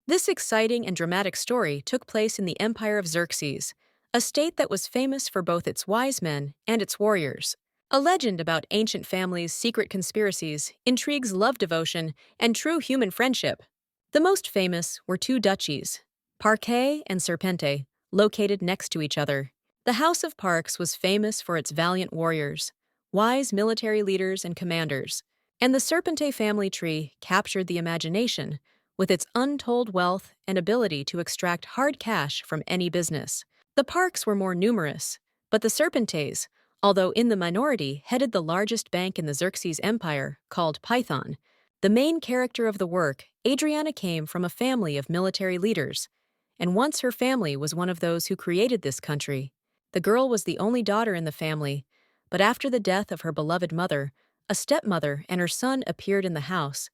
This exciting and dramatic story took place in the Empire of Xerxes, a state that was famous for both its wise men and its warriors. A legend about ancient families' secret conspiracies intrigues love devotion and true human friendship. The most famous were two duchies, Parquet and Serpente, located next to each other. The House of Parks was famous for its valiant warriors, wise military leaders and commanders, and the Serpente family tree captured the imagination with its untold wealth and ability to extract hard cash from any business. The Parks were more numerous, but the Serpentes, although in the minority, headed the largest bank in the Xerxes Empire, called Python. The main character of the work, Adriana, came from a family of military leaders, and once her family was one of those who created this country. The girl was the only daughter in the family, but after the death of her beloved mother, a stepmother and her son appeared in the house,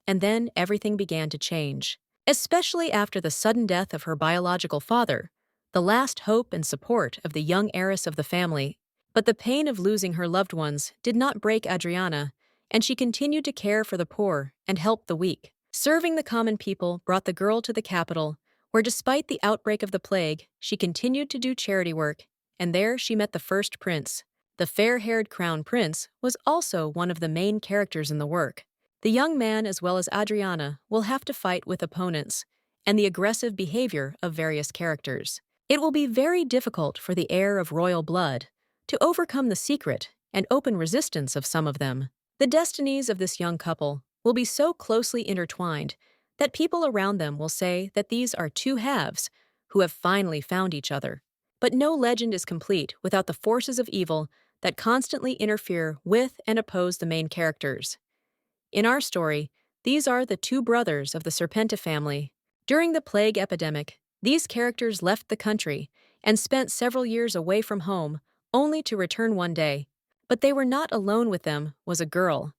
and then everything began to change, especially after the sudden death of her biological father, the last hope and support of the young heiress of the family. But the pain of losing her loved ones did not break Adriana, and she continued to care for the poor and help the weak. Serving the common people brought the girl to the capital, where despite the outbreak of the plague, she continued to do charity work, and there she met the first prince. The fair-haired crown prince was also one of the main characters in the work. The young man, as well as Adriana, will have to fight with opponents and the aggressive behavior of various characters. It will be very difficult for the heir of royal blood to overcome the secret and open resistance of some of them. The destinies of this young couple will be so closely intertwined that people around them will say that these are two halves who have finally found each other. But no legend is complete without the forces of evil that constantly interfere with and oppose the main characters. In our story, these are the two brothers of the Serpente family. During the plague epidemic, these characters left the country and spent several years away from home, only to return one day. But they were not alone. With them was a girl,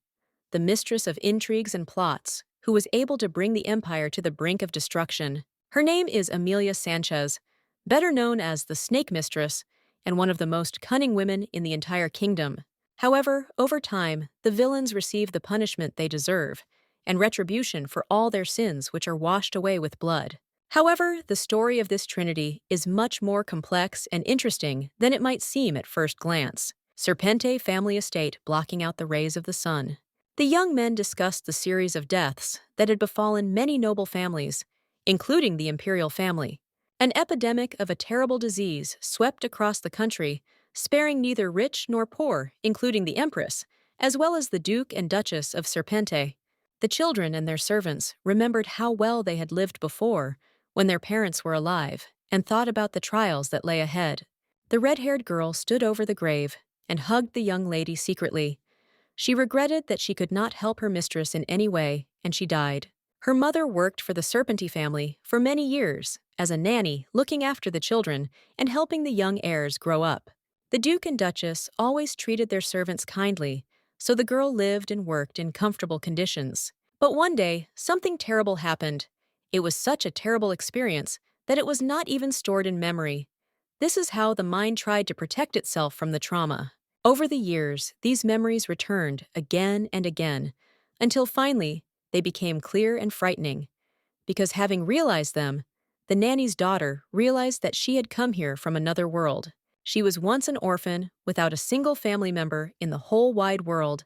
the mistress of intrigues and plots, who was able to bring the empire to the brink of destruction. Her name is Emilia Sanchez, better known as the Snake Mistress, and one of the most cunning women in the entire kingdom. However, over time, the villains receive the punishment they deserve, and retribution for all their sins which are washed away with blood. However, the story of this trinity is much more complex and interesting than it might seem at first glance. Serpente family estate blocking out the rays of the sun. The young men discussed the series of deaths that had befallen many noble families, including the imperial family. An epidemic of a terrible disease swept across the country, sparing neither rich nor poor, including the empress, as well as the Duke and Duchess of Serpente. The children and their servants remembered how well they had lived before, when their parents were alive, and thought about the trials that lay ahead. The red-haired girl stood over the grave and hugged the young lady secretly. She regretted that she could not help her mistress in any way, and she died. Her mother worked for the Serpente family for many years as a nanny, looking after the children and helping the young heirs grow up. The Duke and Duchess always treated their servants kindly, so the girl lived and worked in comfortable conditions. But one day, something terrible happened. It was such a terrible experience that it was not even stored in memory. This is how the mind tried to protect itself from the trauma. Over the years, these memories returned again and again, until finally they became clear and frightening. Because having realized them, the nanny's daughter realized that she had come here from another world. She was once an orphan without a single family member in the whole wide world,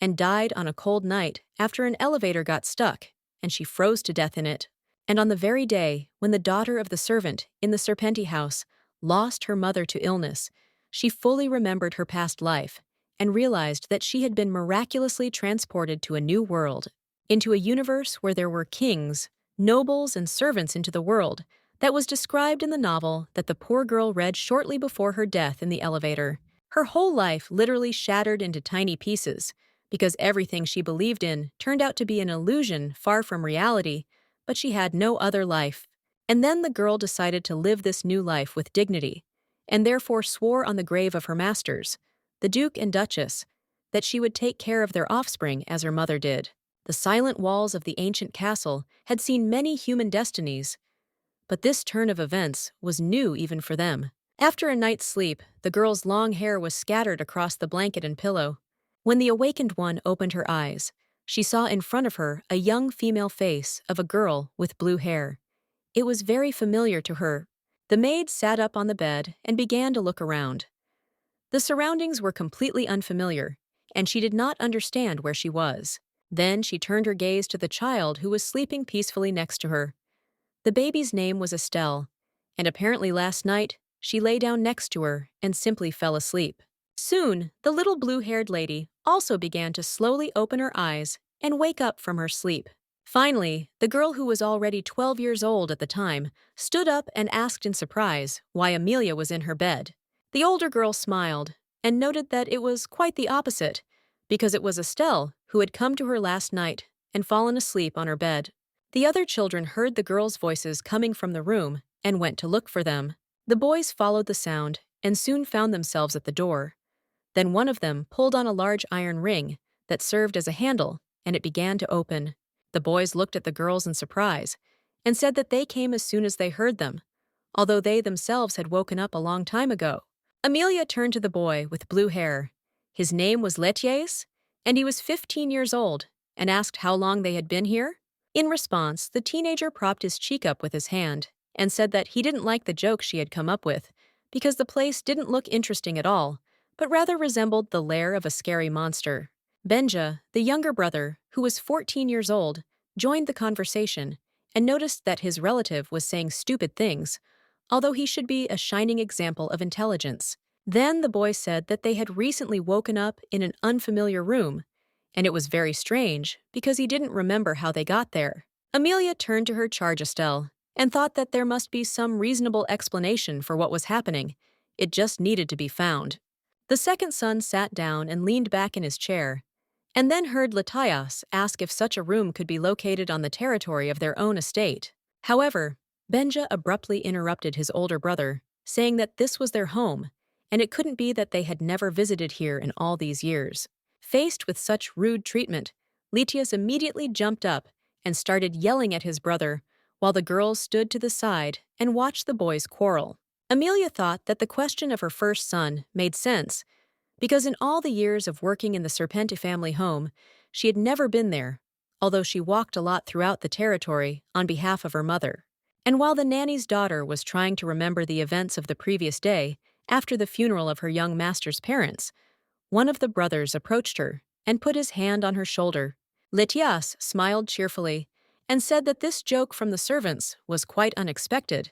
and died on a cold night after an elevator got stuck, and she froze to death in it. And on the very day when the daughter of the servant in the Serpente house lost her mother to illness, she fully remembered her past life and realized that she had been miraculously transported to a new world, into a universe where there were kings, nobles, and servants into the world that was described in the novel that the poor girl read shortly before her death in the elevator. Her whole life literally shattered into tiny pieces, because everything she believed in turned out to be an illusion far from reality, but she had no other life. And then the girl decided to live this new life with dignity, and therefore swore on the grave of her masters, the Duke and Duchess, that she would take care of their offspring as her mother did. The silent walls of the ancient castle had seen many human destinies, but this turn of events was new even for them. After a night's sleep, the girl's long hair was scattered across the blanket and pillow. When the awakened one opened her eyes, she saw in front of her a young female face of a girl with blue hair. It was very familiar to her. The maid sat up on the bed and began to look around. The surroundings were completely unfamiliar, and she did not understand where she was. Then she turned her gaze to the child who was sleeping peacefully next to her. The baby's name was Estelle, and apparently last night she lay down next to her and simply fell asleep. Soon, the little blue-haired lady also began to slowly open her eyes and wake up from her sleep. Finally, the girl who was already 12 years old at the time stood up and asked in surprise why Amelia was in her bed. The older girl smiled and noted that it was quite the opposite, because it was Estelle who had come to her last night and fallen asleep on her bed. The other children heard the girls' voices coming from the room and went to look for them. The boys followed the sound and soon found themselves at the door. Then one of them pulled on a large iron ring that served as a handle, and it began to open. The boys looked at the girls in surprise and said that they came as soon as they heard them, although they themselves had woken up a long time ago. Amelia turned to the boy with blue hair. His name was Letjes, and he was 15 years old, and asked how long they had been here. In response, the teenager propped his cheek up with his hand and said that he didn't like the joke she had come up with because the place didn't look interesting at all, but rather resembled the lair of a scary monster. Benja, the younger brother, who was 14 years old, joined the conversation and noticed that his relative was saying stupid things, although he should be a shining example of intelligence. Then the boy said that they had recently woken up in an unfamiliar room, and it was very strange because he didn't remember how they got there. Amelia turned to her charge Estelle and thought that there must be some reasonable explanation for what was happening. It just needed to be found. The second son sat down and leaned back in his chair, and then heard Latias ask if such a room could be located on the territory of their own estate. However, Benja abruptly interrupted his older brother, saying that this was their home, and it couldn't be that they had never visited here in all these years. Faced with such rude treatment, Latias immediately jumped up and started yelling at his brother, while the girls stood to the side and watched the boys quarrel. Amelia thought that the question of her first son made sense, because in all the years of working in the Serpenti family home, she had never been there, although she walked a lot throughout the territory on behalf of her mother. And while the nanny's daughter was trying to remember the events of the previous day, after the funeral of her young master's parents, one of the brothers approached her and put his hand on her shoulder. Latias smiled cheerfully and said that this joke from the servants was quite unexpected,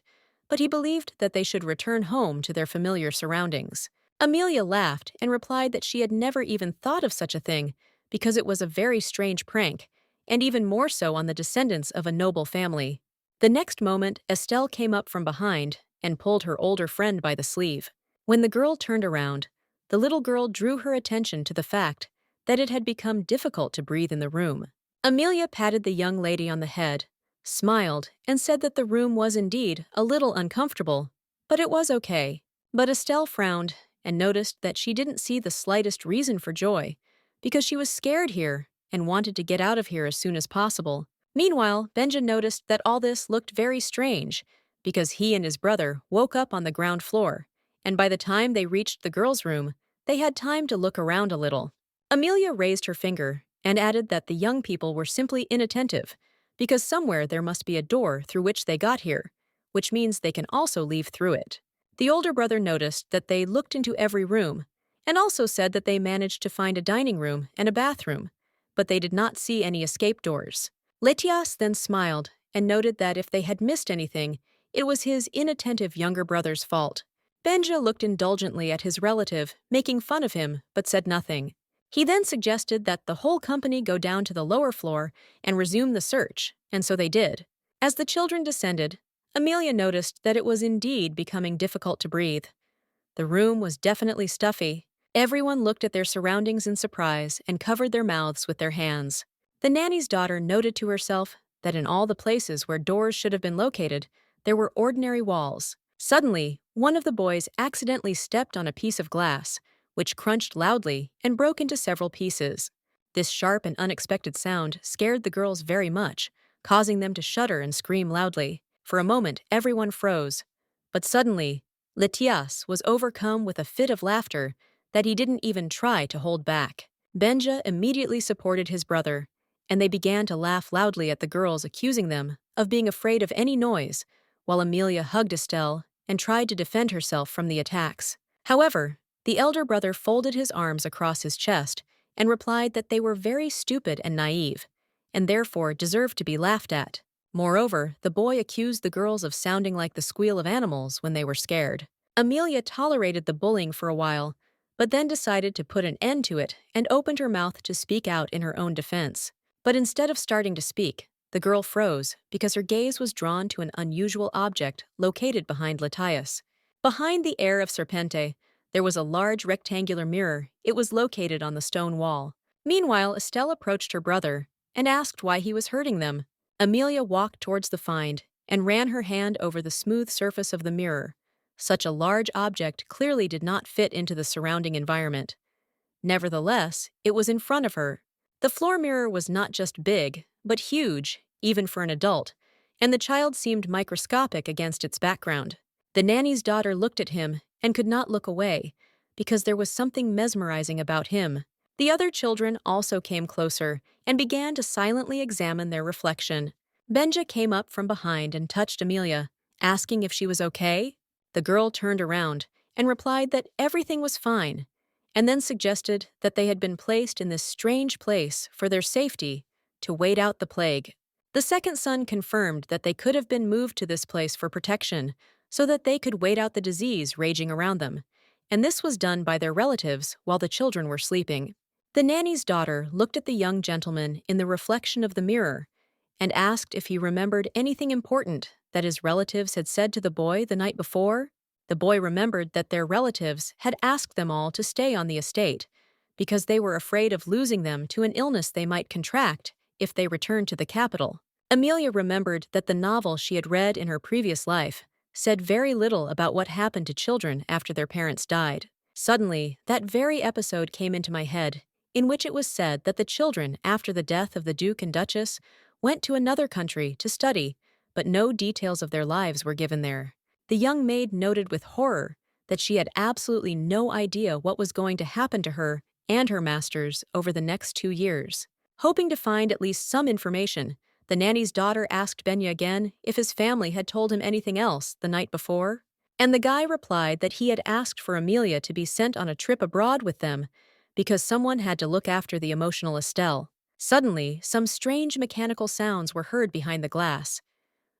but he believed that they should return home to their familiar surroundings. Amelia laughed and replied that she had never even thought of such a thing because it was a very strange prank, and even more so on the descendants of a noble family. The next moment, Estelle came up from behind and pulled her older friend by the sleeve. When the girl turned around, the little girl drew her attention to the fact that it had become difficult to breathe in the room. Amelia patted the young lady on the head, smiled, and said that the room was indeed a little uncomfortable, but it was okay. But Estelle frowned and noticed that she didn't see the slightest reason for joy, because she was scared here and wanted to get out of here as soon as possible. Meanwhile, Benja noticed that all this looked very strange, because he and his brother woke up on the ground floor, and by the time they reached the girls' room, they had time to look around a little. Amelia raised her finger and added that the young people were simply inattentive, because somewhere there must be a door through which they got here, which means they can also leave through it. The older brother noticed that they looked into every room, and also said that they managed to find a dining room and a bathroom, but they did not see any escape doors. Latias then smiled and noted that if they had missed anything, it was his inattentive younger brother's fault. Benja looked indulgently at his relative, making fun of him, but said nothing. He then suggested that the whole company go down to the lower floor and resume the search, and so they did. As the children descended, Amelia noticed that it was indeed becoming difficult to breathe. The room was definitely stuffy. Everyone looked at their surroundings in surprise and covered their mouths with their hands. The nanny's daughter noted to herself that in all the places where doors should have been located, there were ordinary walls. Suddenly, one of the boys accidentally stepped on a piece of glass, which crunched loudly and broke into several pieces. This sharp and unexpected sound scared the girls very much, causing them to shudder and scream loudly. For a moment, everyone froze. But suddenly, Latias was overcome with a fit of laughter that he didn't even try to hold back. Benja immediately supported his brother, and they began to laugh loudly at the girls, accusing them of being afraid of any noise, while Amelia hugged Estelle and tried to defend herself from the attacks. However, the elder brother folded his arms across his chest and replied that they were very stupid and naive, and therefore deserved to be laughed at. Moreover, the boy accused the girls of sounding like the squeal of animals when they were scared. Amelia tolerated the bullying for a while, but then decided to put an end to it and opened her mouth to speak out in her own defense. But instead of starting to speak, the girl froze because her gaze was drawn to an unusual object located behind Latias. Behind the heir of Serpente, there was a large rectangular mirror. It was located on the stone wall. Meanwhile, Estelle approached her brother and asked why he was hurting them. Amelia walked towards the find and ran her hand over the smooth surface of the mirror. Such a large object clearly did not fit into the surrounding environment. Nevertheless, it was in front of her. The floor mirror was not just big, but huge, even for an adult, and the child seemed microscopic against its background. The nanny's daughter looked at him and could not look away, because there was something mesmerizing about him. The other children also came closer and began to silently examine their reflection. Benja came up from behind and touched Amelia, asking if she was okay. The girl turned around and replied that everything was fine, and then suggested that they had been placed in this strange place for their safety to wait out the plague. The second son confirmed that they could have been moved to this place for protection so that they could wait out the disease raging around them, and this was done by their relatives while the children were sleeping. The nanny's daughter looked at the young gentleman in the reflection of the mirror and asked if he remembered anything important that his relatives had said to the boy the night before. The boy remembered that their relatives had asked them all to stay on the estate because they were afraid of losing them to an illness they might contract if they returned to the capital. Amelia remembered that the novel she had read in her previous life said very little about what happened to children after their parents died. Suddenly, that very episode came into my head, in which it was said that the children, after the death of the Duke and Duchess, went to another country to study, but no details of their lives were given there. The young maid noted with horror that she had absolutely no idea what was going to happen to her and her masters over the next 2 years. Hoping to find at least some information, the nanny's daughter asked Benya again if his family had told him anything else the night before, and the guy replied that he had asked for Amelia to be sent on a trip abroad with them because someone had to look after the emotional Estelle. Suddenly, some strange mechanical sounds were heard behind the glass.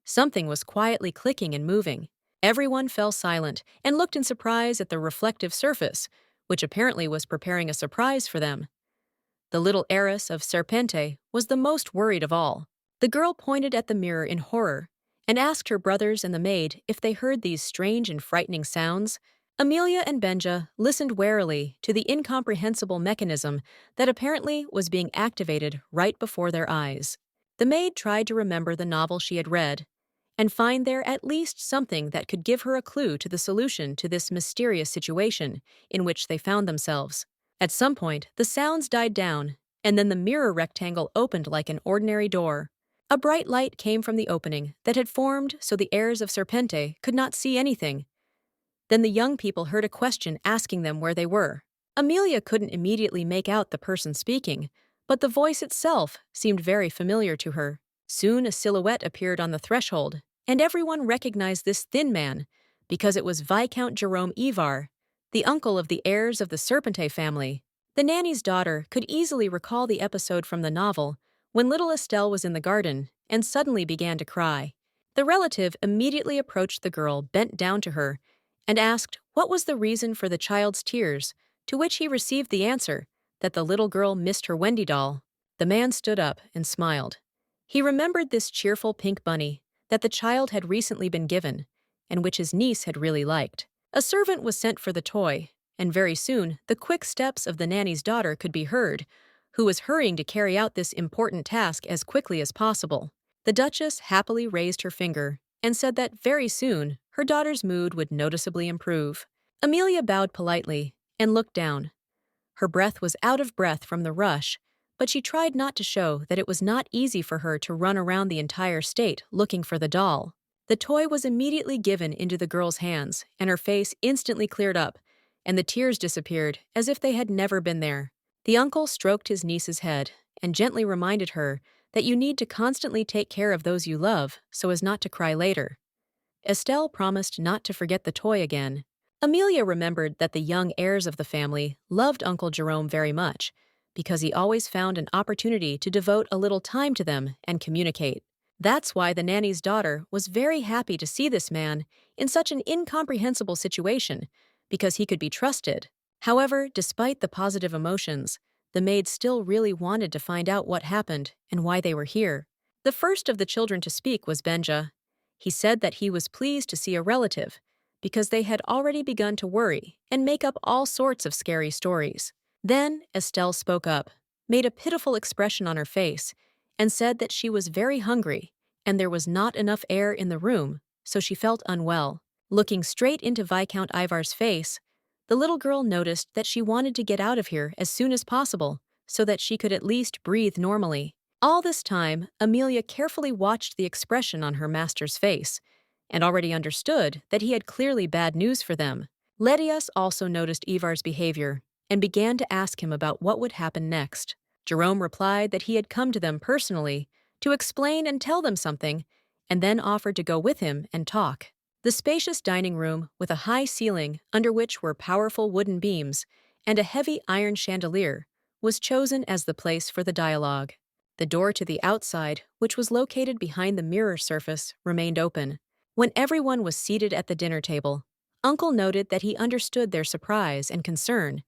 Something was quietly clicking and moving. Everyone fell silent and looked in surprise at the reflective surface, which apparently was preparing a surprise for them. The little heiress of Serpente was the most worried of all. The girl pointed at the mirror in horror and asked her brothers and the maid if they heard these strange and frightening sounds. Amelia and Benja listened warily to the incomprehensible mechanism that apparently was being activated right before their eyes. The maid tried to remember the novel she had read and find there at least something that could give her a clue to the solution to this mysterious situation in which they found themselves. At some point, the sounds died down, and then the mirror rectangle opened like an ordinary door. A bright light came from the opening that had formed so the heirs of Serpente could not see anything. Then the young people heard a question asking them where they were. Amelia couldn't immediately make out the person speaking, but the voice itself seemed very familiar to her. Soon a silhouette appeared on the threshold, and everyone recognized this thin man because it was Viscount Jerome Ivar, the uncle of the heirs of the Serpente family. The nanny's daughter could easily recall the episode from the novel when little Estelle was in the garden and suddenly began to cry. The relative immediately approached the girl, bent down to her, and asked what was the reason for the child's tears, to which he received the answer that the little girl missed her Wendy doll. The man stood up and smiled. He remembered this cheerful pink bunny that the child had recently been given, and which his niece had really liked. A servant was sent for the toy, and very soon the quick steps of the nanny's daughter could be heard, who was hurrying to carry out this important task as quickly as possible. The Duchess happily raised her finger and said that very soon her daughter's mood would noticeably improve. Amelia bowed politely and looked down. Her breath was out of breath from the rush, but she tried not to show that it was not easy for her to run around the entire state looking for the doll. The toy was immediately given into the girl's hands, and her face instantly cleared up, and the tears disappeared as if they had never been there. The uncle stroked his niece's head and gently reminded her that you need to constantly take care of those you love so as not to cry later. Estelle promised not to forget the toy again. Amelia remembered that the young heirs of the family loved Uncle Jerome very much because he always found an opportunity to devote a little time to them and communicate. That's why the nanny's daughter was very happy to see this man in such an incomprehensible situation because he could be trusted. However, despite the positive emotions, the maid still really wanted to find out what happened and why they were here. The first of the children to speak was Benja. He said that he was pleased to see a relative because they had already begun to worry and make up all sorts of scary stories. Then Estelle spoke up, made a pitiful expression on her face, and said that she was very hungry and there was not enough air in the room, so she felt unwell. Looking straight into Viscount Ivar's face, the little girl noticed that she wanted to get out of here as soon as possible so that she could at least breathe normally. All this time, Amelia carefully watched the expression on her master's face and already understood that he had clearly bad news for them. Letias also noticed Ivar's behavior and began to ask him about what would happen next. Jerome replied that he had come to them personally to explain and tell them something, and then offered to go with him and talk. The spacious dining room, with a high ceiling under which were powerful wooden beams and a heavy iron chandelier, was chosen as the place for the dialogue. The door to the outside, which was located behind the mirror surface, remained open. When everyone was seated at the dinner table, Uncle noted that he understood their surprise and concern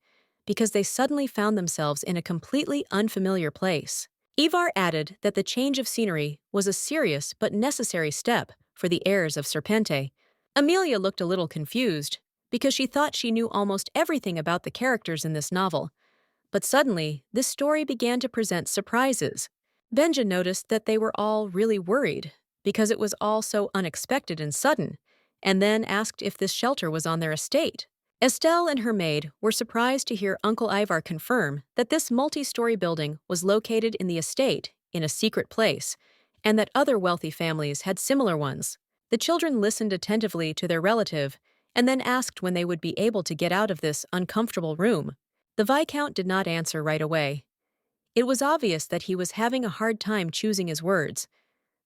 because they suddenly found themselves in a completely unfamiliar place. Ivar added that the change of scenery was a serious but necessary step for the heirs of Serpente. Amelia looked a little confused because she thought she knew almost everything about the characters in this novel. But suddenly, this story began to present surprises. Benja noticed that they were all really worried because it was all so unexpected and sudden, and then asked if this shelter was on their estate. Estelle and her maid were surprised to hear Uncle Ivar confirm that this multi-story building was located in the estate in a secret place, and that other wealthy families had similar ones. The children listened attentively to their relative and then asked when they would be able to get out of this uncomfortable room. The Viscount did not answer right away. It was obvious that he was having a hard time choosing his words,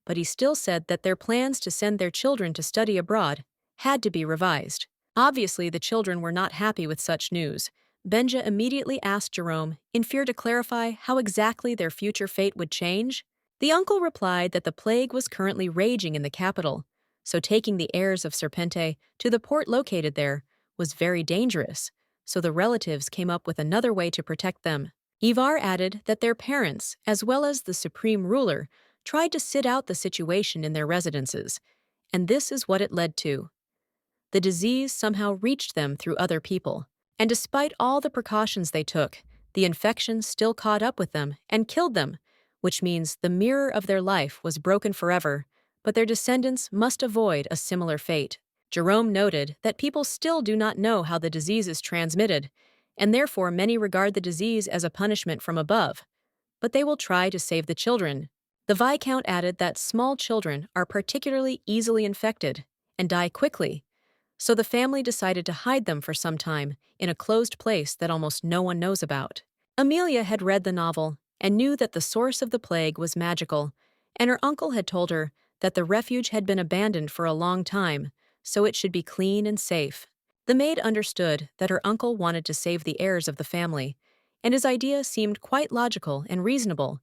but he still said that their plans to send their children to study abroad had to be revised. Obviously, the children were not happy with such news. Benja immediately asked Jerome, in fear to clarify how exactly their future fate would change. The uncle replied that the plague was currently raging in the capital, so taking the heirs of Serpente to the port located there was very dangerous, so the relatives came up with another way to protect them. Ivar added that their parents, as well as the supreme ruler, tried to sit out the situation in their residences, and this is what it led to. The disease somehow reached them through other people, and despite all the precautions they took, the infection still caught up with them and killed them, which means the mirror of their life was broken forever, but their descendants must avoid a similar fate. Jerome noted that people still do not know how the disease is transmitted, and therefore many regard the disease as a punishment from above, but they will try to save the children. The Viscount added that small children are particularly easily infected and die quickly, so the family decided to hide them for some time in a closed place that almost no one knows about. Amelia had read the novel and knew that the source of the plague was magical, and her uncle had told her that the refuge had been abandoned for a long time, so it should be clean and safe. The maid understood that her uncle wanted to save the heirs of the family, and his idea seemed quite logical and reasonable,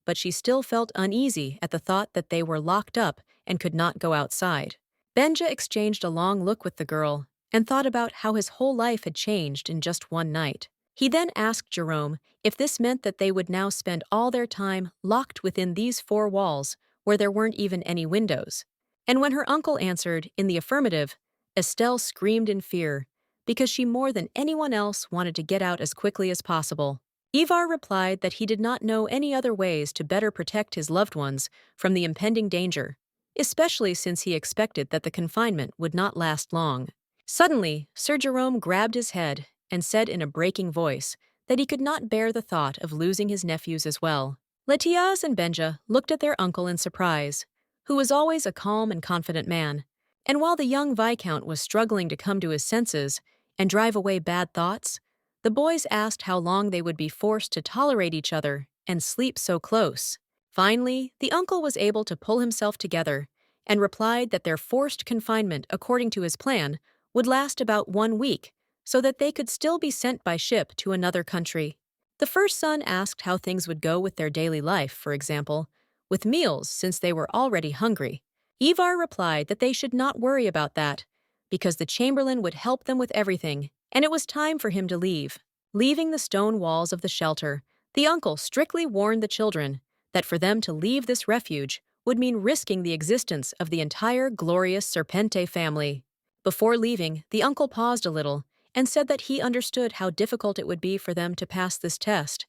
but she still felt uneasy at the thought that they were locked up and could not go outside. Benja exchanged a long look with the girl and thought about how his whole life had changed in just one night. He then asked Jerome if this meant that they would now spend all their time locked within these four walls where there weren't even any windows. And when her uncle answered in the affirmative, Estelle screamed in fear because she more than anyone else wanted to get out as quickly as possible. Ivar replied that he did not know any other ways to better protect his loved ones from the impending danger, especially since he expected that the confinement would not last long. Suddenly, Sir Jerome grabbed his head and said in a breaking voice that he could not bear the thought of losing his nephews as well. Letias and Benja looked at their uncle in surprise, who was always a calm and confident man, and while the young Viscount was struggling to come to his senses and drive away bad thoughts, the boys asked how long they would be forced to tolerate each other and sleep so close. Finally, the uncle was able to pull himself together and replied that their forced confinement, according to his plan, would last about 1 week, so that they could still be sent by ship to another country. The first son asked how things would go with their daily life, for example, with meals since they were already hungry. Ivar replied that they should not worry about that, because the chamberlain would help them with everything, and it was time for him to leave. Leaving the stone walls of the shelter, the uncle strictly warned the children that for them to leave this refuge would mean risking the existence of the entire glorious Serpente family. Before leaving, the uncle paused a little and said that he understood how difficult it would be for them to pass this test.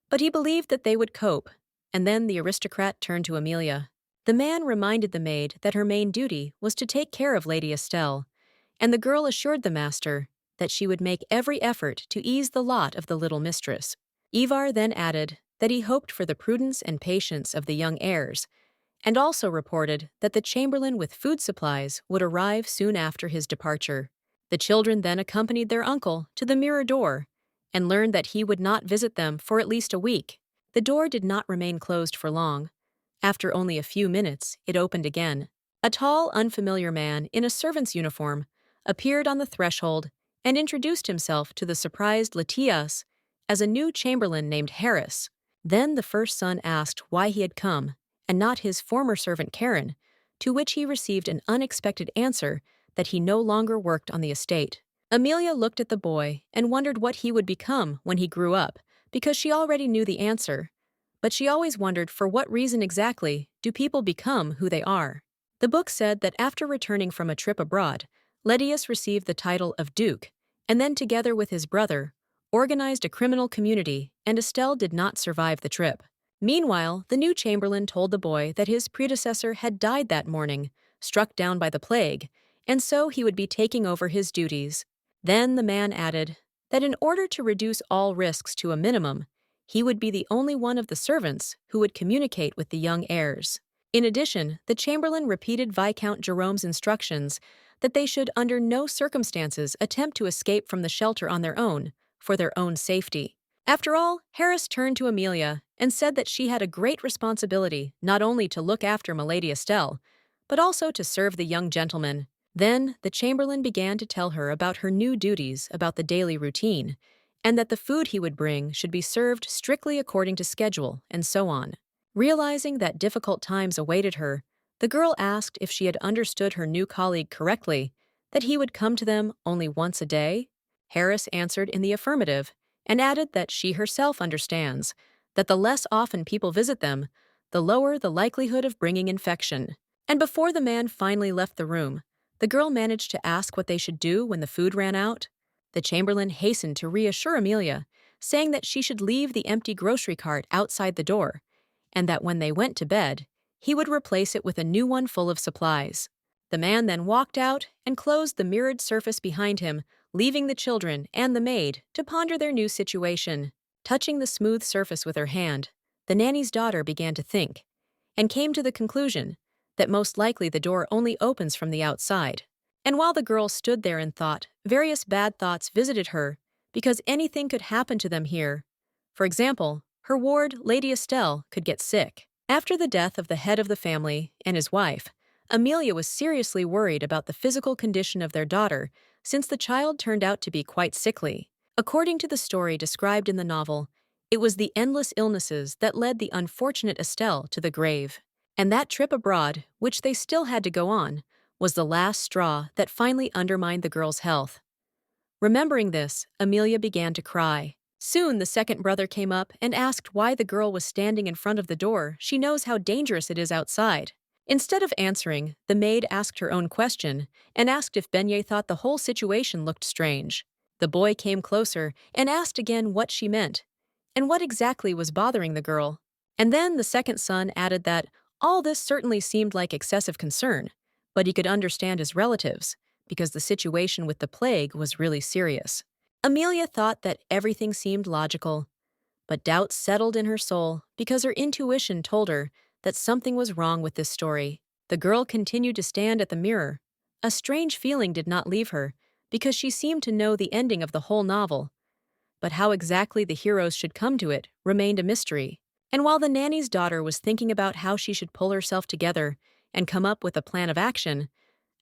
But he believed that they would cope, and then the aristocrat turned to Amelia. The man reminded the maid that her main duty was to take care of Lady Estelle, and the girl assured the master that she would make every effort to ease the lot of the little mistress. Ivar then added that he hoped for the prudence and patience of the young heirs, and also reported that the chamberlain with food supplies would arrive soon after his departure. The children then accompanied their uncle to the mirror door and learned that he would not visit them for at least a week. The door did not remain closed for long. After only a few minutes, it opened again. A tall, unfamiliar man in a servant's uniform appeared on the threshold and introduced himself to the surprised Latias as a new chamberlain named Harris. Then the first son asked why he had come, and not his former servant Karen, to which he received an unexpected answer that he no longer worked on the estate. Amelia looked at the boy and wondered what he would become when he grew up, because she already knew the answer. But she always wondered for what reason exactly do people become who they are. The book said that after returning from a trip abroad, Ledius received the title of Duke, and then together with his brother, organized a criminal community, and Estelle did not survive the trip. Meanwhile, the new chamberlain told the boy that his predecessor had died that morning, struck down by the plague, and so he would be taking over his duties. Then the man added that in order to reduce all risks to a minimum, he would be the only one of the servants who would communicate with the young heirs. In addition, the chamberlain repeated Viscount Jerome's instructions that they should under no circumstances attempt to escape from the shelter on their own, for their own safety. After all, Harris turned to Amelia and said that she had a great responsibility not only to look after Milady Estelle, but also to serve the young gentleman. Then the chamberlain began to tell her about her new duties about the daily routine, and that the food he would bring should be served strictly according to schedule, and so on. Realizing that difficult times awaited her, the girl asked if she had understood her new colleague correctly, that he would come to them only once a day. Harris answered in the affirmative, and added that she herself understands that the less often people visit them, the lower the likelihood of bringing infection. And before the man finally left the room, the girl managed to ask what they should do when the food ran out. The chamberlain hastened to reassure Amelia, saying that she should leave the empty grocery cart outside the door, and that when they went to bed, he would replace it with a new one full of supplies. The man then walked out and closed the mirrored surface behind him, leaving the children and the maid to ponder their new situation. Touching the smooth surface with her hand, the nanny's daughter began to think, and came to the conclusion that most likely the door only opens from the outside. And while the girl stood there and thought, various bad thoughts visited her, because anything could happen to them here. For example, her ward, Lady Estelle, could get sick. After the death of the head of the family and his wife, Amelia was seriously worried about the physical condition of their daughter, since the child turned out to be quite sickly. According to the story described in the novel, it was the endless illnesses that led the unfortunate Estelle to the grave. And that trip abroad, which they still had to go on, was the last straw that finally undermined the girl's health. Remembering this, Amelia began to cry. Soon the second brother came up and asked why the girl was standing in front of the door. She knows how dangerous it is outside. Instead of answering, the maid asked her own question and asked if Beignet thought the whole situation looked strange. The boy came closer and asked again what she meant, and what exactly was bothering the girl. And then the second son added that all this certainly seemed like excessive concern, but he could understand his relatives, because the situation with the plague was really serious. Amelia thought that everything seemed logical, but doubt settled in her soul because her intuition told her that something was wrong with this story. The girl continued to stand at the mirror. A strange feeling did not leave her, because she seemed to know the ending of the whole novel. But how exactly the heroes should come to it remained a mystery. And while the nanny's daughter was thinking about how she should pull herself together and come up with a plan of action,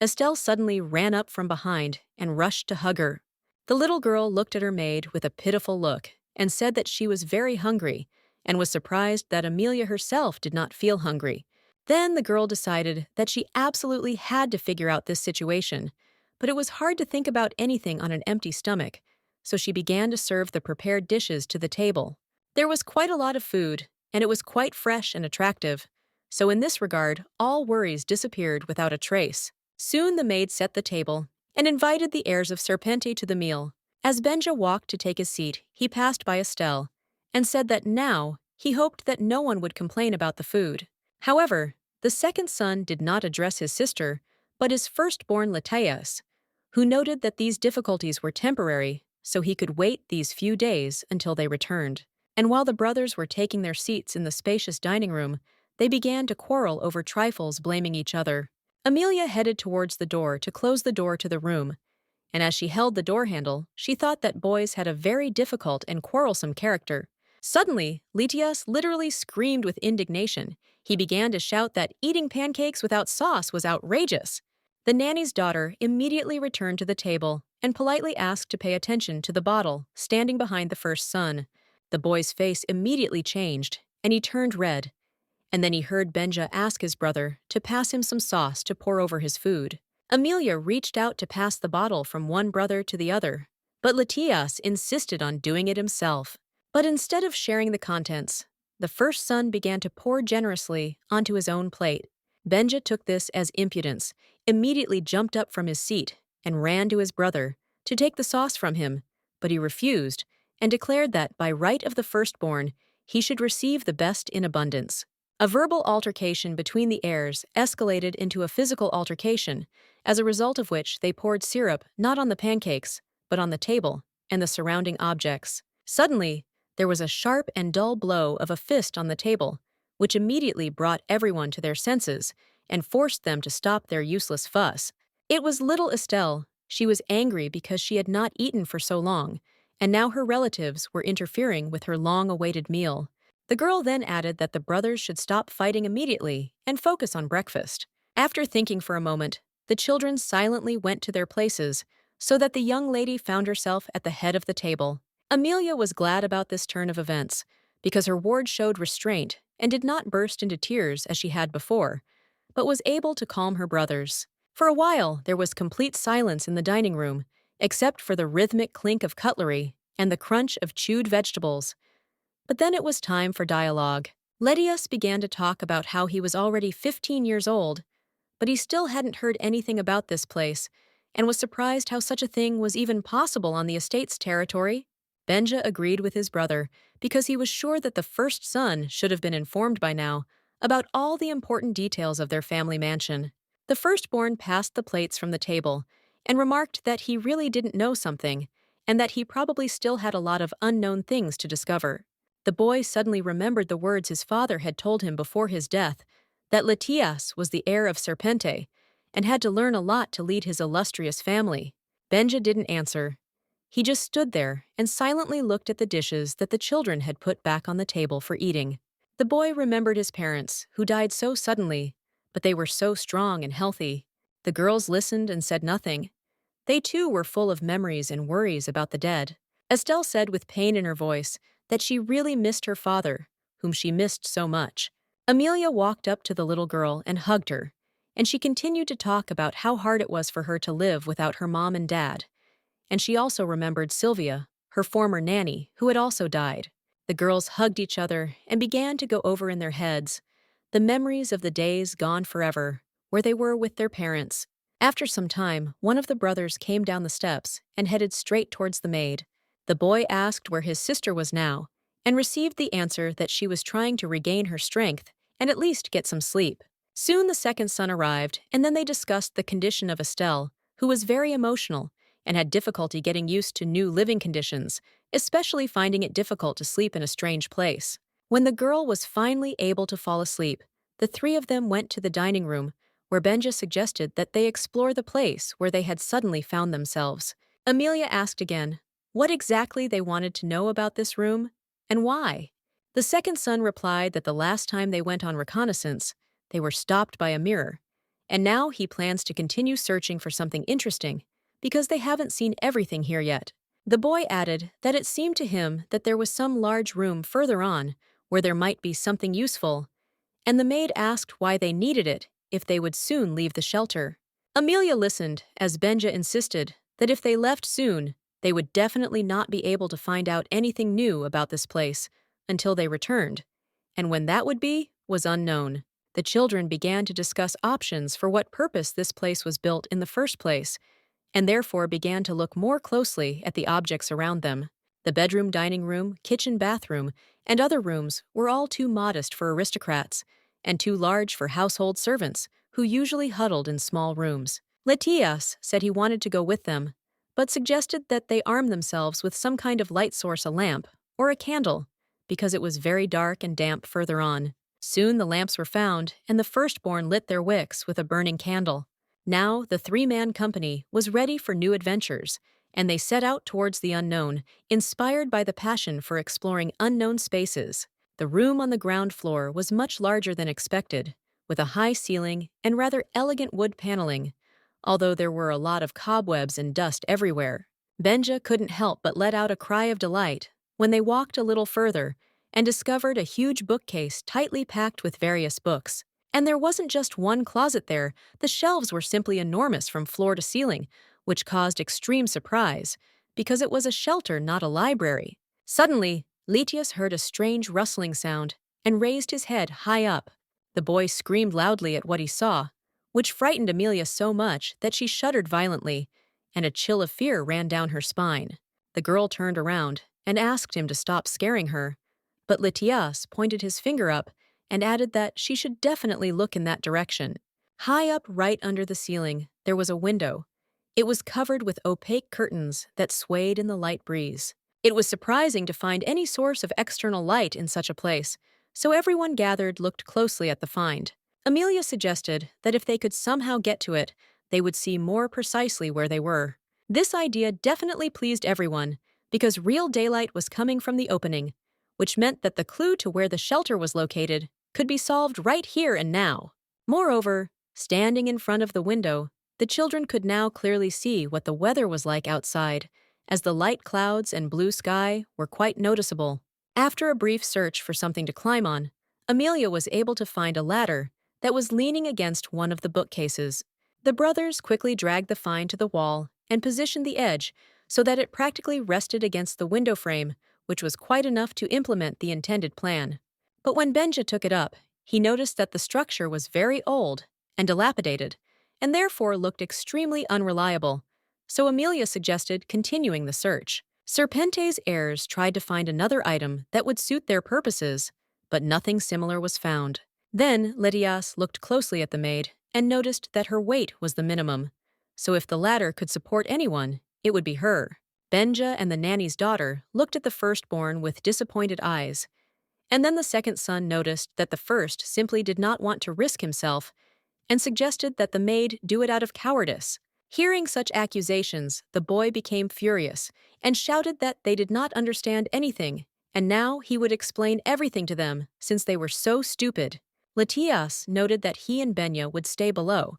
Estelle suddenly ran up from behind and rushed to hug her. The little girl looked at her maid with a pitiful look and said that she was very hungry and was surprised that Amelia herself did not feel hungry. Then the girl decided that she absolutely had to figure out this situation, but it was hard to think about anything on an empty stomach, so she began to serve the prepared dishes to the table. There was quite a lot of food, and it was quite fresh and attractive, so in this regard, all worries disappeared without a trace. Soon the maid set the table and invited the heirs of Serpente to the meal. As Benja walked to take his seat, he passed by Estelle and said that now he hoped that no one would complain about the food. However, the second son did not address his sister, but his firstborn Latias, who noted that these difficulties were temporary, so he could wait these few days until they returned. And while the brothers were taking their seats in the spacious dining room, they began to quarrel over trifles, blaming each other. Amelia headed towards the door to close the door to the room, and as she held the door handle, she thought that boys had a very difficult and quarrelsome character. Suddenly, Litias literally screamed with indignation. He began to shout that eating pancakes without sauce was outrageous. The nanny's daughter immediately returned to the table and politely asked to pay attention to the bottle standing behind the first son. The boy's face immediately changed, and he turned red. And then he heard Benja ask his brother to pass him some sauce to pour over his food. Amelia reached out to pass the bottle from one brother to the other, but Latias insisted on doing it himself. But instead of sharing the contents, the first son began to pour generously onto his own plate. Benja took this as impudence, immediately jumped up from his seat, and ran to his brother to take the sauce from him, but he refused and declared that by right of the firstborn, he should receive the best in abundance. A verbal altercation between the heirs escalated into a physical altercation, as a result of which they poured syrup not on the pancakes, but on the table and the surrounding objects. Suddenly, there was a sharp and dull blow of a fist on the table, which immediately brought everyone to their senses and forced them to stop their useless fuss. It was little Estelle. She was angry because she had not eaten for so long, and now her relatives were interfering with her long-awaited meal. The girl then added that the brothers should stop fighting immediately and focus on breakfast. After thinking for a moment, the children silently went to their places so that the young lady found herself at the head of the table. Amelia was glad about this turn of events because her ward showed restraint and did not burst into tears as she had before, but was able to calm her brothers. For a while, there was complete silence in the dining room, except for the rhythmic clink of cutlery and the crunch of chewed vegetables. But then it was time for dialogue. Letius began to talk about how he was already 15 years old, but he still hadn't heard anything about this place and was surprised how such a thing was even possible on the estate's territory. Benja agreed with his brother because he was sure that the first son should have been informed by now about all the important details of their family mansion. The firstborn passed the plates from the table and remarked that he really didn't know something and that he probably still had a lot of unknown things to discover. The boy suddenly remembered the words his father had told him before his death, that Latias was the heir of Serpente and had to learn a lot to lead his illustrious family. Benja didn't answer. He just stood there and silently looked at the dishes that the children had put back on the table for eating. The boy remembered his parents, who died so suddenly, but they were so strong and healthy. The girls listened and said nothing. They too were full of memories and worries about the dead. Estelle said with pain in her voice that she really missed her father, whom she missed so much. Amelia walked up to the little girl and hugged her, and she continued to talk about how hard it was for her to live without her mom and dad. And she also remembered Sylvia, her former nanny, who had also died. The girls hugged each other and began to go over in their heads the memories of the days gone forever, where they were with their parents. After some time, one of the brothers came down the steps and headed straight towards the maid. The boy asked where his sister was now, and received the answer that she was trying to regain her strength and at least get some sleep. Soon the second son arrived, and then they discussed the condition of Estelle, who was very emotional and had difficulty getting used to new living conditions, especially finding it difficult to sleep in a strange place. When the girl was finally able to fall asleep, the three of them went to the dining room, where Benja suggested that they explore the place where they had suddenly found themselves. Amelia asked again what exactly they wanted to know about this room, and why. The second son replied that the last time they went on reconnaissance, they were stopped by a mirror, and now he plans to continue searching for something interesting because they haven't seen everything here yet. The boy added that it seemed to him that there was some large room further on where there might be something useful, and the maid asked why they needed it if they would soon leave the shelter. Amelia listened as Benja insisted that if they left soon, they would definitely not be able to find out anything new about this place until they returned, and when that would be was unknown. The children began to discuss options for what purpose this place was built in the first place, and therefore began to look more closely at the objects around them. The bedroom, dining room, kitchen, bathroom, and other rooms were all too modest for aristocrats and too large for household servants, who usually huddled in small rooms. Letias said he wanted to go with them, but suggested that they arm themselves with some kind of light source, a lamp or a candle, because it was very dark and damp further on. Soon the lamps were found, and the firstborn lit their wicks with a burning candle. Now the three-man company was ready for new adventures, and they set out towards the unknown, inspired by the passion for exploring unknown spaces. The room on the ground floor was much larger than expected, with a high ceiling and rather elegant wood paneling, although there were a lot of cobwebs and dust everywhere. Benja couldn't help but let out a cry of delight when they walked a little further and discovered a huge bookcase tightly packed with various books. And there wasn't just one closet there, the shelves were simply enormous from floor to ceiling, which caused extreme surprise, because it was a shelter, not a library. Suddenly, Letius heard a strange rustling sound and raised his head high up. The boy screamed loudly at what he saw, which frightened Amelia so much that she shuddered violently, and a chill of fear ran down her spine. The girl turned around and asked him to stop scaring her, but Letias pointed his finger up and added that she should definitely look in that direction. High up right under the ceiling, there was a window. It was covered with opaque curtains that swayed in the light breeze. It was surprising to find any source of external light in such a place, so everyone gathered looked closely at the find. Amelia suggested that if they could somehow get to it, they would see more precisely where they were. This idea definitely pleased everyone, because real daylight was coming from the opening, which meant that the clue to where the shelter was located could be solved right here and now. Moreover, standing in front of the window, the children could now clearly see what the weather was like outside, as the light clouds and blue sky were quite noticeable. After a brief search for something to climb on, Amelia was able to find a ladder that was leaning against one of the bookcases. The brothers quickly dragged the find to the wall and positioned the edge so that it practically rested against the window frame, which was quite enough to implement the intended plan. But when Benja took it up, he noticed that the structure was very old and dilapidated, and therefore looked extremely unreliable, so Amelia suggested continuing the search. Serpente's heirs tried to find another item that would suit their purposes, but nothing similar was found. Then Lydias looked closely at the maid and noticed that her weight was the minimum, so if the ladder could support anyone, it would be her. Benja and the nanny's daughter looked at the firstborn with disappointed eyes, and then the second son noticed that the first simply did not want to risk himself and suggested that the maid do it out of cowardice. Hearing such accusations, the boy became furious and shouted that they did not understand anything, and now he would explain everything to them since they were so stupid. Letias noted that he and Benya would stay below,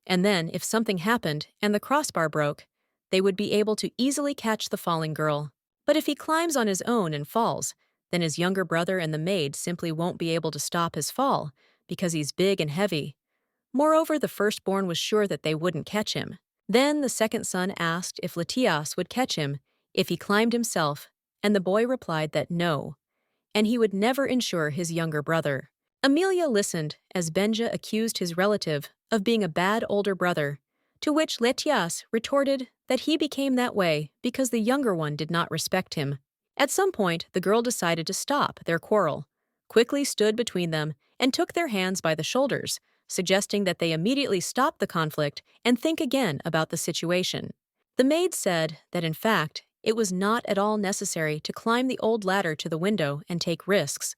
and then if something happened and the crossbar broke, they would be able to easily catch the falling girl. But if he climbs on his own and falls, then his younger brother and the maid simply won't be able to stop his fall because he's big and heavy. Moreover, the firstborn was sure that they wouldn't catch him. Then the second son asked if Letias would catch him if he climbed himself, and the boy replied that no, and he would never insure his younger brother. Amelia listened as Benja accused his relative of being a bad older brother, to which Letias retorted that he became that way because the younger one did not respect him. At some point, the girl decided to stop their quarrel, quickly stood between them, and took their hands by the shoulders, suggesting that they immediately stop the conflict and think again about the situation. The maid said that, in fact, it was not at all necessary to climb the old ladder to the window and take risks.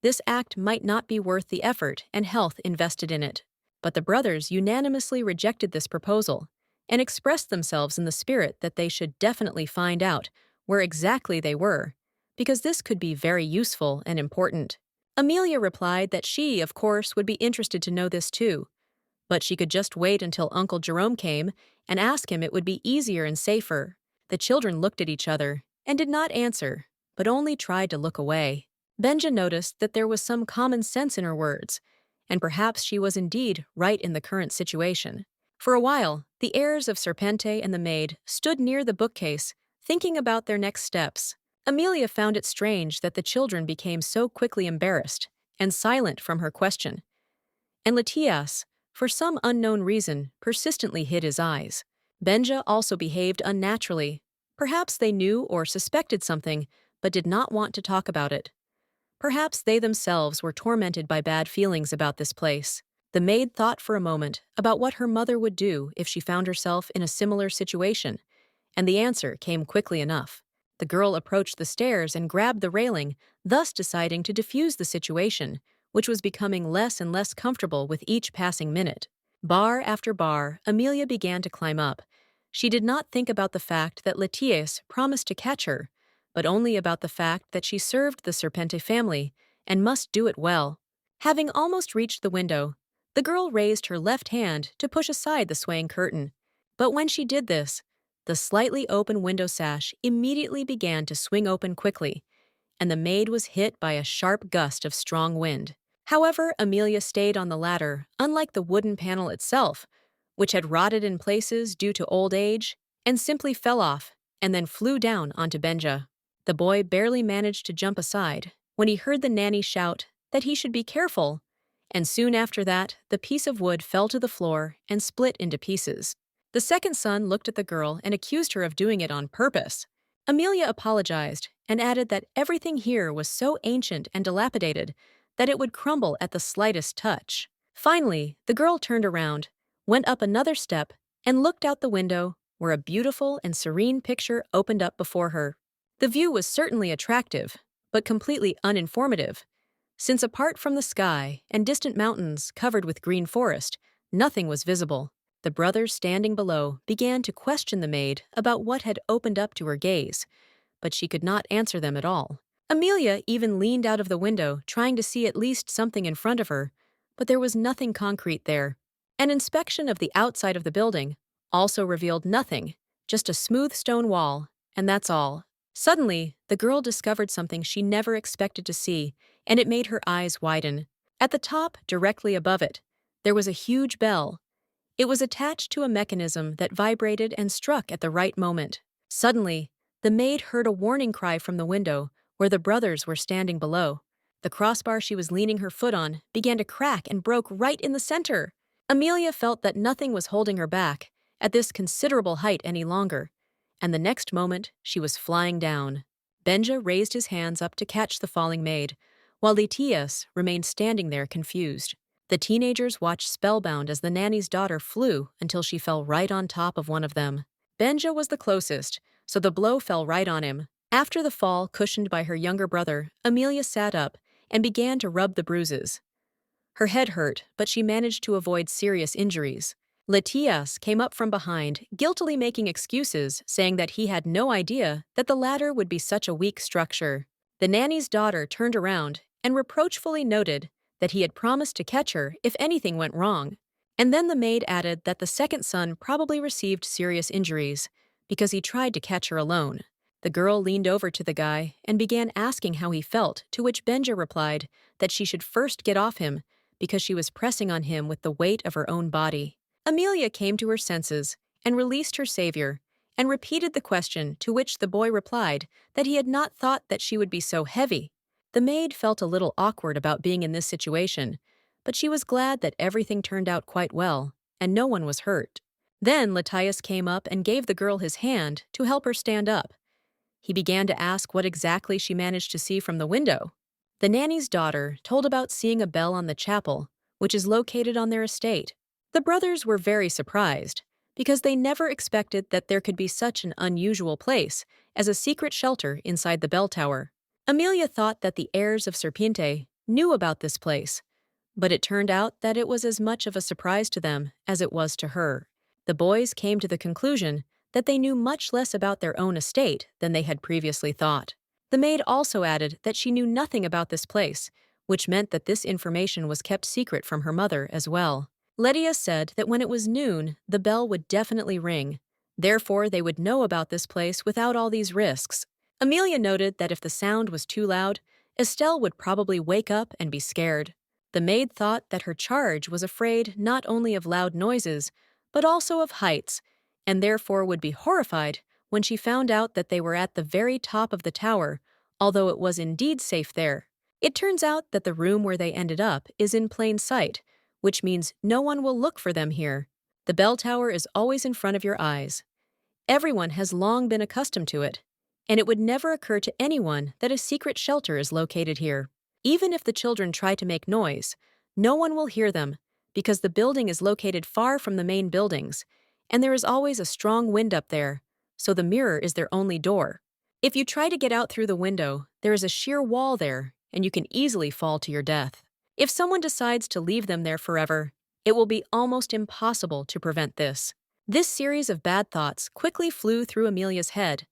This act might not be worth the effort and health invested in it. But the brothers unanimously rejected this proposal and expressed themselves in the spirit that they should definitely find out where exactly they were, because this could be very useful and important. Amelia replied that she, of course, would be interested to know this too, but she could just wait until Uncle Jerome came and ask him it would be easier and safer. The children looked at each other and did not answer, but only tried to look away. Benja noticed that there was some common sense in her words, and perhaps she was indeed right in the current situation. For a while, the heirs of Serpente and the maid stood near the bookcase, thinking about their next steps. Amelia found it strange that the children became so quickly embarrassed and silent from her question, and Latias, for some unknown reason, persistently hid his eyes. Benja also behaved unnaturally. Perhaps they knew or suspected something, but did not want to talk about it. Perhaps they themselves were tormented by bad feelings about this place. The maid thought for a moment about what her mother would do if she found herself in a similar situation, and the answer came quickly enough. The girl approached the stairs and grabbed the railing, thus deciding to defuse the situation, which was becoming less and less comfortable with each passing minute. Bar after bar, Amelia began to climb up. She did not think about the fact that Latias promised to catch her, but only about the fact that she served the Serpente family and must do it well. Having almost reached the window, the girl raised her left hand to push aside the swaying curtain. But when she did this, the slightly open window sash immediately began to swing open quickly, and the maid was hit by a sharp gust of strong wind. However, Amelia stayed on the ladder, unlike the wooden panel itself, which had rotted in places due to old age, and simply fell off, and then flew down onto Benja. The boy barely managed to jump aside when he heard the nanny shout that he should be careful, and soon after that, the piece of wood fell to the floor and split into pieces. The second son looked at the girl and accused her of doing it on purpose. Amelia apologized and added that everything here was so ancient and dilapidated that it would crumble at the slightest touch. Finally, the girl turned around, went up another step, and looked out the window, where a beautiful and serene picture opened up before her. The view was certainly attractive, but completely uninformative, since apart from the sky and distant mountains covered with green forest, nothing was visible. The brothers standing below began to question the maid about what had opened up to her gaze, but she could not answer them at all. Amelia even leaned out of the window, trying to see at least something in front of her, but there was nothing concrete there. An inspection of the outside of the building also revealed nothing, just a smooth stone wall, and that's all. Suddenly, the girl discovered something she never expected to see, and it made her eyes widen. At the top, directly above it, there was a huge bell. It was attached to a mechanism that vibrated and struck at the right moment. Suddenly, the maid heard a warning cry from the window where the brothers were standing below. The crossbar she was leaning her foot on began to crack and broke right in the center. Amelia felt that nothing was holding her back at this considerable height any longer, and the next moment she was flying down. Benja raised his hands up to catch the falling maid, while Latias remained standing there confused. The teenagers watched spellbound as the nanny's daughter flew until she fell right on top of one of them. Benja was the closest, so the blow fell right on him. After the fall, cushioned by her younger brother, Amelia sat up and began to rub the bruises. Her head hurt, but she managed to avoid serious injuries. Latias came up from behind, guiltily making excuses, saying that he had no idea that the ladder would be such a weak structure. The nanny's daughter turned around and reproachfully noted that he had promised to catch her if anything went wrong. And then the maid added that the second son probably received serious injuries because he tried to catch her alone. The girl leaned over to the guy and began asking how he felt, to which Benja replied that she should first get off him because she was pressing on him with the weight of her own body. Amelia came to her senses and released her savior and repeated the question, to which the boy replied that he had not thought that she would be so heavy. The maid felt a little awkward about being in this situation, but she was glad that everything turned out quite well and no one was hurt. Then Latias came up and gave the girl his hand to help her stand up. He began to ask what exactly she managed to see from the window. The nanny's daughter told about seeing a bell on the chapel, which is located on their estate. The brothers were very surprised, because they never expected that there could be such an unusual place as a secret shelter inside the bell tower. Amelia thought that the heirs of Serpente knew about this place, but it turned out that it was as much of a surprise to them as it was to her. The boys came to the conclusion that they knew much less about their own estate than they had previously thought. The maid also added that she knew nothing about this place, which meant that this information was kept secret from her mother as well. Lydia said that when it was noon, the bell would definitely ring. Therefore, they would know about this place without all these risks. Amelia noted that if the sound was too loud, Estelle would probably wake up and be scared. The maid thought that her charge was afraid not only of loud noises, but also of heights, and therefore would be horrified when she found out that they were at the very top of the tower, although it was indeed safe there. It turns out that the room where they ended up is in plain sight, which means no one will look for them here. The bell tower is always in front of your eyes. Everyone has long been accustomed to it, and it would never occur to anyone that a secret shelter is located here. Even if the children try to make noise, no one will hear them, because the building is located far from the main buildings, and there is always a strong wind up there, so the mirror is their only door. If you try to get out through the window, there is a sheer wall there, and you can easily fall to your death. If someone decides to leave them there forever, it will be almost impossible to prevent this. This series of bad thoughts quickly flew through Amelia's head,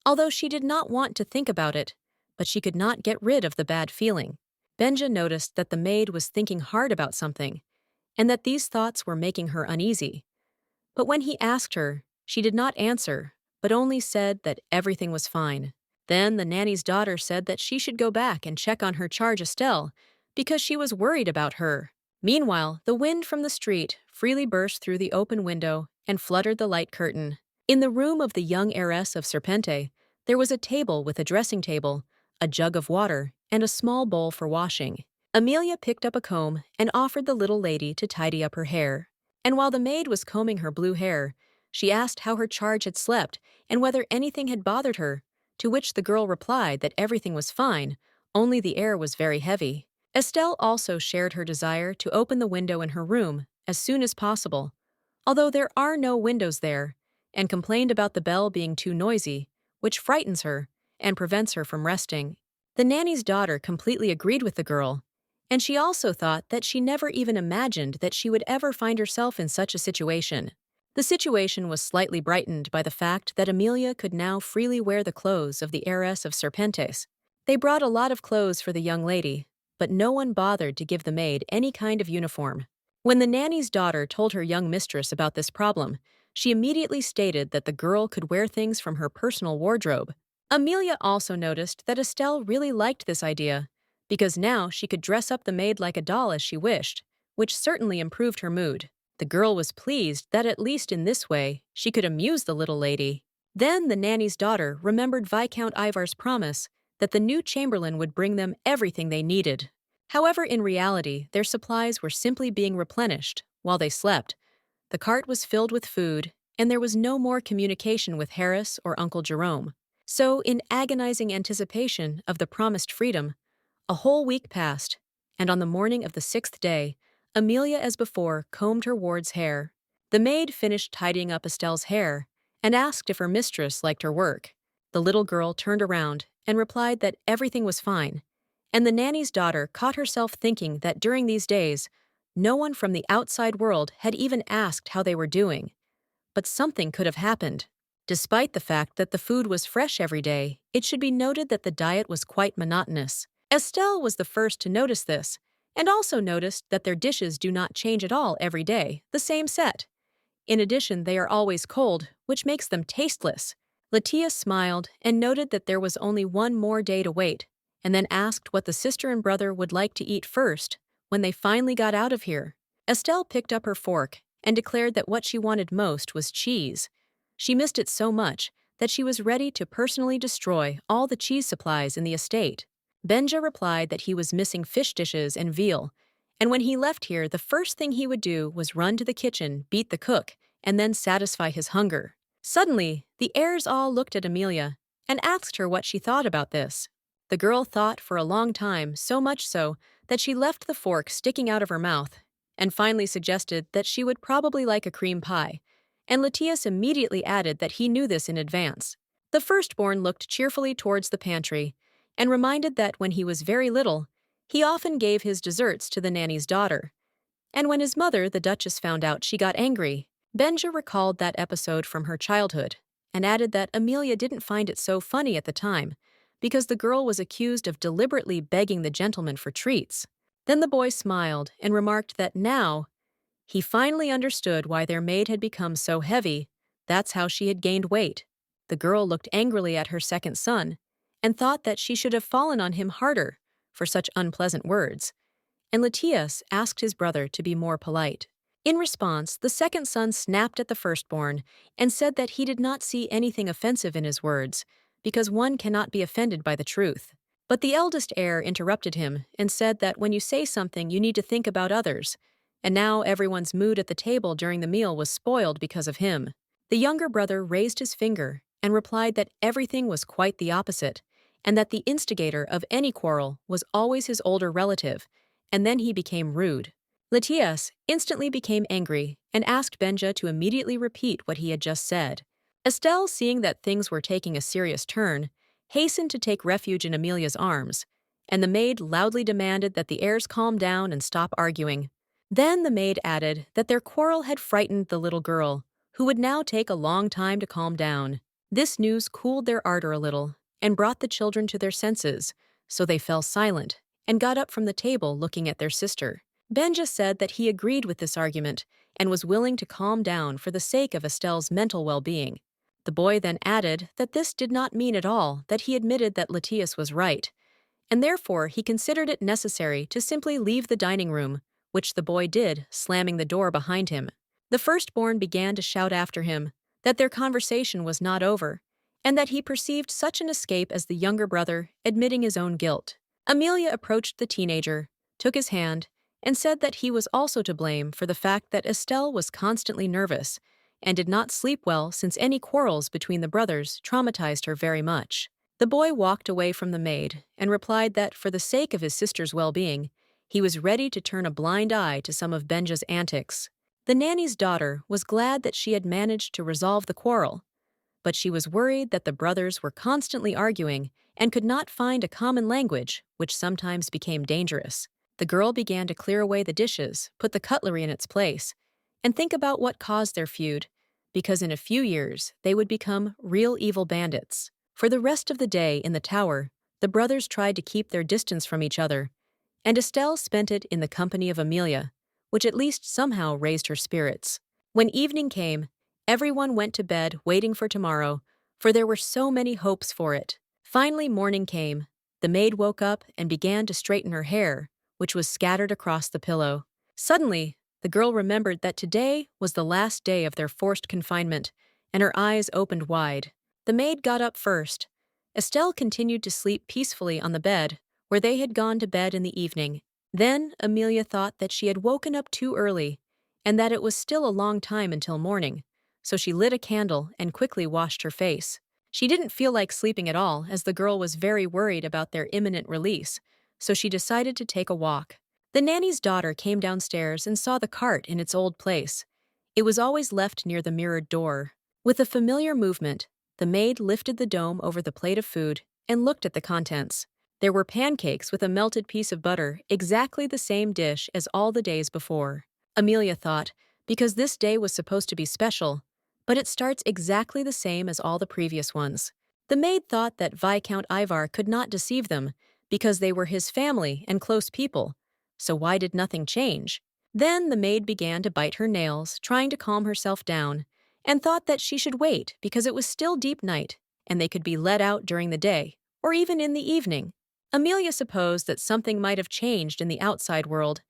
although she did not want to think about it, but she could not get rid of the bad feeling. Benja noticed that the maid was thinking hard about something, and that these thoughts were making her uneasy. But when he asked her, she did not answer, but only said that everything was fine. Then the nanny's daughter said that she should go back and check on her charge Estelle, because she was worried about her. Meanwhile, the wind from the street freely burst through the open window and fluttered the light curtain. In the room of the young heiress of Serpente, there was a table with a dressing table, a jug of water, and a small bowl for washing. Amelia picked up a comb and offered the little lady to tidy up her hair. And while the maid was combing her blue hair, she asked how her charge had slept and whether anything had bothered her, to which the girl replied that everything was fine, only the air was very heavy. Estelle also shared her desire to open the window in her room as soon as possible, although there are no windows there, and complained about the bell being too noisy, which frightens her and prevents her from resting. The nanny's daughter completely agreed with the girl, and she also thought that she never even imagined that she would ever find herself in such a situation. The situation was slightly brightened by the fact that Amelia could now freely wear the clothes of the heiress of Serpentes. They brought a lot of clothes for the young lady, but no one bothered to give the maid any kind of uniform. When the nanny's daughter told her young mistress about this problem, she immediately stated that the girl could wear things from her personal wardrobe. Amelia also noticed that Estelle really liked this idea, because now she could dress up the maid like a doll as she wished, which certainly improved her mood. The girl was pleased that at least in this way she could amuse the little lady. Then the nanny's daughter remembered Viscount Ivar's promise that the new chamberlain would bring them everything they needed. However, in reality, their supplies were simply being replenished while they slept. The cart was filled with food, and there was no more communication with Harris or Uncle Jerome. So, in agonizing anticipation of the promised freedom, a whole week passed, and on the morning of the 6th day, Amelia, as before, combed her ward's hair. The maid finished tidying up Estelle's hair and asked if her mistress liked her work. The little girl turned around and replied that everything was fine, and the nanny's daughter caught herself thinking that during these days, no one from the outside world had even asked how they were doing. But something could have happened. Despite the fact that the food was fresh every day, it should be noted that the diet was quite monotonous. Estelle was the first to notice this, and also noticed that their dishes do not change at all every day, the same set. In addition, they are always cold, which makes them tasteless. Latia smiled and noted that there was only one more day to wait, and then asked what the sister and brother would like to eat first when they finally got out of here. Estelle picked up her fork and declared that what she wanted most was cheese. She missed it so much that she was ready to personally destroy all the cheese supplies in the estate. Benja replied that he was missing fish dishes and veal, and when he left here, the first thing he would do was run to the kitchen, beat the cook, and then satisfy his hunger. Suddenly, the heirs all looked at Amelia and asked her what she thought about this. The girl thought for a long time, so much so that she left the fork sticking out of her mouth and finally suggested that she would probably like a cream pie, and Latias immediately added that he knew this in advance. The firstborn looked cheerfully towards the pantry and reminded that when he was very little, he often gave his desserts to the nanny's daughter. And when his mother, the Duchess, found out, she got angry. Benja recalled that episode from her childhood and added that Amelia didn't find it so funny at the time, because the girl was accused of deliberately begging the gentleman for treats. Then the boy smiled and remarked that now he finally understood why their maid had become so heavy. That's how she had gained weight. The girl looked angrily at her second son and thought that she should have fallen on him harder for such unpleasant words, and Latias asked his brother to be more polite. In response, the second son snapped at the firstborn and said that he did not see anything offensive in his words, because one cannot be offended by the truth. But the eldest heir interrupted him and said that when you say something, you need to think about others, and now everyone's mood at the table during the meal was spoiled because of him. The younger brother raised his finger and replied that everything was quite the opposite, and that the instigator of any quarrel was always his older relative, and then he became rude. Latias instantly became angry and asked Benja to immediately repeat what he had just said. Estelle, seeing that things were taking a serious turn, hastened to take refuge in Amelia's arms, and the maid loudly demanded that the heirs calm down and stop arguing. Then the maid added that their quarrel had frightened the little girl, who would now take a long time to calm down. This news cooled their ardor a little and brought the children to their senses, so they fell silent and got up from the table looking at their sister. Benja said that he agreed with this argument and was willing to calm down for the sake of Estelle's mental well-being. The boy then added that this did not mean at all that he admitted that Latias was right, and therefore he considered it necessary to simply leave the dining room, which the boy did, slamming the door behind him. The firstborn began to shout after him that their conversation was not over, and that he perceived such an escape as the younger brother admitting his own guilt. Amelia approached the teenager, took his hand, and said that he was also to blame for the fact that Estelle was constantly nervous and did not sleep well since any quarrels between the brothers traumatized her very much. The boy walked away from the maid and replied that for the sake of his sister's well-being, he was ready to turn a blind eye to some of Benja's antics. The nanny's daughter was glad that she had managed to resolve the quarrel, but she was worried that the brothers were constantly arguing and could not find a common language, which sometimes became dangerous. The girl began to clear away the dishes, put the cutlery in its place, and think about what caused their feud, because in a few years they would become real evil bandits. For the rest of the day in the tower, the brothers tried to keep their distance from each other, and Estelle spent it in the company of Amelia, which at least somehow raised her spirits. When evening came, everyone went to bed waiting for tomorrow, for there were so many hopes for it. Finally, morning came. The maid woke up and began to straighten her hair, which was scattered across the pillow. Suddenly, the girl remembered that today was the last day of their forced confinement, and her eyes opened wide. The maid got up first. Estelle continued to sleep peacefully on the bed, where they had gone to bed in the evening. Then Amelia thought that she had woken up too early, and that it was still a long time until morning, so she lit a candle and quickly washed her face. She didn't feel like sleeping at all, as the girl was very worried about their imminent release, so she decided to take a walk. The nanny's daughter came downstairs and saw the cart in its old place. It was always left near the mirrored door. With a familiar movement, the maid lifted the dome over the plate of food and looked at the contents. There were pancakes with a melted piece of butter, exactly the same dish as all the days before. Amelia thought, because this day was supposed to be special, but it starts exactly the same as all the previous ones. The maid thought that Viscount Ivar could not deceive them, because they were his family and close people, so why did nothing change? Then the maid began to bite her nails, trying to calm herself down, and thought that she should wait because it was still deep night, and they could be let out during the day, or even in the evening. Amelia supposed that something might have changed in the outside world,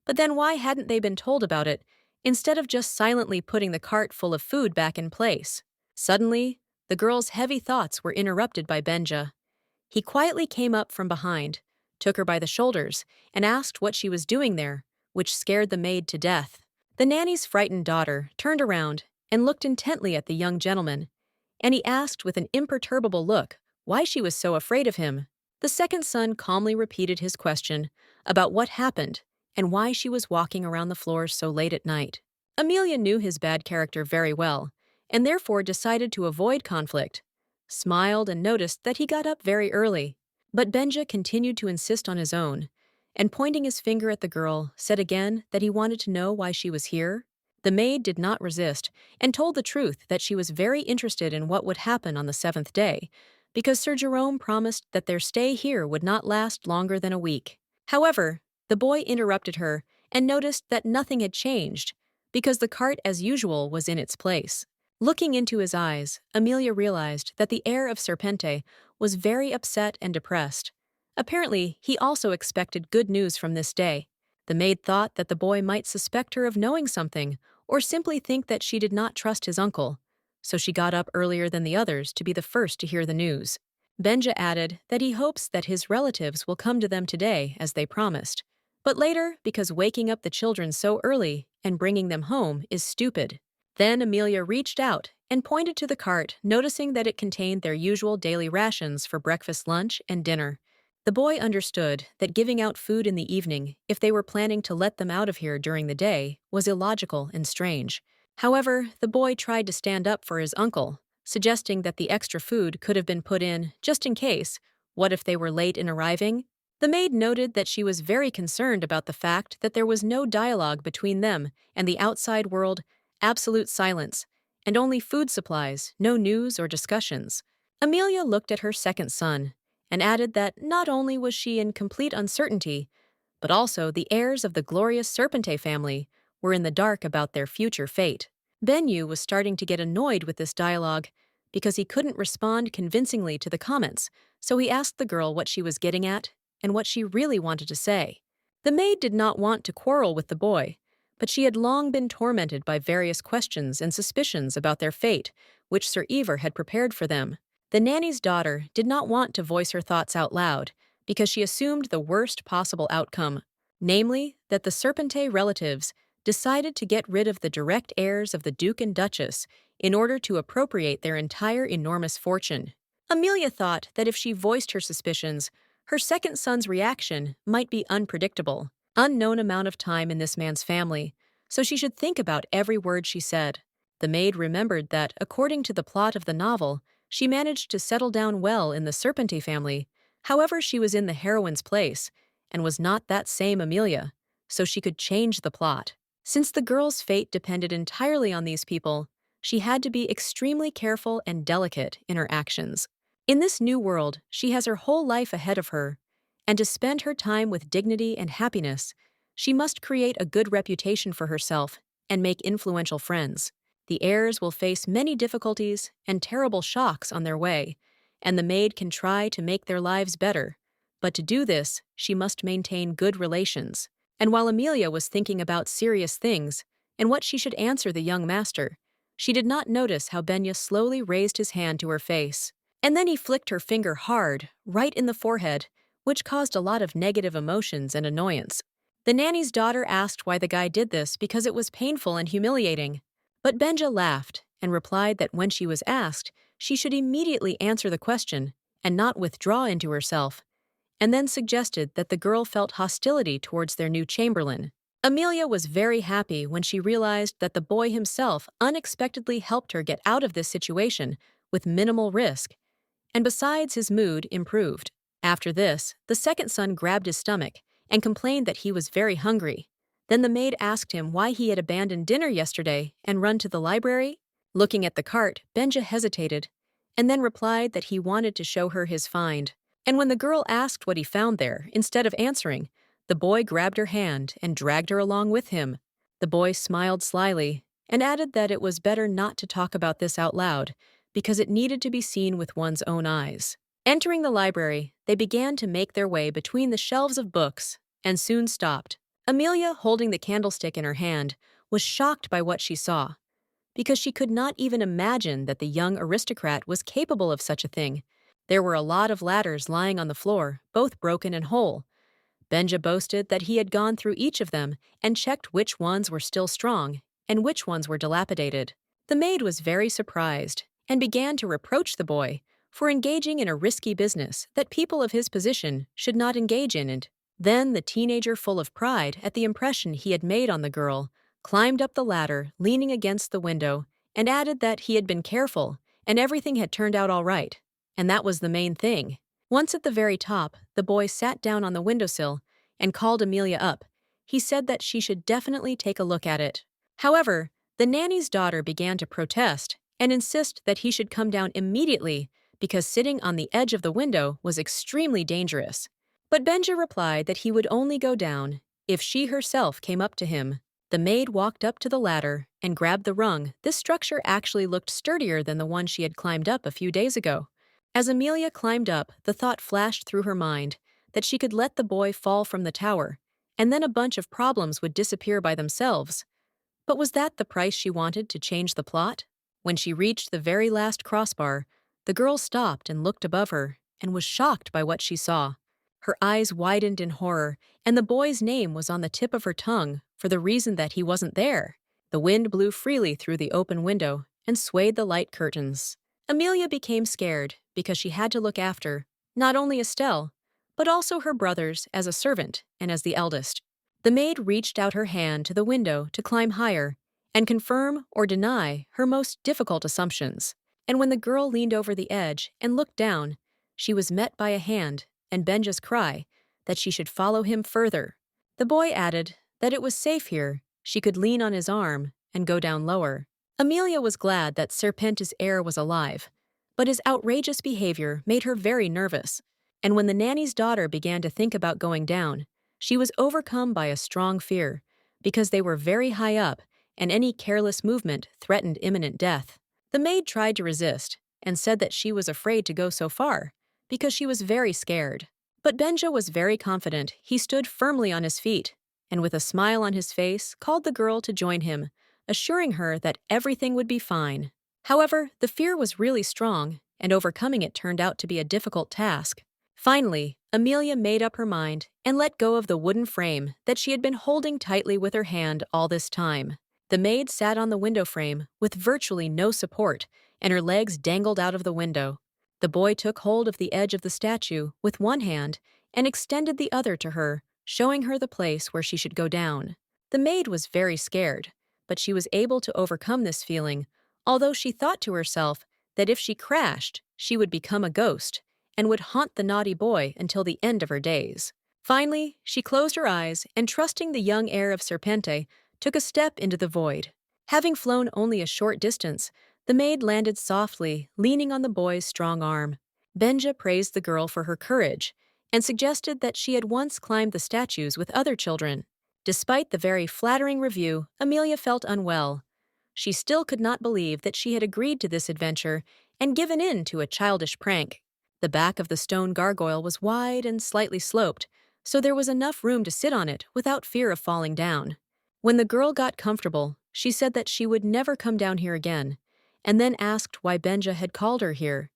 but then why hadn't they been told about it, instead of just silently putting the cart full of food back in place? Suddenly, the girl's heavy thoughts were interrupted by Benja. He quietly came up from behind, took her by the shoulders, and asked what she was doing there, which scared the maid to death. The nanny's frightened daughter turned around and looked intently at the young gentleman, and he asked with an imperturbable look why she was so afraid of him. The second son calmly repeated his question about what happened and why she was walking around the floors so late at night. Amelia knew his bad character very well, and therefore decided to avoid conflict, smiled and noticed that he got up very early. But Benja continued to insist on his own, and pointing his finger at the girl, said again that he wanted to know why she was here. The maid did not resist, and told the truth that she was very interested in what would happen on the seventh day, because Sir Jerome promised that their stay here would not last longer than a week. However, the boy interrupted her and noticed that nothing had changed, because the cart as usual was in its place. Looking into his eyes, Amelia realized that the heir of Serpente was very upset and depressed. Apparently, he also expected good news from this day. The maid thought that the boy might suspect her of knowing something, or simply think that she did not trust his uncle, so she got up earlier than the others to be the first to hear the news. Benja added that he hopes that his relatives will come to them today as they promised, but later because waking up the children so early and bringing them home is stupid. Then Amelia reached out and pointed to the cart, noticing that it contained their usual daily rations for breakfast, lunch, and dinner. The boy understood that giving out food in the evening, if they were planning to let them out of here during the day, was illogical and strange. However, the boy tried to stand up for his uncle, suggesting that the extra food could have been put in just in case. What if they were late in arriving? The maid noted that she was very concerned about the fact that there was no dialogue between them and the outside world, absolute silence, and only food supplies, no news or discussions. Amelia looked at her second son and added that not only was she in complete uncertainty, but also the heirs of the glorious Serpente family were in the dark about their future fate. Benyu was starting to get annoyed with this dialogue because he couldn't respond convincingly to the comments, so he asked the girl what she was getting at and what she really wanted to say. The maid did not want to quarrel with the boy, but she had long been tormented by various questions and suspicions about their fate, which Sir Ever had prepared for them. The nanny's daughter did not want to voice her thoughts out loud because she assumed the worst possible outcome, namely that the Serpente relatives decided to get rid of the direct heirs of the Duke and Duchess in order to appropriate their entire enormous fortune. Amelia thought that if she voiced her suspicions, her second son's reaction might be unpredictable. Unknown amount of time in this man's family, so she should think about every word she said. The maid remembered that, according to the plot of the novel, she managed to settle down well in the Serpente family. However, she was in the heroine's place and was not that same Amelia, so she could change the plot. Since the girl's fate depended entirely on these people, she had to be extremely careful and delicate in her actions. In this new world, she has her whole life ahead of her, and to spend her time with dignity and happiness, she must create a good reputation for herself and make influential friends. The heirs will face many difficulties and terrible shocks on their way, and the maid can try to make their lives better. But to do this, she must maintain good relations. And while Amelia was thinking about serious things and what she should answer the young master, she did not notice how Benya slowly raised his hand to her face. And then he flicked her finger hard, right in the forehead, which caused a lot of negative emotions and annoyance. The nanny's daughter asked why the guy did this because it was painful and humiliating. But Benja laughed and replied that when she was asked, she should immediately answer the question and not withdraw into herself, and then suggested that the girl felt hostility towards their new chamberlain. Amelia was very happy when she realized that the boy himself unexpectedly helped her get out of this situation with minimal risk, and besides, his mood improved. After this, the second son grabbed his stomach and complained that he was very hungry. Then the maid asked him why he had abandoned dinner yesterday and run to the library. Looking at the cart, Benja hesitated, and then replied that he wanted to show her his find. And when the girl asked what he found there, instead of answering, the boy grabbed her hand and dragged her along with him. The boy smiled slyly and added that it was better not to talk about this out loud because it needed to be seen with one's own eyes. Entering the library, they began to make their way between the shelves of books and soon stopped. Amelia, holding the candlestick in her hand, was shocked by what she saw, because she could not even imagine that the young aristocrat was capable of such a thing. There were a lot of ladders lying on the floor, both broken and whole. Benja boasted that he had gone through each of them and checked which ones were still strong and which ones were dilapidated. The maid was very surprised and began to reproach the boy for engaging in a risky business that people of his position should not engage in. And then the teenager, full of pride at the impression he had made on the girl, climbed up the ladder, leaning against the window, and added that he had been careful and everything had turned out all right. And that was the main thing. Once at the very top, the boy sat down on the windowsill and called Amelia up. He said that she should definitely take a look at it. However, the nanny's daughter began to protest and insist that he should come down immediately because sitting on the edge of the window was extremely dangerous. But Benja replied that he would only go down if she herself came up to him. The maid walked up to the ladder and grabbed the rung. This structure actually looked sturdier than the one she had climbed up a few days ago. As Amelia climbed up, the thought flashed through her mind that she could let the boy fall from the tower, and then a bunch of problems would disappear by themselves. But was that the price she wanted to change the plot? When she reached the very last crossbar, the girl stopped and looked above her and was shocked by what she saw. Her eyes widened in horror, and the boy's name was on the tip of her tongue for the reason that he wasn't there. The wind blew freely through the open window and swayed the light curtains. Amelia became scared because she had to look after not only Estelle, but also her brothers as a servant and as the eldest. The maid reached out her hand to the window to climb higher and confirm or deny her most difficult assumptions. And when the girl leaned over the edge and looked down, she was met by a hand and Benja's cry that she should follow him further. The boy added that it was safe here, she could lean on his arm and go down lower. Amelia was glad that Serpente's heir was alive, but his outrageous behavior made her very nervous. And when the nanny's daughter began to think about going down, she was overcome by a strong fear, because they were very high up and any careless movement threatened imminent death. The maid tried to resist and said that she was afraid to go so far, because she was very scared. But Benja was very confident. He stood firmly on his feet, and with a smile on his face, called the girl to join him, assuring her that everything would be fine. However, the fear was really strong, and overcoming it turned out to be a difficult task. Finally, Amelia made up her mind and let go of the wooden frame that she had been holding tightly with her hand all this time. The maid sat on the window frame with virtually no support, and her legs dangled out of the window. The boy took hold of the edge of the statue with one hand and extended the other to her, showing her the place where she should go down. The maid was very scared, but she was able to overcome this feeling, although she thought to herself that if she crashed, she would become a ghost and would haunt the naughty boy until the end of her days. Finally, she closed her eyes and, trusting the young heir of Serpente, took a step into the void. Having flown only a short distance, the maid landed softly, leaning on the boy's strong arm. Benja praised the girl for her courage and suggested that she had once climbed the statues with other children. Despite the very flattering review, Amelia felt unwell. She still could not believe that she had agreed to this adventure and given in to a childish prank. The back of the stone gargoyle was wide and slightly sloped, so there was enough room to sit on it without fear of falling down. When the girl got comfortable, she said that she would never come down here again, and then asked why Benja had called her here.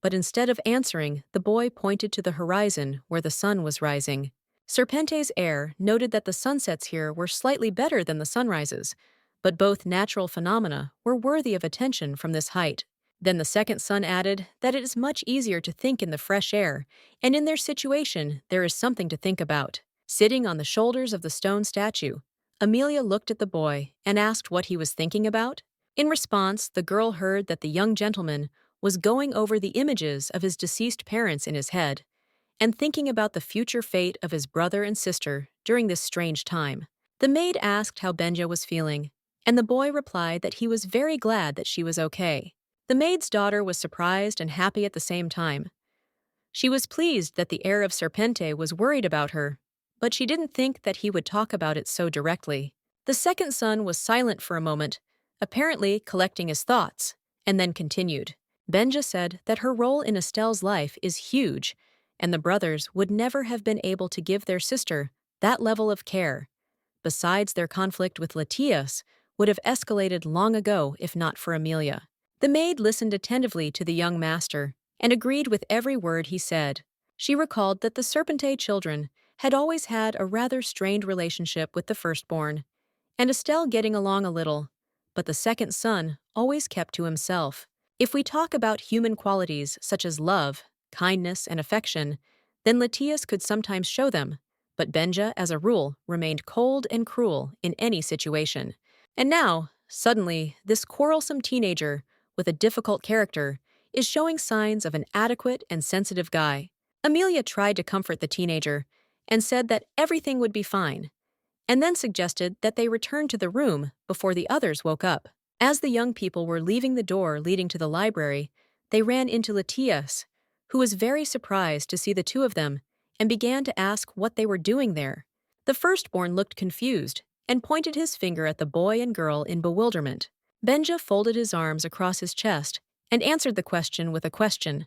But instead of answering, the boy pointed to the horizon where the sun was rising. Serpente's heir noted that the sunsets here were slightly better than the sunrises, but both natural phenomena were worthy of attention from this height. Then the second son added that it is much easier to think in the fresh air, and in their situation there is something to think about. Sitting on the shoulders of the stone statue, Amelia looked at the boy and asked what he was thinking about. In response, the girl heard that the young gentleman was going over the images of his deceased parents in his head and thinking about the future fate of his brother and sister during this strange time. The maid asked how Benja was feeling, and the boy replied that he was very glad that she was okay. The maid's daughter was surprised and happy at the same time. She was pleased that the heir of Serpente was worried about her, but she didn't think that he would talk about it so directly. The second son was silent for a moment, apparently collecting his thoughts, and then continued. Benja said that her role in Estelle's life is huge, and the brothers would never have been able to give their sister that level of care. Besides, their conflict with Latias would have escalated long ago if not for Amelia. The maid listened attentively to the young master and agreed with every word he said. She recalled that the Serpente children had always had a rather strained relationship with the firstborn, and Estelle getting along a little, but the second son always kept to himself. If we talk about human qualities such as love, kindness, and affection, then Latias could sometimes show them, but Benja, as a rule, remained cold and cruel in any situation. And now, suddenly, this quarrelsome teenager with a difficult character is showing signs of an adequate and sensitive guy. Amelia tried to comfort the teenager and said that everything would be fine, and then suggested that they return to the room before the others woke up. As the young people were leaving the door leading to the library, they ran into Latias, who was very surprised to see the two of them and began to ask what they were doing there. The firstborn looked confused and pointed his finger at the boy and girl in bewilderment. Benja folded his arms across his chest and answered the question with a question.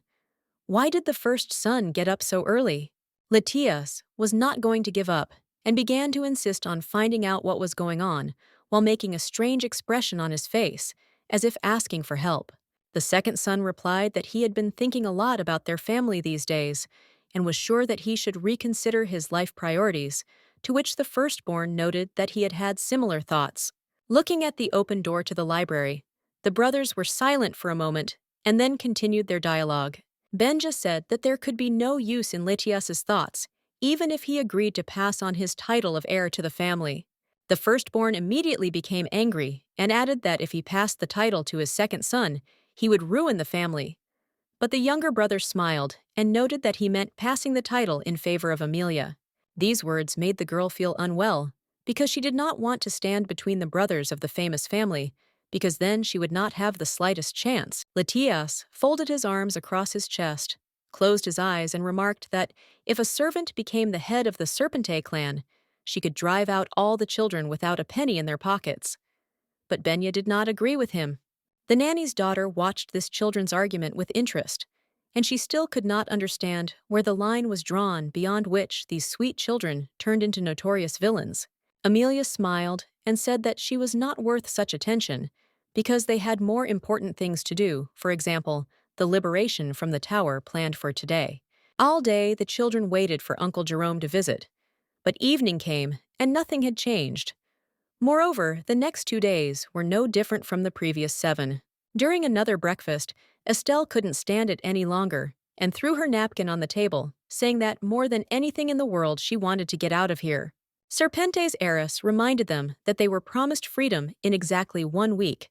Why did the first son get up so early? Latias was not going to give up and began to insist on finding out what was going on while making a strange expression on his face, as if asking for help. The second son replied that he had been thinking a lot about their family these days and was sure that he should reconsider his life priorities, to which the firstborn noted that he had had similar thoughts. Looking at the open door to the library, the brothers were silent for a moment and then continued their dialogue. Benja said that there could be no use in Latias's thoughts, even if he agreed to pass on his title of heir to the family. The firstborn immediately became angry and added that if he passed the title to his second son, he would ruin the family. But the younger brother smiled and noted that he meant passing the title in favor of Amelia. These words made the girl feel unwell, because she did not want to stand between the brothers of the famous family, because then she would not have the slightest chance. Latias folded his arms across his chest, closed his eyes, and remarked that if a servant became the head of the Serpente clan, she could drive out all the children without a penny in their pockets. But Benya did not agree with him. The nanny's daughter watched this children's argument with interest, and she still could not understand where the line was drawn beyond which these sweet children turned into notorious villains. Amelia smiled and said that she was not worth such attention because they had more important things to do, for example, the liberation from the tower planned for today. All day the children waited for Uncle Jerome to visit, but evening came and nothing had changed. Moreover, the next 2 days were no different from the previous 7. During another breakfast, Estelle couldn't stand it any longer and threw her napkin on the table, saying that more than anything in the world she wanted to get out of here. Serpente's heiress reminded them that they were promised freedom in exactly 1 week,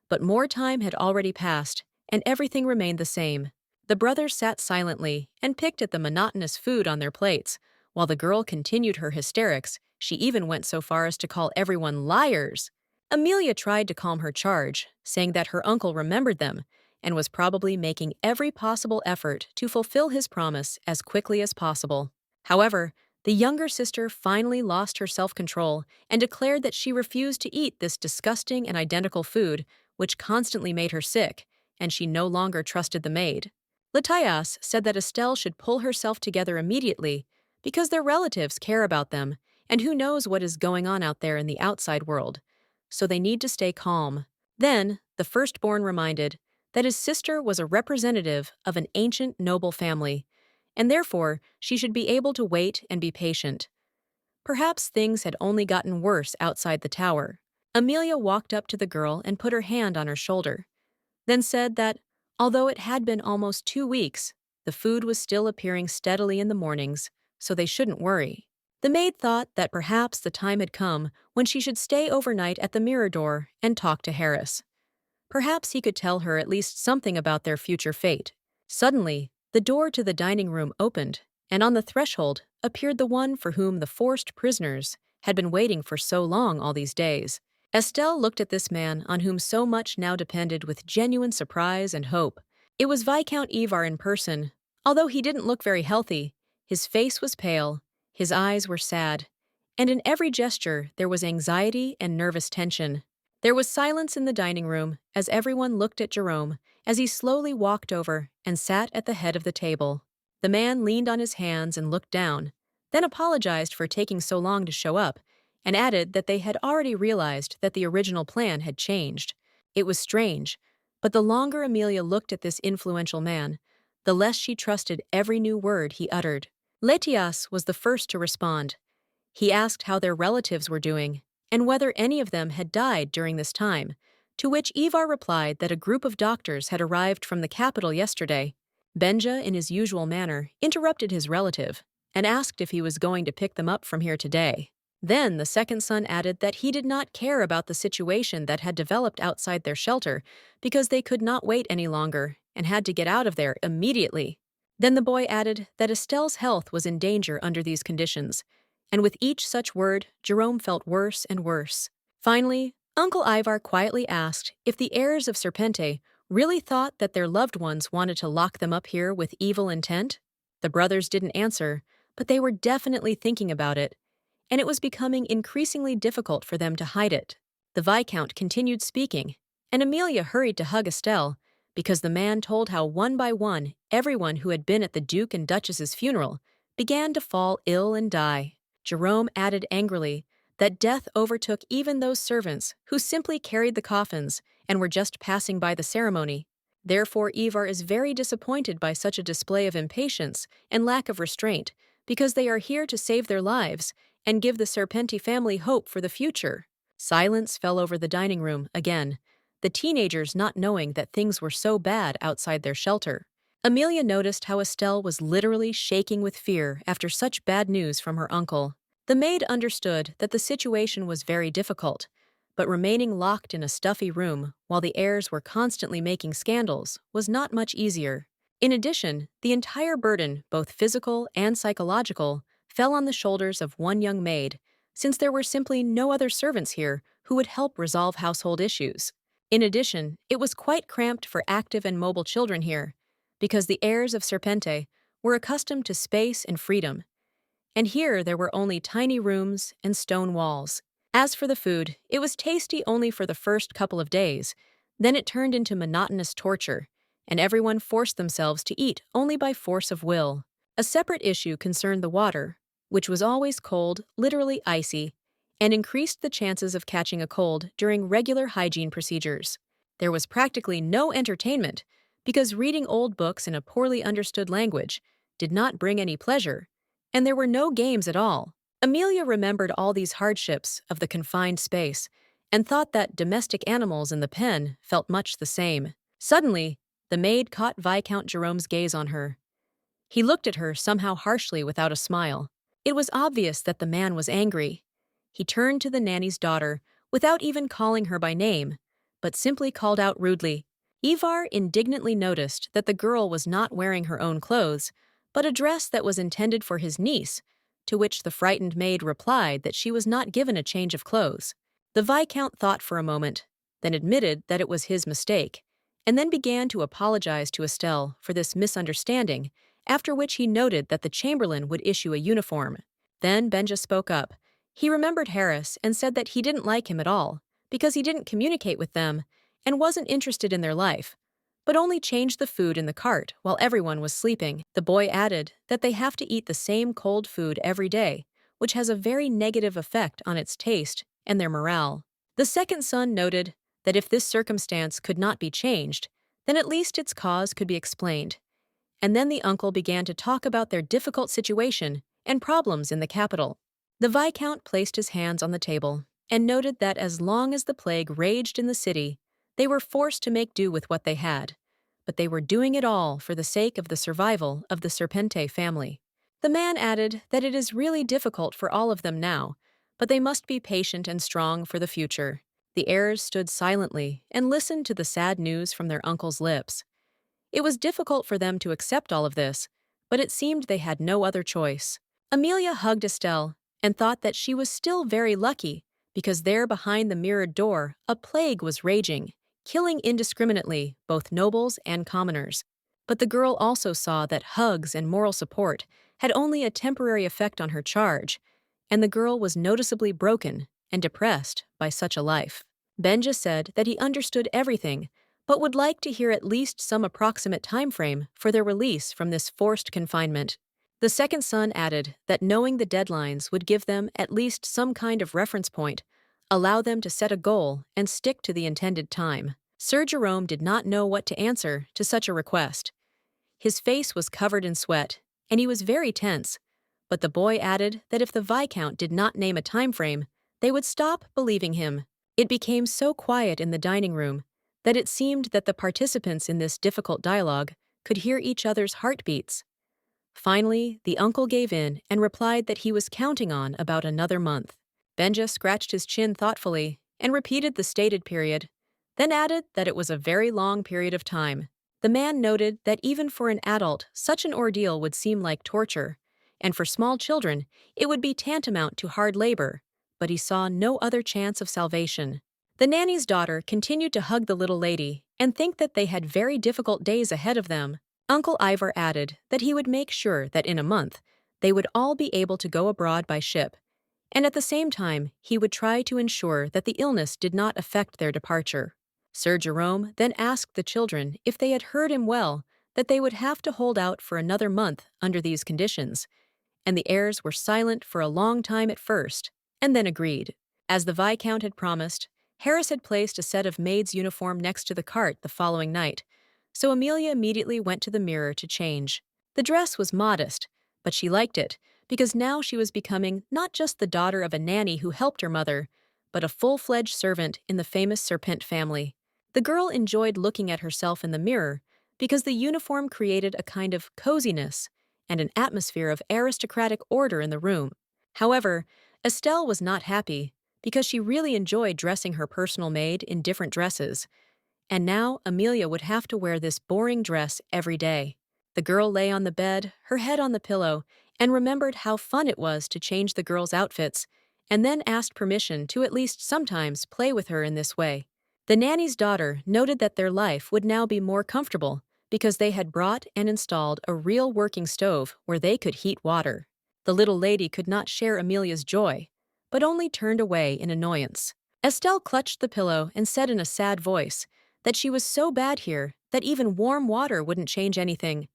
but more time had already passed, and everything remained the same. The brothers sat silently and picked at the monotonous food on their plates, while the girl continued her hysterics. She even went so far as to call everyone liars. Amelia tried to calm her charge, saying that her uncle remembered them and was probably making every possible effort to fulfill his promise as quickly as possible. However, the younger sister finally lost her self-control and declared that she refused to eat this disgusting and identical food, which constantly made her sick, and she no longer trusted the maid. Latias said that Estelle should pull herself together immediately because their relatives care about them, and who knows what is going on out there in the outside world, so they need to stay calm. Then, the firstborn reminded that his sister was a representative of an ancient noble family, and therefore she should be able to wait and be patient. Perhaps things had only gotten worse outside the tower. Amelia walked up to the girl and put her hand on her shoulder, then said that, although it had been almost 2 weeks, the food was still appearing steadily in the mornings, so they shouldn't worry. The maid thought that perhaps the time had come when she should stay overnight at the Mirador and talk to Harris. Perhaps he could tell her at least something about their future fate. Suddenly, the door to the dining room opened, and on the threshold appeared the one for whom the forced prisoners had been waiting for so long all these days. Estelle looked at this man on whom so much now depended with genuine surprise and hope. It was Viscount Ivar in person. Although he didn't look very healthy, his face was pale, his eyes were sad, and in every gesture there was anxiety and nervous tension. There was silence in the dining room as everyone looked at Jerome as he slowly walked over and sat at the head of the table. The man leaned on his hands and looked down, then apologized for taking so long to show up, and added that they had already realized that the original plan had changed. It was strange, but the longer Amelia looked at this influential man, the less she trusted every new word he uttered. Latias was the first to respond. He asked how their relatives were doing, and whether any of them had died during this time, to which Ivar replied that a group of doctors had arrived from the capital yesterday. Benja, in his usual manner, interrupted his relative and asked if he was going to pick them up from here today. Then the second son added that he did not care about the situation that had developed outside their shelter because they could not wait any longer and had to get out of there immediately. Then the boy added that Estelle's health was in danger under these conditions, and with each such word, Jerome felt worse and worse. Finally, Uncle Ivar quietly asked if the heirs of Serpente Really thought that their loved ones wanted to lock them up here with evil intent? The brothers didn't answer, but they were definitely thinking about it, and it was becoming increasingly difficult for them to hide it. The Viscount continued speaking, and Amelia hurried to hug Estelle, because the man told how one by one everyone who had been at the Duke and Duchess's funeral began to fall ill and die. Jerome added angrily that death overtook even those servants who simply carried the coffins and were just passing by the ceremony. Therefore, Ivar is very disappointed by such a display of impatience and lack of restraint, because they are here to save their lives and give the Serpenti family hope for the future. Silence fell over the dining room again, the teenagers not knowing that things were so bad outside their shelter. Amelia noticed how Estelle was literally shaking with fear after such bad news from her uncle. The maid understood that the situation was very difficult, but remaining locked in a stuffy room while the heirs were constantly making scandals was not much easier. In addition, the entire burden, both physical and psychological, fell on the shoulders of one young maid, since there were simply no other servants here who would help resolve household issues. In addition, it was quite cramped for active and mobile children here, because the heirs of Serpente were accustomed to space and freedom, and here there were only tiny rooms and stone walls. As for the food, it was tasty only for the first couple of days, then it turned into monotonous torture, and everyone forced themselves to eat only by force of will. A separate issue concerned the water, which was always cold, literally icy, and increased the chances of catching a cold during regular hygiene procedures. There was practically no entertainment, because reading old books in a poorly understood language did not bring any pleasure, and there were no games at all. Amelia remembered all these hardships of the confined space and thought that domestic animals in the pen felt much the same. Suddenly, the maid caught Viscount Jerome's gaze on her. He looked at her somehow harshly without a smile. It was obvious that the man was angry. He turned to the nanny's daughter without even calling her by name, but simply called out rudely. Ivar indignantly noticed that the girl was not wearing her own clothes, but a dress that was intended for his niece, to which the frightened maid replied that she was not given a change of clothes. The Viscount thought for a moment, then admitted that it was his mistake, and then began to apologize to Estelle for this misunderstanding, after which he noted that the chamberlain would issue a uniform. Then Benja spoke up. He remembered Harris and said that he didn't like him at all, because he didn't communicate with them and wasn't interested in their life, but only changed the food in the cart while everyone was sleeping. The boy added that they have to eat the same cold food every day, which has a very negative effect on its taste and their morale. The second son noted that if this circumstance could not be changed, then at least its cause could be explained. And then the uncle began to talk about their difficult situation and problems in the capital. The Viscount placed his hands on the table and noted that as long as the plague raged in the city, they were forced to make do with what they had, but they were doing it all for the sake of the survival of the Serpente family. The man added that it is really difficult for all of them now, but they must be patient and strong for the future. The heirs stood silently and listened to the sad news from their uncle's lips. It was difficult for them to accept all of this, but it seemed they had no other choice. Amelia hugged Estelle and thought that she was still very lucky, because there behind the mirrored door a plague was raging, killing indiscriminately both nobles and commoners. But the girl also saw that hugs and moral support had only a temporary effect on her charge, and the girl was noticeably broken and depressed by such a life. Benja said that he understood everything, but would like to hear at least some approximate time frame for their release from this forced confinement. The second son added that knowing the deadlines would give them at least some kind of reference point, allow them to set a goal and stick to the intended time. Sir Jerome did not know what to answer to such a request. His face was covered in sweat, and he was very tense, but the boy added that if the Viscount did not name a time frame, they would stop believing him. It became so quiet in the dining room that it seemed that the participants in this difficult dialogue could hear each other's heartbeats. Finally, the uncle gave in and replied that he was counting on about another month. Benja scratched his chin thoughtfully and repeated the stated period, then added that it was a very long period of time. The man noted that even for an adult, such an ordeal would seem like torture, and for small children, it would be tantamount to hard labor, but he saw no other chance of salvation. The nanny's daughter continued to hug the little lady and think that they had very difficult days ahead of them. Uncle Ivar added that he would make sure that in a month they would all be able to go abroad by ship, and at the same time he would try to ensure that the illness did not affect their departure. Sir Jerome then asked the children if they had heard him well that they would have to hold out for another month under these conditions, and the heirs were silent for a long time at first, and then agreed. As the Viscount had promised, Harris had placed a set of maid's uniform next to the cart the following night, so Amelia immediately went to the mirror to change. The dress was modest, but she liked it, because now she was becoming not just the daughter of a nanny who helped her mother, but a full-fledged servant in the famous Serpent family. The girl enjoyed looking at herself in the mirror because the uniform created a kind of coziness and an atmosphere of aristocratic order in the room. However, Estelle was not happy because she really enjoyed dressing her personal maid in different dresses, and now Amelia would have to wear this boring dress every day. The girl lay on the bed, her head on the pillow, and remembered how fun it was to change the girls' outfits, and then asked permission to at least sometimes play with her in this way. The nanny's daughter noted that their life would now be more comfortable because they had brought and installed a real working stove where they could heat water. The little lady could not share Amelia's joy, but only turned away in annoyance. Estelle clutched the pillow and said in a sad voice that she was so bad here that even warm water wouldn't change anything.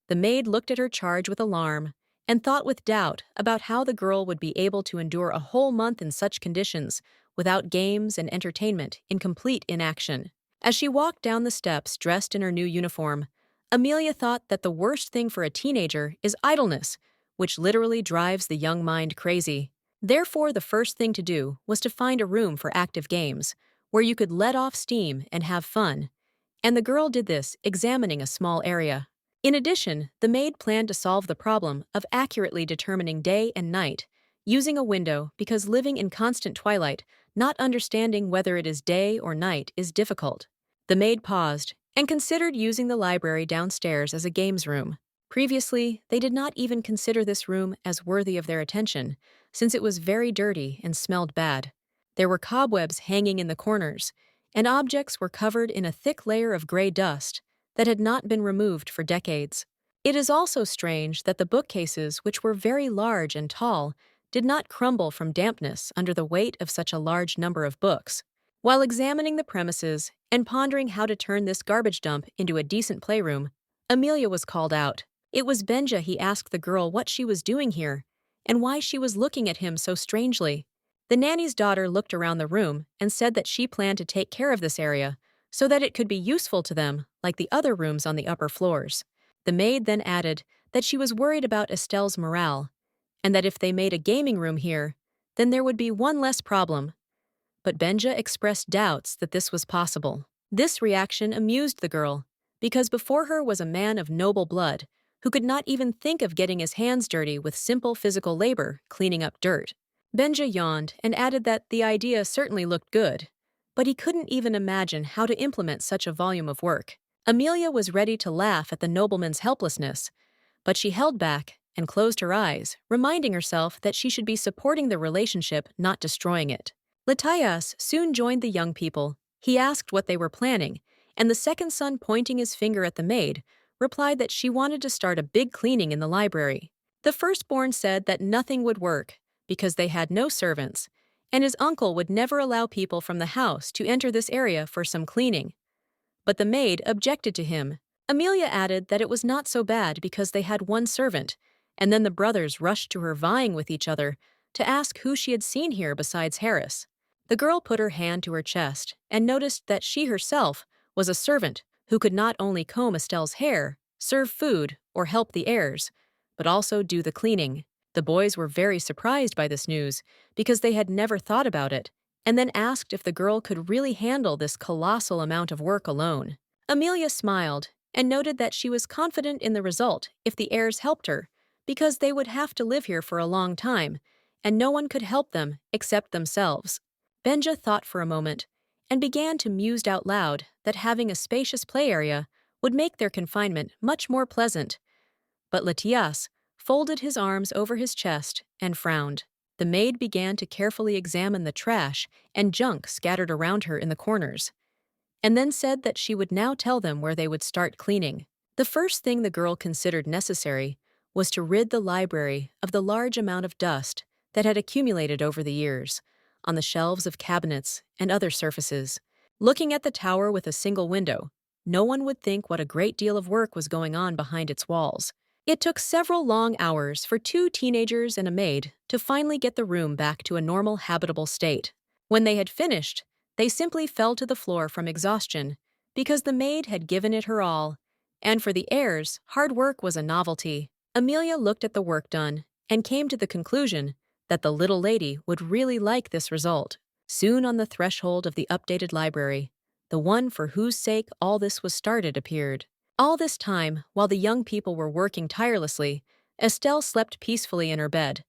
The maid looked at her charge with alarm and thought with doubt about how the girl would be able to endure a whole month in such conditions without games and entertainment, in complete inaction. As she walked down the steps dressed in her new uniform, Amelia thought that the worst thing for a teenager is idleness, which literally drives the young mind crazy. Therefore, the first thing to do was to find a room for active games, where you could let off steam and have fun, and the girl did this, examining a small area. In addition, the maid planned to solve the problem of accurately determining day and night, using a window because living in constant twilight, not understanding whether it is day or night, is difficult. The maid paused and considered using the library downstairs as a games room. Previously, they did not even consider this room as worthy of their attention, since it was very dirty and smelled bad. There were cobwebs hanging in the corners, and objects were covered in a thick layer of gray dust that had not been removed for decades. It is also strange that the bookcases, which were very large and tall, did not crumble from dampness under the weight of such a large number of books. While examining the premises and pondering how to turn this garbage dump into a decent playroom, Amelia was called out. It was Benja. He asked the girl what she was doing here and why she was looking at him so strangely. The nanny's daughter looked around the room and said that she planned to take care of this area so that it could be useful to them like the other rooms on the upper floors. The maid then added that she was worried about Estelle's morale, and that if they made a gaming room here, then there would be one less problem. But Benja expressed doubts that this was possible. This reaction amused the girl, because before her was a man of noble blood who could not even think of getting his hands dirty with simple physical labor, cleaning up dirt. Benja yawned and added that the idea certainly looked good, but he couldn't even imagine how to implement such a volume of work. Amelia was ready to laugh at the nobleman's helplessness, but she held back and closed her eyes, reminding herself that she should be supporting the relationship, not destroying it. Latias soon joined the young people. He asked what they were planning, and the second son, pointing his finger at the maid, replied that she wanted to start a big cleaning in the library. The firstborn said that nothing would work because they had no servants, and his uncle would never allow people from the house to enter this area for some cleaning. But the maid objected to him. Amelia added that it was not so bad because they had one servant, and then the brothers rushed to her, vying with each other to ask who she had seen here besides Harris. The girl put her hand to her chest and noticed that she herself was a servant who could not only comb Estelle's hair, serve food, or help the heirs, but also do the cleaning. The boys were very surprised by this news because they had never thought about it, and then asked if the girl could really handle this colossal amount of work alone. Amelia smiled and noted that she was confident in the result if the heirs helped her, because they would have to live here for a long time, and no one could help them except themselves. Benja thought for a moment and began to muse out loud that having a spacious play area would make their confinement much more pleasant. But Latias folded his arms over his chest and frowned. The maid began to carefully examine the trash and junk scattered around her in the corners, and then said that she would now tell them where they would start cleaning. The first thing the girl considered necessary was to rid the library of the large amount of dust that had accumulated over the years on the shelves of cabinets and other surfaces. Looking at the tower with a single window, no one would think what a great deal of work was going on behind its walls. It took several long hours for two teenagers and a maid to finally get the room back to a normal habitable state. When they had finished, they simply fell to the floor from exhaustion because the maid had given it her all, and for the heirs, hard work was a novelty. Amelia looked at the work done and came to the conclusion that the little lady would really like this result. Soon on the threshold of the updated library, the one for whose sake all this was started appeared. All this time, while the young people were working tirelessly, Estelle slept peacefully in her bed.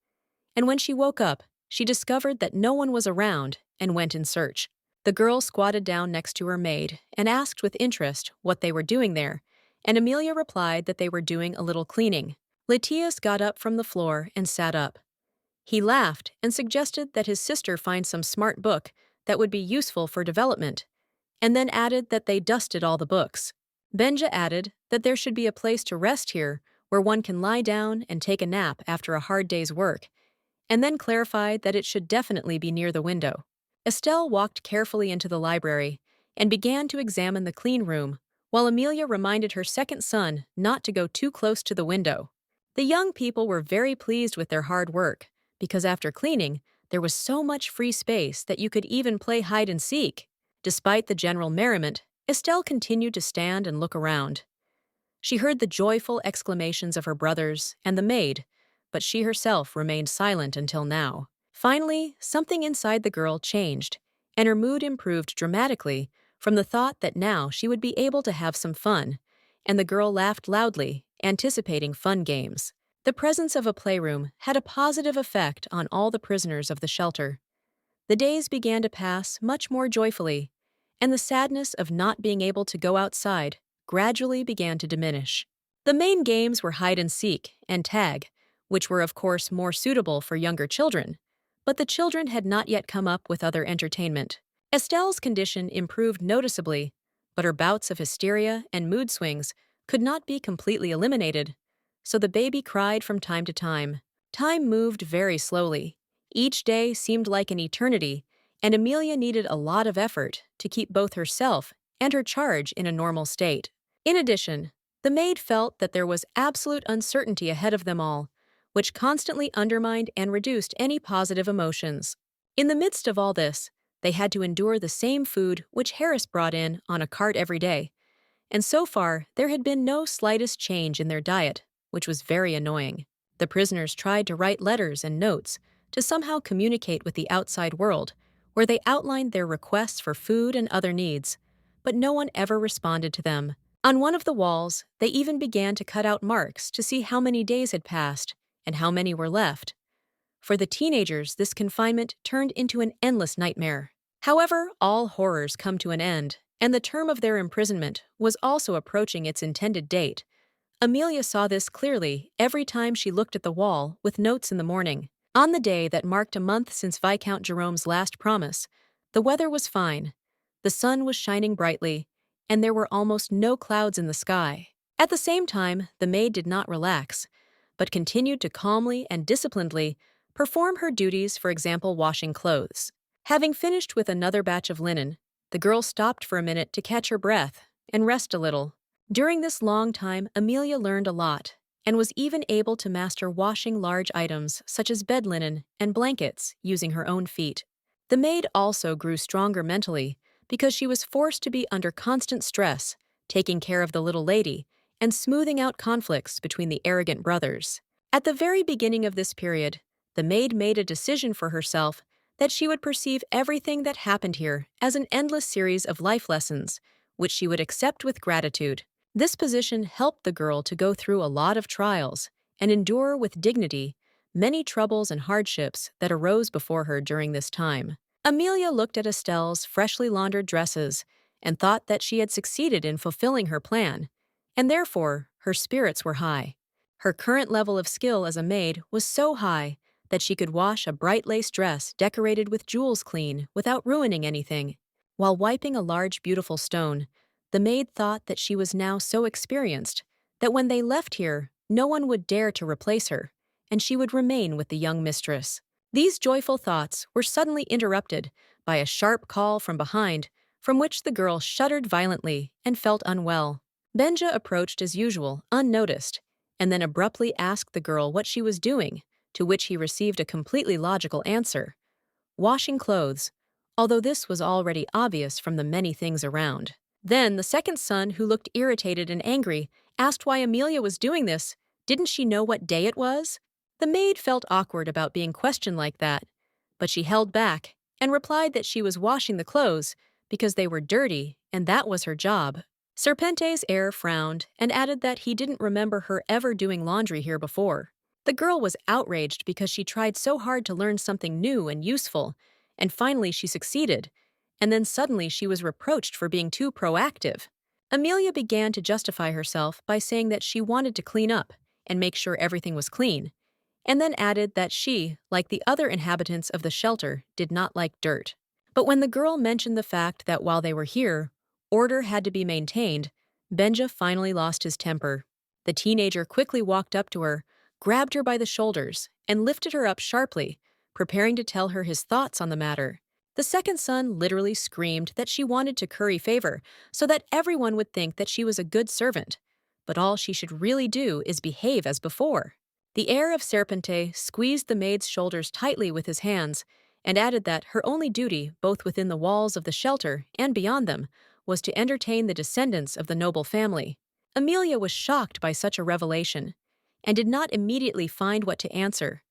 And when she woke up, she discovered that no one was around and went in search. The girl squatted down next to her maid and asked with interest what they were doing there, and Amelia replied that they were doing a little cleaning. Letius got up from the floor and sat up. He laughed and suggested that his sister find some smart book that would be useful for development, and then added that they dusted all the books. Benja added that there should be a place to rest here where one can lie down and take a nap after a hard day's work, and then clarified that it should definitely be near the window. Estelle walked carefully into the library and began to examine the clean room, while Amelia reminded her second son not to go too close to the window. The young people were very pleased with their hard work, because after cleaning, there was so much free space that you could even play hide and seek. Despite the general merriment, Estelle continued to stand and look around. She heard the joyful exclamations of her brothers and the maid, but she herself remained silent until now. Finally, something inside the girl changed, and her mood improved dramatically from the thought that now she would be able to have some fun, and the girl laughed loudly, anticipating fun games. The presence of a playroom had a positive effect on all the prisoners of the shelter. The days began to pass much more joyfully, and the sadness of not being able to go outside gradually began to diminish. The main games were hide and seek and tag, which were of course more suitable for younger children, but the children had not yet come up with other entertainment. Estelle's condition improved noticeably, but her bouts of hysteria and mood swings could not be completely eliminated, so the baby cried from time to time. Time moved very slowly. Each day seemed like an eternity, and Amelia needed a lot of effort to keep both herself and her charge in a normal state. In addition, the maid felt that there was absolute uncertainty ahead of them all, which constantly undermined and reduced any positive emotions. In the midst of all this, they had to endure the same food which Harris brought in on a cart every day, and so far there had been no slightest change in their diet, which was very annoying. The prisoners tried to write letters and notes to somehow communicate with the outside world, where they outlined their requests for food and other needs, but no one ever responded to them. On one of the walls, they even began to cut out marks to see how many days had passed and how many were left. For the teenagers, this confinement turned into an endless nightmare. However, all horrors come to an end, and the term of their imprisonment was also approaching its intended date. Amelia saw this clearly every time she looked at the wall with notes in the morning. On the day that marked a month since Viscount Jerome's last promise, the weather was fine. The sun was shining brightly, and there were almost no clouds in the sky. At the same time, the maid did not relax, but continued to calmly and disciplinedly perform her duties, for example, washing clothes. Having finished with another batch of linen, the girl stopped for a minute to catch her breath and rest a little. During this long time, Amelia learned a lot, and was even able to master washing large items such as bed linen and blankets using her own feet. The maid also grew stronger mentally because she was forced to be under constant stress, taking care of the little lady and smoothing out conflicts between the arrogant brothers. At the very beginning of this period, the maid made a decision for herself that she would perceive everything that happened here as an endless series of life lessons, which she would accept with gratitude. This position helped the girl to go through a lot of trials and endure with dignity many troubles and hardships that arose before her during this time. Amelia looked at Estelle's freshly laundered dresses and thought that she had succeeded in fulfilling her plan, and therefore her spirits were high. Her current level of skill as a maid was so high that she could wash a bright lace dress decorated with jewels clean without ruining anything. While wiping a large, beautiful stone, the maid thought that she was now so experienced that when they left here, no one would dare to replace her, and she would remain with the young mistress. These joyful thoughts were suddenly interrupted by a sharp call from behind, from which the girl shuddered violently and felt unwell. Benja approached as usual, unnoticed, and then abruptly asked the girl what she was doing, to which he received a completely logical answer: washing clothes, although this was already obvious from the many things around. Then the second son, who looked irritated and angry, asked why Amelia was doing this. Didn't she know what day it was? The maid felt awkward about being questioned like that, but she held back and replied that she was washing the clothes because they were dirty and that was her job. Serpente's heir frowned and added that he didn't remember her ever doing laundry here before. The girl was outraged because she tried so hard to learn something new and useful, and finally she succeeded, and then suddenly she was reproached for being too proactive. Amelia began to justify herself by saying that she wanted to clean up and make sure everything was clean, and then added that she, like the other inhabitants of the shelter, did not like dirt. But when the girl mentioned the fact that while they were here, order had to be maintained, Benja finally lost his temper. The teenager quickly walked up to her, grabbed her by the shoulders, and lifted her up sharply, preparing to tell her his thoughts on the matter. The second son literally screamed that she wanted to curry favor so that everyone would think that she was a good servant, but all she should really do is behave as before. The heir of Serpente squeezed the maid's shoulders tightly with his hands and added that her only duty, both within the walls of the shelter and beyond them, was to entertain the descendants of the noble family. Amelia was shocked by such a revelation and did not immediately find what to answer.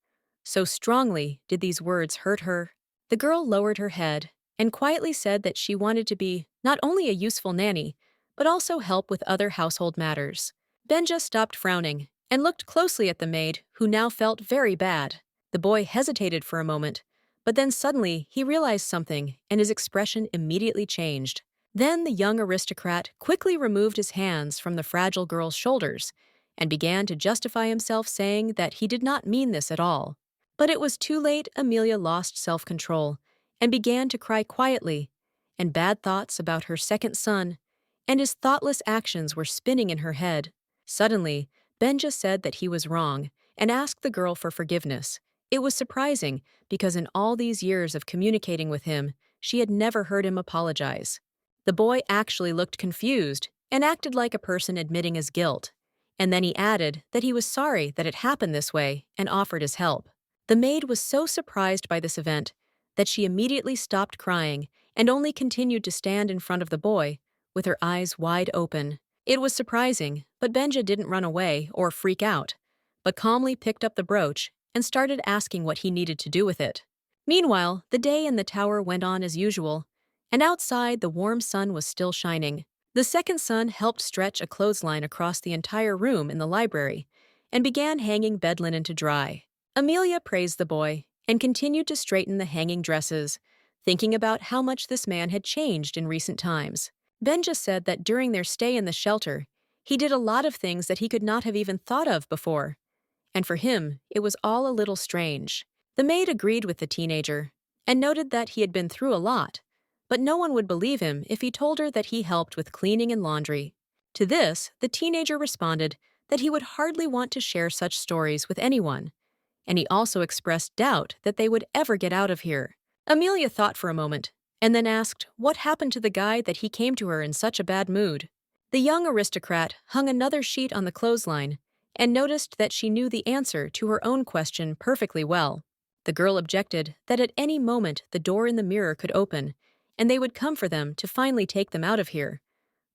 So strongly did these words hurt her. The girl lowered her head and quietly said that she wanted to be not only a useful nanny, but also help with other household matters. Benja stopped frowning and looked closely at the maid, who now felt very bad. The boy hesitated for a moment, but then suddenly he realized something and his expression immediately changed. Then the young aristocrat quickly removed his hands from the fragile girl's shoulders and began to justify himself, saying that he did not mean this at all. But it was too late. Amelia lost self-control and began to cry quietly, and bad thoughts about her second son and his thoughtless actions were spinning in her head. Suddenly, Benja said that he was wrong and asked the girl for forgiveness. It was surprising because in all these years of communicating with him, she had never heard him apologize. The boy actually looked confused and acted like a person admitting his guilt, and then he added that he was sorry that it happened this way and offered his help. The maid was so surprised by this event that she immediately stopped crying and only continued to stand in front of the boy with her eyes wide open. It was surprising, but Benja didn't run away or freak out, but calmly picked up the brooch and started asking what he needed to do with it. Meanwhile, the day in the tower went on as usual, and outside the warm sun was still shining. The second son helped stretch a clothesline across the entire room in the library and began hanging bed linen to dry. Amelia praised the boy and continued to straighten the hanging dresses, thinking about how much this man had changed in recent times. Benja said that during their stay in the shelter, he did a lot of things that he could not have even thought of before, and for him, it was all a little strange. The maid agreed with the teenager and noted that he had been through a lot, but no one would believe him if he told her that he helped with cleaning and laundry. To this, the teenager responded that he would hardly want to share such stories with anyone, and he also expressed doubt that they would ever get out of here. Amelia thought for a moment, and then asked what happened to the guy that he came to her in such a bad mood. The young aristocrat hung another sheet on the clothesline and noticed that she knew the answer to her own question perfectly well. The girl objected that at any moment the door in the mirror could open, and they would come for them to finally take them out of here.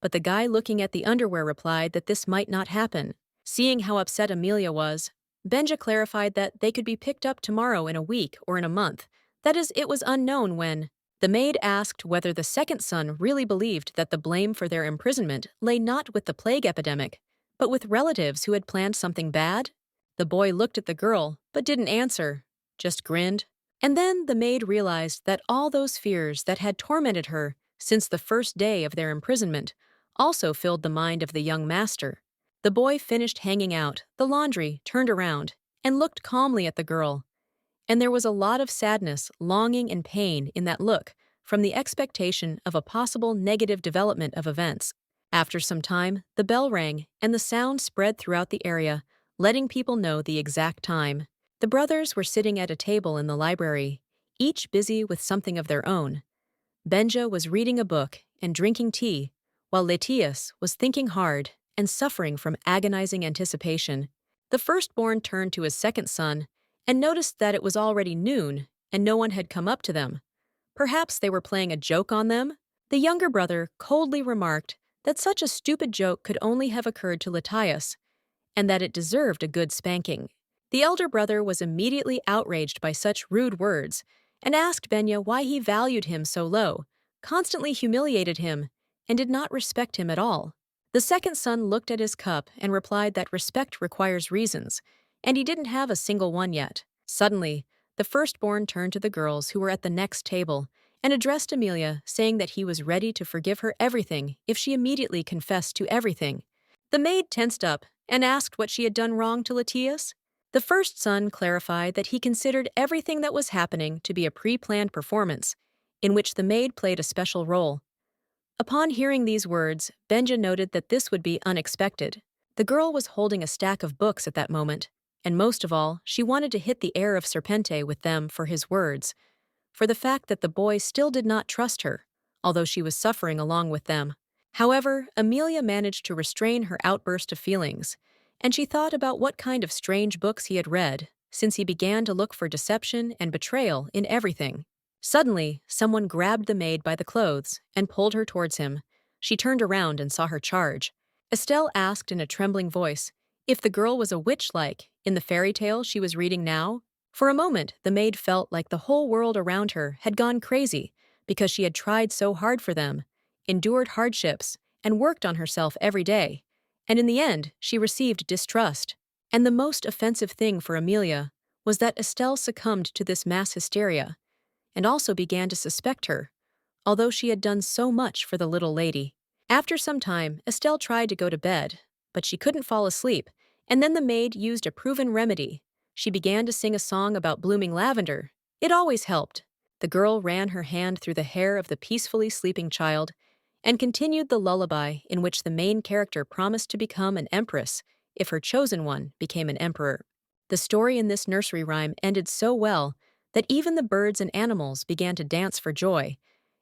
But the guy looking at the underwear replied that this might not happen. Seeing how upset Amelia was, Benja clarified that they could be picked up tomorrow in a week or in a month. That is, it was unknown when. The maid asked whether the second son really believed that the blame for their imprisonment lay not with the plague epidemic, but with relatives who had planned something bad. The boy looked at the girl, but didn't answer, just grinned. And then the maid realized that all those fears that had tormented her since the first day of their imprisonment also filled the mind of the young master. The boy finished hanging out the laundry, turned around, and looked calmly at the girl. And there was a lot of sadness, longing, and pain in that look from the expectation of a possible negative development of events. After some time, the bell rang, and the sound spread throughout the area, letting people know the exact time. The brothers were sitting at a table in the library, each busy with something of their own. Benja was reading a book and drinking tea, while Letius was thinking hard and suffering from agonizing anticipation. The firstborn turned to his second son and noticed that it was already noon and no one had come up to them. Perhaps they were playing a joke on them? The younger brother coldly remarked that such a stupid joke could only have occurred to Letius, and that it deserved a good spanking. The elder brother was immediately outraged by such rude words and asked Benya why he valued him so low, constantly humiliated him, and did not respect him at all. The second son looked at his cup and replied that respect requires reasons, and he didn't have a single one yet. Suddenly, the firstborn turned to the girls who were at the next table and addressed Amelia, saying that he was ready to forgive her everything if she immediately confessed to everything. The maid tensed up and asked what she had done wrong to Letius. The first son clarified that he considered everything that was happening to be a pre-planned performance, in which the maid played a special role. Upon hearing these words, Benja noted that this would be unexpected. The girl was holding a stack of books at that moment, and most of all, she wanted to hit the heir of Serpente with them for his words, for the fact that the boy still did not trust her, although she was suffering along with them. However, Amelia managed to restrain her outburst of feelings, and she thought about what kind of strange books he had read, since he began to look for deception and betrayal in everything. Suddenly, someone grabbed the maid by the clothes and pulled her towards him. She turned around and saw her charge. Estelle asked in a trembling voice if the girl was a witch like in the fairy tale she was reading now. For a moment, the maid felt like the whole world around her had gone crazy because she had tried so hard for them, endured hardships, and worked on herself every day. And in the end, she received distrust. And the most offensive thing for Amelia was that Estelle succumbed to this mass hysteria and also began to suspect her, although she had done so much for the little lady. After some time, Estelle tried to go to bed, but she couldn't fall asleep, and then the maid used a proven remedy. She began to sing a song about blooming lavender. It always helped. The girl ran her hand through the hair of the peacefully sleeping child and continued the lullaby in which the main character promised to become an empress if her chosen one became an emperor. The story in this nursery rhyme ended so well that even the birds and animals began to dance for joy,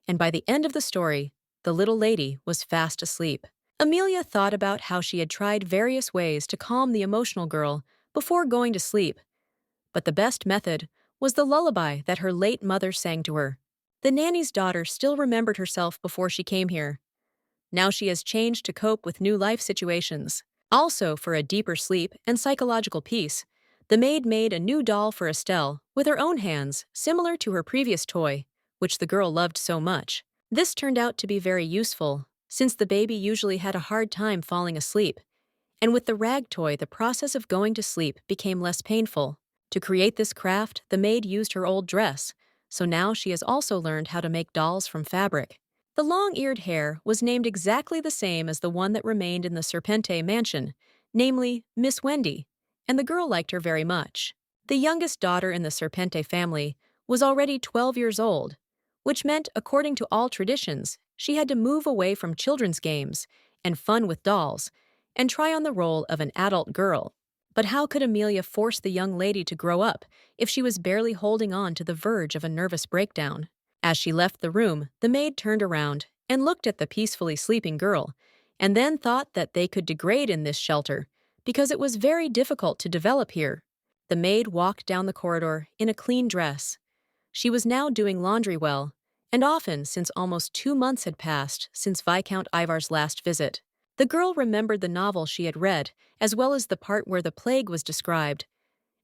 and by the end of the story, the little lady was fast asleep. Amelia thought about how she had tried various ways to calm the emotional girl before going to sleep, but the best method was the lullaby that her late mother sang to her. The nanny's daughter still remembered herself before she came here. Now she has changed to cope with new life situations. Also, for a deeper sleep and psychological peace, the maid made a new doll for Estelle with her own hands, similar to her previous toy, which the girl loved so much. This turned out to be very useful, since the baby usually had a hard time falling asleep, and with the rag toy the process of going to sleep became less painful. To create this craft, the maid used her old dress, so now she has also learned how to make dolls from fabric. The long-eared hare was named exactly the same as the one that remained in the Serpente mansion, namely Miss Wendy, and the girl liked her very much. The youngest daughter in the Serpente family was already 12 years old, which meant, according to all traditions, she had to move away from children's games and fun with dolls and try on the role of an adult girl. But how could Amelia force the young lady to grow up if she was barely holding on to the verge of a nervous breakdown? As she left the room, the maid turned around and looked at the peacefully sleeping girl, and then thought that they could degrade in this shelter because it was very difficult to develop here. The maid walked down the corridor in a clean dress. She was now doing laundry well, and often since almost 2 months had passed since Viscount Ivar's last visit. The girl remembered the novel she had read, as well as the part where the plague was described,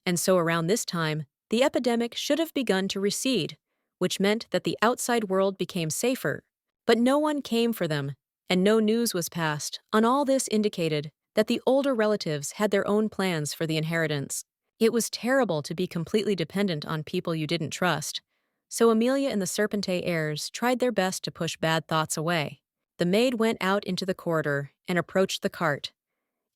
and so around this time, the epidemic should have begun to recede, which meant that the outside world became safer. But no one came for them, and no news was passed, and all this indicated that the older relatives had their own plans for the inheritance. It was terrible to be completely dependent on people you didn't trust, so Amelia and the Serpente heirs tried their best to push bad thoughts away. The maid went out into the corridor and approached the cart.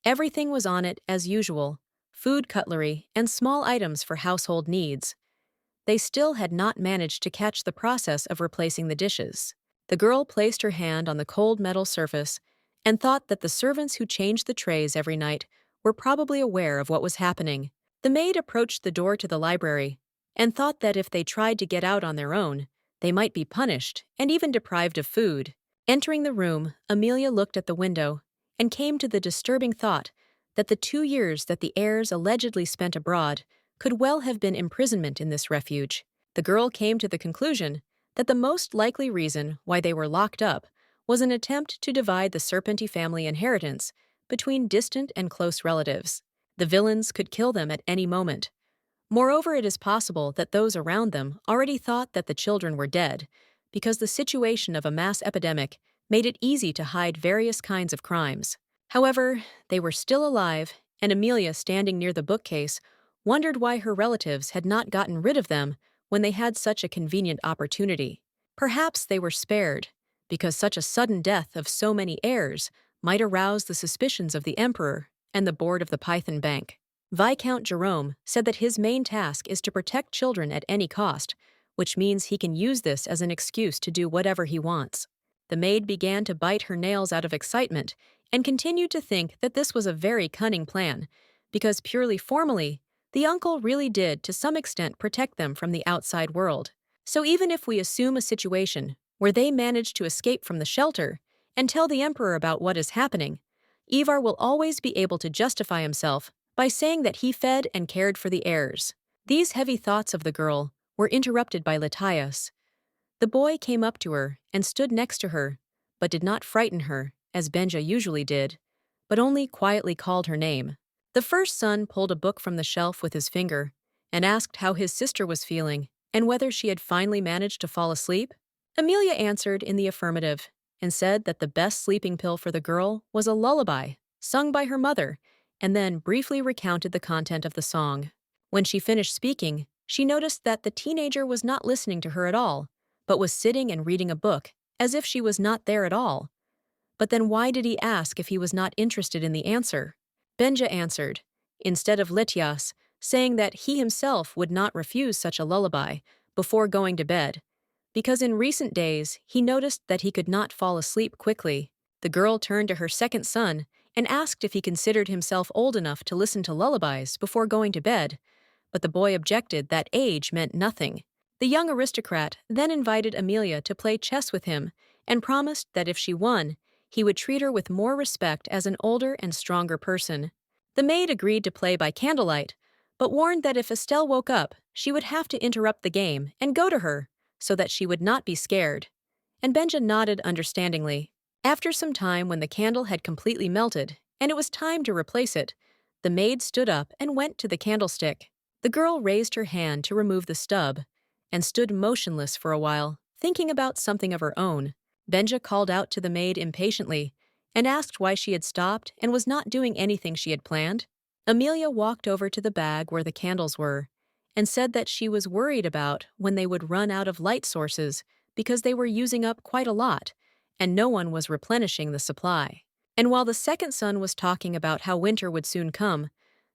Everything was on it as usual: food, cutlery, and small items for household needs. they still had not managed to catch the process of replacing the dishes. The girl placed her hand on the cold metal surface and thought that the servants who changed the trays every night were probably aware of what was happening. The maid approached the door to the library and thought that if they tried to get out on their own, they might be punished and even deprived of food. Entering the room, Amelia looked at the window and came to the disturbing thought that the 2 years that the heirs allegedly spent abroad could well have been imprisonment in this refuge. The girl came to the conclusion that the most likely reason why they were locked up was an attempt to divide the Serpenti family inheritance between distant and close relatives. The villains could kill them at any moment. Moreover, it is possible that those around them already thought that the children were dead, because the situation of a mass epidemic made it easy to hide various kinds of crimes. However, they were still alive, and Amelia, standing near the bookcase, wondered why her relatives had not gotten rid of them when they had such a convenient opportunity. Perhaps they were spared, because such a sudden death of so many heirs might arouse the suspicions of the emperor and the board of the Python Bank. Viscount Jerome said that his main task is to protect children at any cost, which means he can use this as an excuse to do whatever he wants. The maid began to bite her nails out of excitement and continued to think that this was a very cunning plan, because purely formally, the uncle really did to some extent protect them from the outside world. So even if we assume a situation where they manage to escape from the shelter and tell the emperor about what is happening, Ivar will always be able to justify himself by saying that he fed and cared for the heirs. These heavy thoughts of the girl were interrupted by Latias. The boy came up to her and stood next to her, but did not frighten her, as Benja usually did, but only quietly called her name. The first son pulled a book from the shelf with his finger and asked how his sister was feeling and whether she had finally managed to fall asleep. Amelia answered in the affirmative and said that the best sleeping pill for the girl was a lullaby sung by her mother, and then briefly recounted the content of the song. When she finished speaking, she noticed that the teenager was not listening to her at all, but was sitting and reading a book, as if she was not there at all. But then why did he ask if he was not interested in the answer? Benja answered, instead of Litias, saying that he himself would not refuse such a lullaby before going to bed, because in recent days he noticed that he could not fall asleep quickly. The girl turned to her second son and asked if he considered himself old enough to listen to lullabies before going to bed, but the boy objected that age meant nothing. The young aristocrat then invited Amelia to play chess with him and promised that if she won, he would treat her with more respect as an older and stronger person. The maid agreed to play by candlelight, but warned that if Estelle woke up, she would have to interrupt the game and go to her, so that she would not be scared. And Benja nodded understandingly. After some time, when the candle had completely melted and it was time to replace it, the maid stood up and went to the candlestick. The girl raised her hand to remove the stub and stood motionless for a while, thinking about something of her own. Benja called out to the maid impatiently and asked why she had stopped and was not doing anything she had planned. Amelia walked over to the bag where the candles were and said that she was worried about when they would run out of light sources because they were using up quite a lot, and no one was replenishing the supply. And while the second son was talking about how winter would soon come,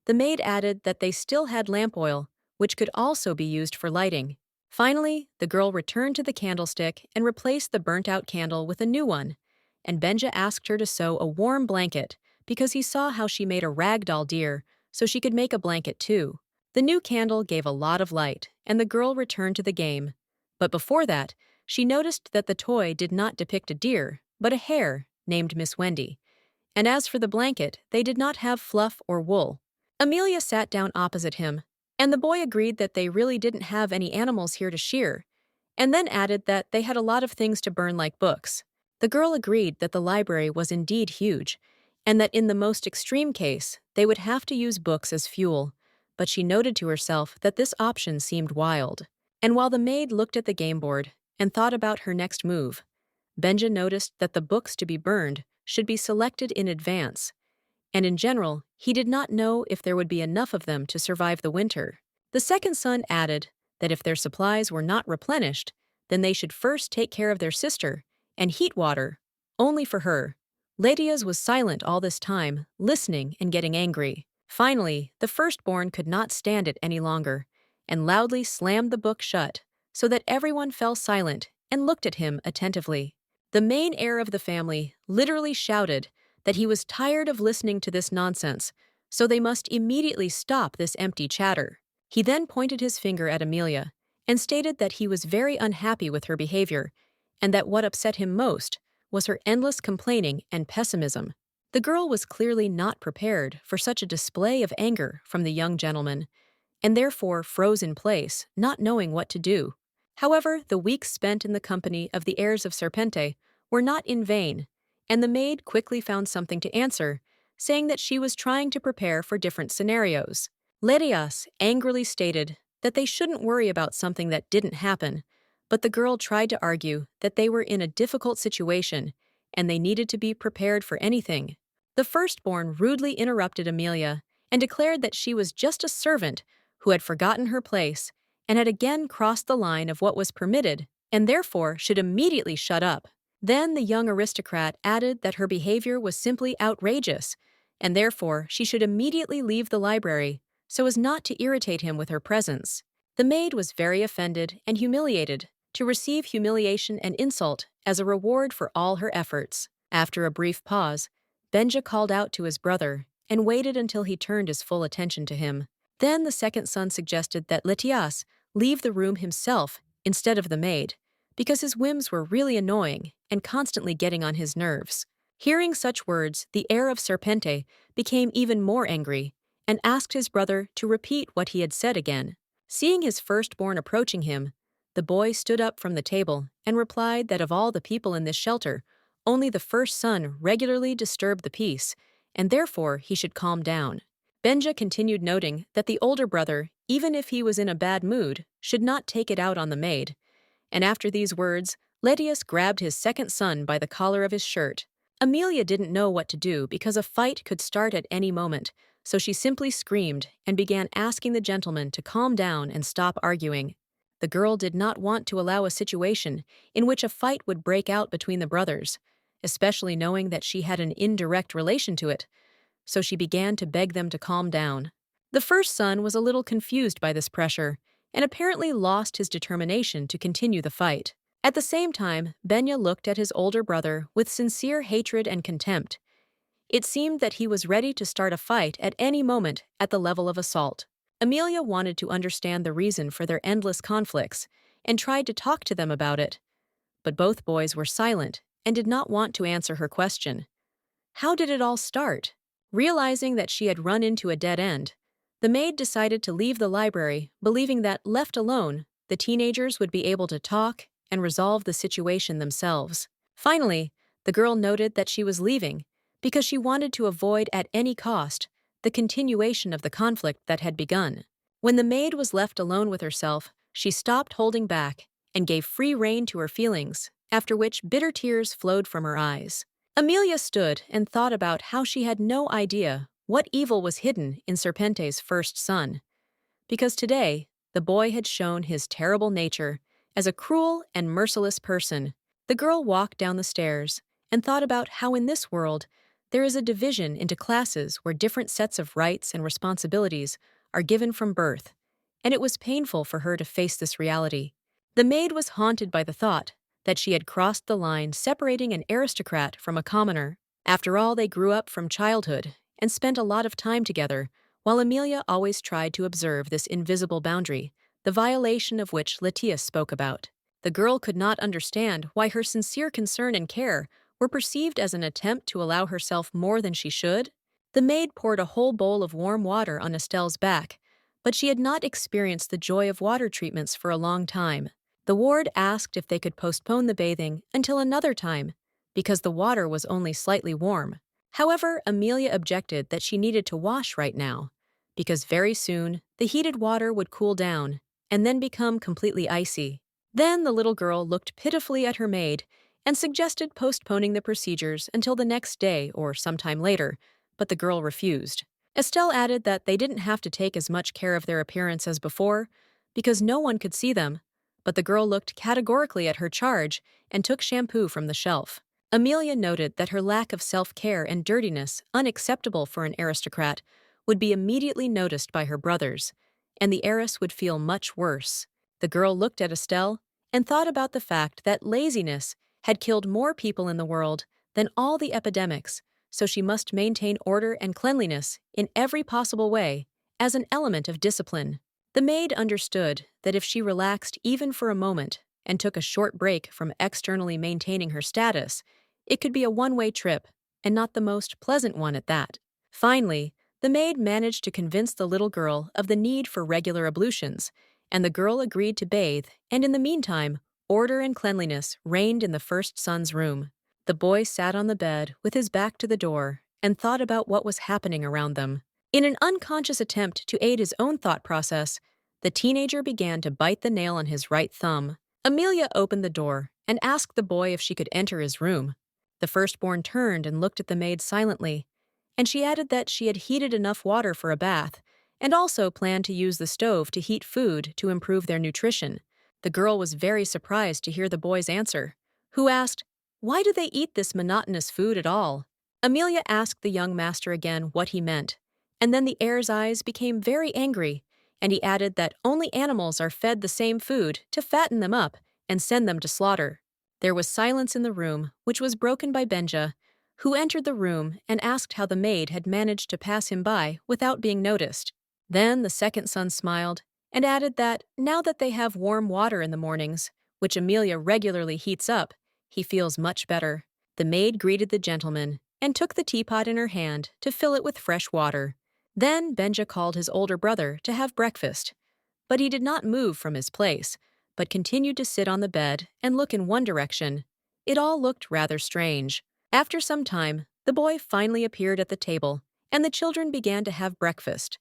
the maid added that they still had lamp oil, which could also be used for lighting. Finally, the girl returned to the candlestick and replaced the burnt-out candle with a new one, and Benja asked her to sew a warm blanket because he saw how she made a ragdoll deer so she could make a blanket too. The new candle gave a lot of light, and the girl returned to the game. But before that, she noticed that the toy did not depict a deer, but a hare named Miss Wendy. And as for the blanket, they did not have fluff or wool. Amelia sat down opposite him, and the boy agreed that they really didn't have any animals here to shear, and then added that they had a lot of things to burn like books. The girl agreed that the library was indeed huge, and that in the most extreme case, they would have to use books as fuel, but she noted to herself that this option seemed wild. And while the maid looked at the game board and thought about her next move, Benja noticed that the books to be burned should be selected in advance, and in general, he did not know if there would be enough of them to survive the winter. The second son added that if their supplies were not replenished, then they should first take care of their sister and heat water, only for her. Ladias was silent all this time, listening and getting angry. Finally, the firstborn could not stand it any longer, and loudly slammed the book shut so that everyone fell silent and looked at him attentively. The main heir of the family literally shouted that he was tired of listening to this nonsense, so they must immediately stop this empty chatter. He then pointed his finger at Amelia and stated that he was very unhappy with her behavior and that what upset him most was her endless complaining and pessimism. The girl was clearly not prepared for such a display of anger from the young gentleman, and therefore froze in place, not knowing what to do. However, the weeks spent in the company of the heirs of Serpente were not in vain, and the maid quickly found something to answer, saying that she was trying to prepare for different scenarios. Lerias angrily stated that they shouldn't worry about something that didn't happen, but the girl tried to argue that they were in a difficult situation and they needed to be prepared for anything. The firstborn rudely interrupted Amelia and declared that she was just a servant who had forgotten her place and had again crossed the line of what was permitted and therefore should immediately shut up. Then the young aristocrat added that her behavior was simply outrageous and therefore she should immediately leave the library so as not to irritate him with her presence. The maid was very offended and humiliated to receive humiliation and insult as a reward for all her efforts. After a brief pause, Benja called out to his brother and waited until he turned his full attention to him. Then the second son suggested that Letias leave the room himself instead of the maid, because his whims were really annoying and constantly getting on his nerves. Hearing such words, the heir of Serpente became even more angry and asked his brother to repeat what he had said again. Seeing his firstborn approaching him, the boy stood up from the table and replied that of all the people in this shelter, only the first son regularly disturbed the peace, and therefore he should calm down. Benja continued noting that the older brother, even if he was in a bad mood, should not take it out on the maid. And after these words, Letias grabbed his second son by the collar of his shirt. Amelia didn't know what to do because a fight could start at any moment, so she simply screamed and began asking the gentleman to calm down and stop arguing. The girl did not want to allow a situation in which a fight would break out between the brothers, especially knowing that she had an indirect relation to it, so she began to beg them to calm down. The first son was a little confused by this pressure and apparently lost his determination to continue the fight. At the same time, Benya looked at his older brother with sincere hatred and contempt. It seemed that he was ready to start a fight at any moment at the level of assault. Amelia wanted to understand the reason for their endless conflicts and tried to talk to them about it, but both boys were silent and did not want to answer her question. How did it all start? Realizing that she had run into a dead end, the maid decided to leave the library, believing that, left alone, the teenagers would be able to talk and resolve the situation themselves. Finally, the girl noted that she was leaving because she wanted to avoid at any cost the continuation of the conflict that had begun. When the maid was left alone with herself, she stopped holding back and gave free rein to her feelings, after which bitter tears flowed from her eyes. Amelia stood and thought about how she had no idea what evil was hidden in Serpente's first son, because today the boy had shown his terrible nature as a cruel and merciless person. The girl walked down the stairs and thought about how in this world there is a division into classes where different sets of rights and responsibilities are given from birth, and it was painful for her to face this reality. The maid was haunted by the thought that she had crossed the line separating an aristocrat from a commoner. After all, they grew up from childhood and spent a lot of time together, while Amelia always tried to observe this invisible boundary, the violation of which Letias spoke about. The girl could not understand why her sincere concern and care were perceived as an attempt to allow herself more than she should. The maid poured a whole bowl of warm water on Estelle's back, but she had not experienced the joy of water treatments for a long time. The ward asked if they could postpone the bathing until another time, because the water was only slightly warm. However, Amelia objected that she needed to wash right now, because very soon the heated water would cool down and then become completely icy. Then the little girl looked pitifully at her maid and suggested postponing the procedures until the next day or sometime later, but the girl refused. Estelle added that they didn't have to take as much care of their appearance as before, because no one could see them, but the girl looked categorically at her charge and took shampoo from the shelf. Amelia noted that her lack of self-care and dirtiness, unacceptable for an aristocrat, would be immediately noticed by her brothers, and the heiress would feel much worse. The girl looked at Estelle and thought about the fact that laziness had killed more people in the world than all the epidemics, so she must maintain order and cleanliness in every possible way as an element of discipline. The maid understood that if she relaxed even for a moment and took a short break from externally maintaining her status, it could be a one-way trip, and not the most pleasant one at that. Finally, the maid managed to convince the little girl of the need for regular ablutions, and the girl agreed to bathe, and in the meantime, order and cleanliness reigned in the first son's room. The boy sat on the bed with his back to the door and thought about what was happening around them. In an unconscious attempt to aid his own thought process, the teenager began to bite the nail on his right thumb. Amelia opened the door and asked the boy if she could enter his room. The firstborn turned and looked at the maid silently, and she added that she had heated enough water for a bath and also planned to use the stove to heat food to improve their nutrition. The girl was very surprised to hear the boy's answer, who asked, "Why do they eat this monotonous food at all?" Amelia asked the young master again what he meant, and then the heir's eyes became very angry, and he added that only animals are fed the same food to fatten them up and send them to slaughter. There was silence in the room, which was broken by Benja, who entered the room and asked how the maid had managed to pass him by without being noticed. Then the second son smiled and added that now that they have warm water in the mornings, which Amelia regularly heats up, he feels much better. The maid greeted the gentleman and took the teapot in her hand to fill it with fresh water. Then Benja called his older brother to have breakfast, but he did not move from his place, but continued to sit on the bed and look in one direction. It all looked rather strange. After some time, the boy finally appeared at the table, and the children began to have breakfast.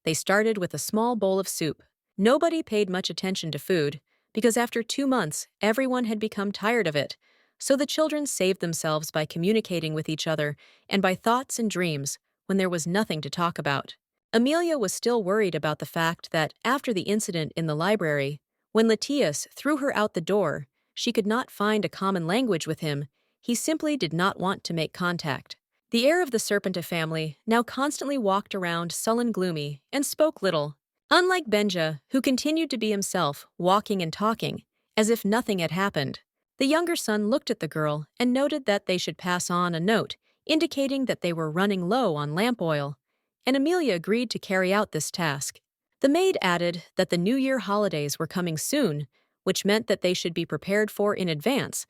They started with a small bowl of soup. Nobody paid much attention to food, because after 2 months, everyone had become tired of it, so the children saved themselves by communicating with each other and by thoughts and dreams when there was nothing to talk about. Amelia was still worried about the fact that after the incident in the library, when Latius threw her out the door, she could not find a common language with him. He simply did not want to make contact. The heir of the Serpenta family now constantly walked around sullen gloomy and spoke little. Unlike Benja, who continued to be himself, walking and talking, as if nothing had happened. The younger son looked at the girl and noted that they should pass on a note indicating that they were running low on lamp oil, and Amelia agreed to carry out this task. The maid added that the New Year holidays were coming soon, which meant that they should be prepared for in advance,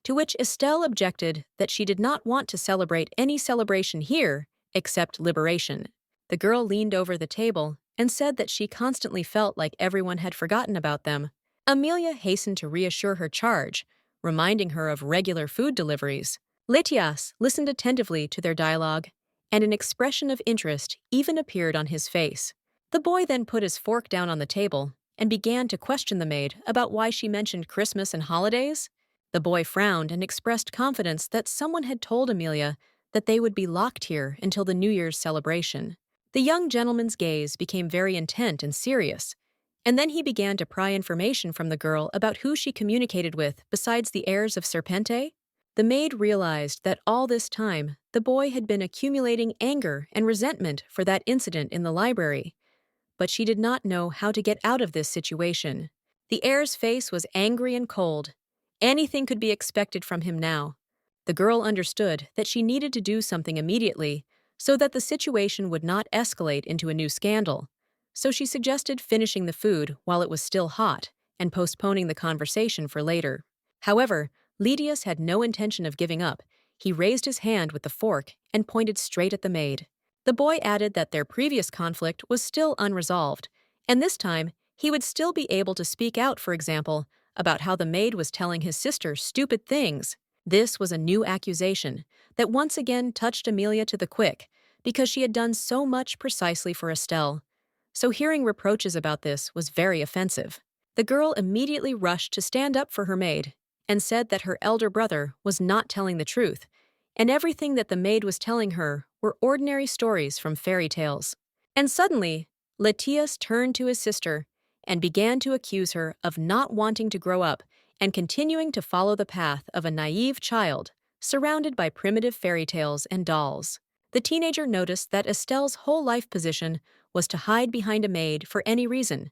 to which Estelle objected that she did not want to celebrate any celebration here except liberation. The girl leaned over the table and said that she constantly felt like everyone had forgotten about them. Amelia hastened to reassure her charge, reminding her of regular food deliveries. Latias listened attentively to their dialogue, and an expression of interest even appeared on his face. The boy then put his fork down on the table and began to question the maid about why she mentioned Christmas and holidays. The boy frowned and expressed confidence that someone had told Amelia that they would be locked here until the New Year's celebration. The young gentleman's gaze became very intent and serious, and then he began to pry information from the girl about who she communicated with besides the heirs of Serpente. The maid realized that all this time the boy had been accumulating anger and resentment for that incident in the library, but she did not know how to get out of this situation. The heir's face was angry and cold. Anything could be expected from him now. The girl understood that she needed to do something immediately so that the situation would not escalate into a new scandal, so she suggested finishing the food while it was still hot and postponing the conversation for later. However, Latius had no intention of giving up. He raised his hand with the fork and pointed straight at the maid. The boy added that their previous conflict was still unresolved, and this time he would still be able to speak out, for example, about how the maid was telling his sister stupid things. This was a new accusation that once again touched Amelia to the quick, because she had done so much precisely for Estelle. So hearing reproaches about this was very offensive. The girl immediately rushed to stand up for her maid and said that her elder brother was not telling the truth, and everything that the maid was telling her were ordinary stories from fairy tales. And suddenly, Latius turned to his sister and began to accuse her of not wanting to grow up and continuing to follow the path of a naive child surrounded by primitive fairy tales and dolls. The teenager noticed that Estelle's whole life position was to hide behind a maid for any reason,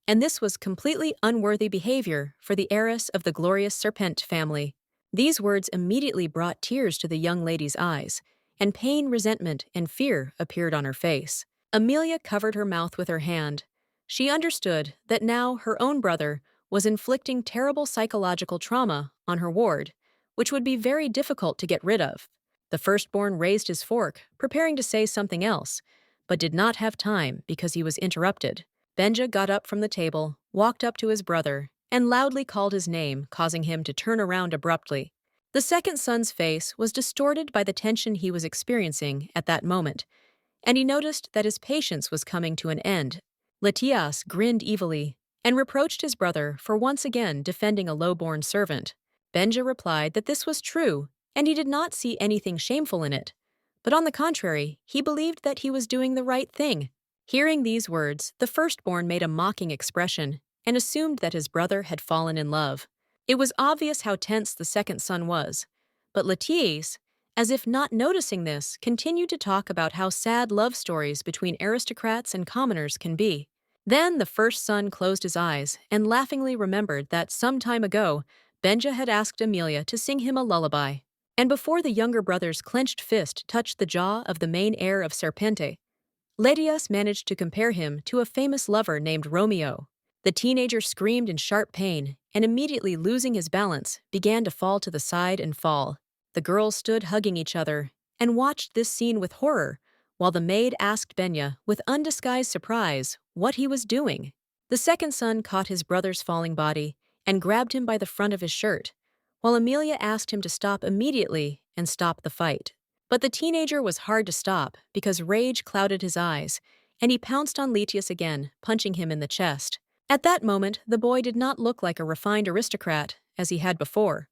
and this was completely unworthy behavior for the heiress of the glorious Serpent family. These words immediately brought tears to the young lady's eyes, and pain, resentment, and fear appeared on her face. Amelia covered her mouth with her hand. She understood that now her own brother was inflicting terrible psychological trauma on her ward, which would be very difficult to get rid of. The firstborn raised his fork, preparing to say something else, but did not have time because he was interrupted. Benja got up from the table, walked up to his brother, and loudly called his name, causing him to turn around abruptly. The second son's face was distorted by the tension he was experiencing at that moment, and he noticed that his patience was coming to an end. Letias grinned evilly and reproached his brother for once again defending a low-born servant. Benja replied that this was true, and he did not see anything shameful in it. But on the contrary, he believed that he was doing the right thing. Hearing these words, the firstborn made a mocking expression and assumed that his brother had fallen in love. It was obvious how tense the second son was, but Letias, as if not noticing this, continued to talk about how sad love stories between aristocrats and commoners can be. Then the first son closed his eyes and laughingly remembered that some time ago, Benja had asked Amelia to sing him a lullaby. And before the younger brother's clenched fist touched the jaw of the main heir of Serpente, Letias managed to compare him to a famous lover named Romeo. The teenager screamed in sharp pain and immediately losing his balance, began to fall to the side and fall. The girls stood hugging each other and watched this scene with horror, while the maid asked Benya, with undisguised surprise, what he was doing. The second son caught his brother's falling body and grabbed him by the front of his shirt, while Amelia asked him to stop immediately and stop the fight. But the teenager was hard to stop because rage clouded his eyes, and he pounced on Letias again, punching him in the chest. At that moment, the boy did not look like a refined aristocrat, as he had before,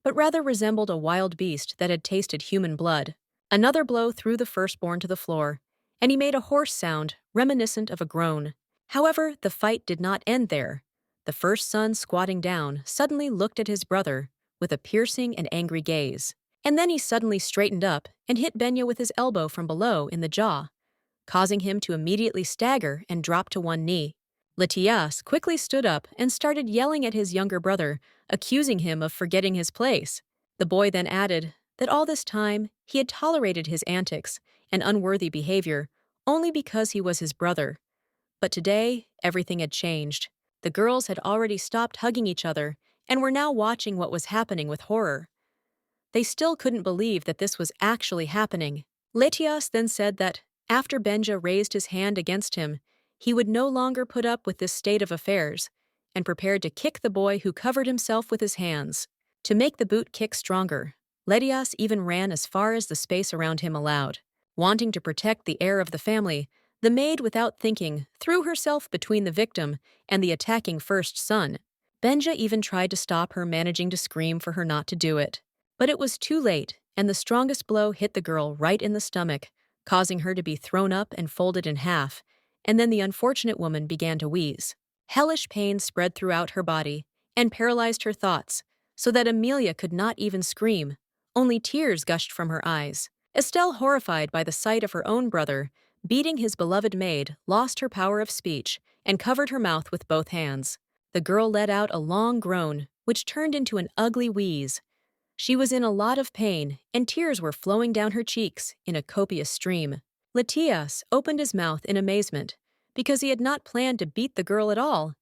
but rather resembled a wild beast that had tasted human blood. Another blow threw the firstborn to the floor, and he made a hoarse sound, reminiscent of a groan. However, the fight did not end there. The first son, squatting down, suddenly looked at his brother with a piercing and angry gaze. And then he suddenly straightened up and hit Benya with his elbow from below in the jaw, causing him to immediately stagger and drop to one knee. Letias quickly stood up and started yelling at his younger brother, accusing him of forgetting his place. The boy then added that all this time he had tolerated his antics and unworthy behavior only because he was his brother. But today, everything had changed. The girls had already stopped hugging each other and were now watching what was happening with horror. They still couldn't believe that this was actually happening. Letias then said that, after Benja raised his hand against him, he would no longer put up with this state of affairs, and prepared to kick the boy who covered himself with his hands. To make the boot kick stronger, Letias even ran as far as the space around him allowed. Wanting to protect the heir of the family, the maid, without thinking, threw herself between the victim and the attacking first son. Benja even tried to stop her, managing to scream for her not to do it. But it was too late, and the strongest blow hit the girl right in the stomach, causing her to be thrown up and folded in half, and then the unfortunate woman began to wheeze. Hellish pain spread throughout her body and paralyzed her thoughts, so that Amelia could not even scream. Only tears gushed from her eyes. Estelle, horrified by the sight of her own brother beating his beloved maid, lost her power of speech and covered her mouth with both hands. The girl let out a long groan, which turned into an ugly wheeze. She was in a lot of pain, and tears were flowing down her cheeks in a copious stream. Letias opened his mouth in amazement, because he had not planned to beat the girl at all.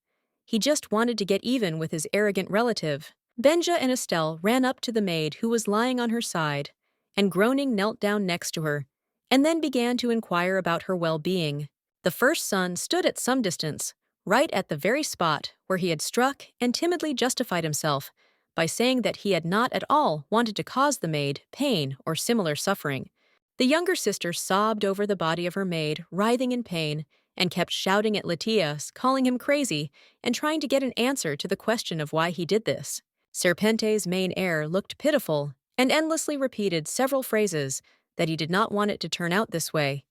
He just wanted to get even with his arrogant relative. Benja and Estelle ran up to the maid who was lying on her side, and groaning knelt down next to her, and then began to inquire about her well-being. The first son stood at some distance, right at the very spot where he had struck, and timidly justified himself by saying that he had not at all wanted to cause the maid pain or similar suffering. The younger sister sobbed over the body of her maid, writhing in pain, and kept shouting at Letias, calling him crazy, and trying to get an answer to the question of why he did this. Serpente's main heir looked pitiful and endlessly repeated several phrases that he did not want it to turn out this way,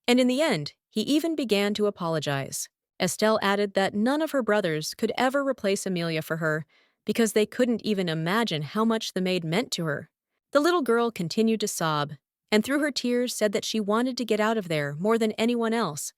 and in the end, he even began to apologize. Estelle added that none of her brothers could ever replace Amelia for her, because they couldn't even imagine how much the maid meant to her. The little girl continued to sob, and through her tears said that she wanted to get out of there more than anyone else,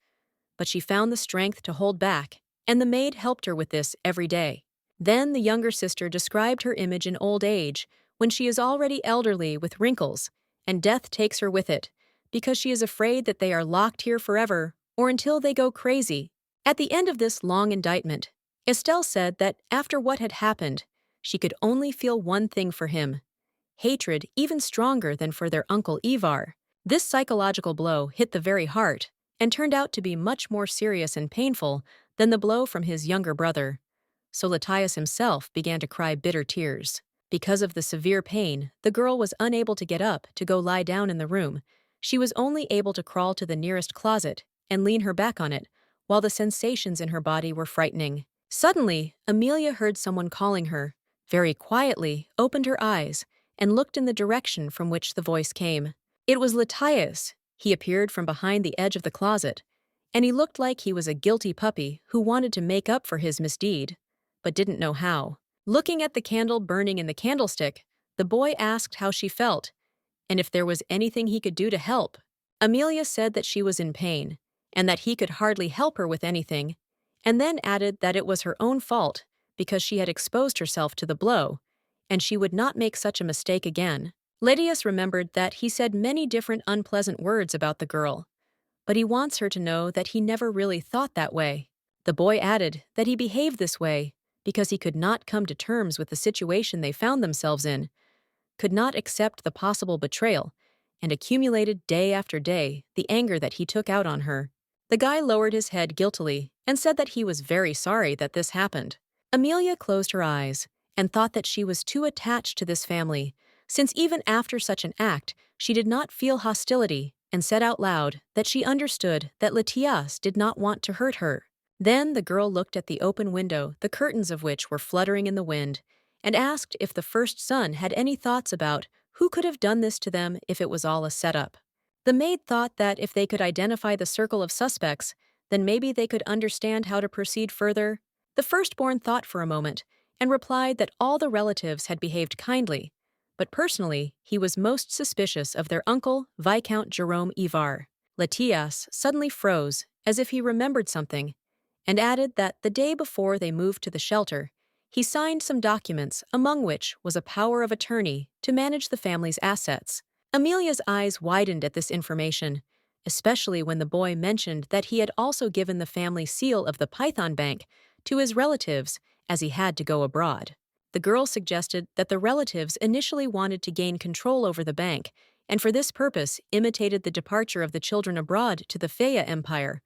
but she found the strength to hold back, and the maid helped her with this every day. Then the younger sister described her image in old age, when she is already elderly with wrinkles, and death takes her with it, because she is afraid that they are locked here forever or until they go crazy. At the end of this long indictment, Estelle said that after what had happened, she could only feel one thing for him: hatred even stronger than for their uncle Ivar. This psychological blow hit the very heart and turned out to be much more serious and painful than the blow from his younger brother. So Latias himself began to cry bitter tears. Because of the severe pain, the girl was unable to get up to go lie down in the room. She was only able to crawl to the nearest closet and lean her back on it, while the sensations in her body were frightening. Suddenly, Amelia heard someone calling her, very quietly opened her eyes, and looked in the direction from which the voice came. It was Latias. He appeared from behind the edge of the closet, and he looked like he was a guilty puppy who wanted to make up for his misdeed, but didn't know how. Looking at the candle burning in the candlestick, the boy asked how she felt, and if there was anything he could do to help. Amelia said that she was in pain, and that he could hardly help her with anything, and then added that it was her own fault because she had exposed herself to the blow, and she would not make such a mistake again. Lydius remembered that he said many different unpleasant words about the girl, but he wants her to know that he never really thought that way. The boy added that he behaved this way because he could not come to terms with the situation they found themselves in, could not accept the possible betrayal, and accumulated day after day the anger that he took out on her. The guy lowered his head guiltily and said that he was very sorry that this happened. Amelia closed her eyes and thought that she was too attached to this family, since even after such an act, she did not feel hostility, and said out loud that she understood that Latias did not want to hurt her. Then the girl looked at the open window, the curtains of which were fluttering in the wind, and asked if the first son had any thoughts about who could have done this to them if it was all a setup. The maid thought that if they could identify the circle of suspects, then maybe they could understand how to proceed further. The firstborn thought for a moment and replied that all the relatives had behaved kindly, but personally he was most suspicious of their uncle, Viscount Jerome Ivar. Latias suddenly froze, as if he remembered something, and added that the day before they moved to the shelter, he signed some documents, among which was a power of attorney to manage the family's assets. Amelia's eyes widened at this information, especially when the boy mentioned that he had also given the family seal of the Python Bank to his relatives as he had to go abroad. The girl suggested that the relatives initially wanted to gain control over the bank, and for this purpose imitated the departure of the children abroad to the Faya Empire.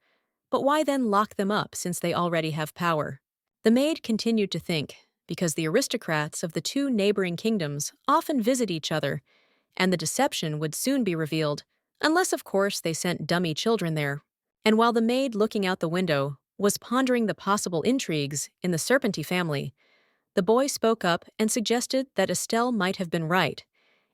But why then lock them up since they already have power? The maid continued to think, because the aristocrats of the two neighboring kingdoms often visit each other, and the deception would soon be revealed, unless of course they sent dummy children there. And while the maid looking out the window was pondering the possible intrigues in the Serpenti family, the boy spoke up and suggested that Estelle might have been right,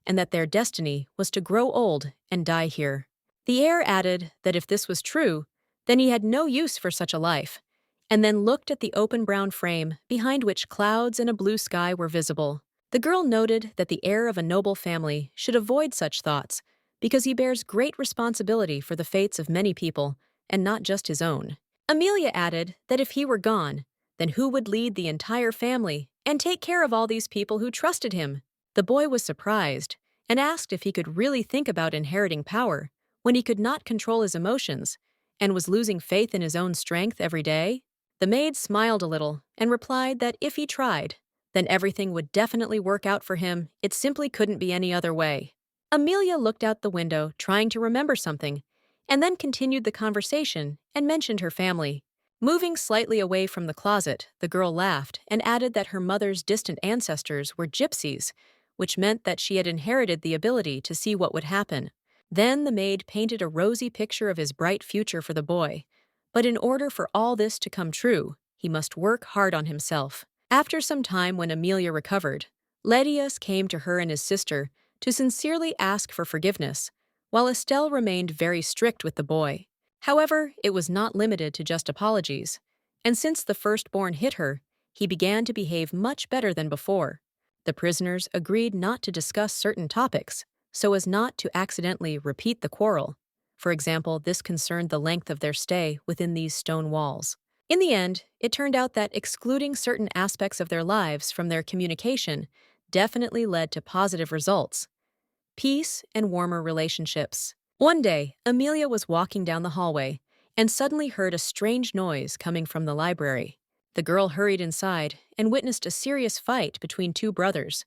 and that their destiny was to grow old and die here. The heir added that if this was true, then he had no use for such a life, and then looked at the open brown frame behind which clouds and a blue sky were visible. The girl noted that the heir of a noble family should avoid such thoughts, because he bears great responsibility for the fates of many people, and not just his own. Amelia added that if he were gone, then who would lead the entire family and take care of all these people who trusted him? The boy was surprised and asked if he could really think about inheriting power when he could not control his emotions and was losing faith in his own strength every day. The maid smiled a little and replied that if he tried, then everything would definitely work out for him. It simply couldn't be any other way. Amelia looked out the window, trying to remember something, and then continued the conversation and mentioned her family. Moving slightly away from the closet, the girl laughed and added that her mother's distant ancestors were gypsies, which meant that she had inherited the ability to see what would happen. Then the maid painted a rosy picture of his bright future for the boy. But in order for all this to come true, he must work hard on himself. After some time, when Amelia recovered, Lydius came to her and his sister to sincerely ask for forgiveness, while Estelle remained very strict with the boy. However, it was not limited to just apologies, and since the firstborn hit her, he began to behave much better than before. The prisoners agreed not to discuss certain topics, so as not to accidentally repeat the quarrel. For example, this concerned the length of their stay within these stone walls. In the end, it turned out that excluding certain aspects of their lives from their communication definitely led to positive results: peace and warmer relationships. One day, Amelia was walking down the hallway and suddenly heard a strange noise coming from the library. The girl hurried inside and witnessed a serious fight between two brothers.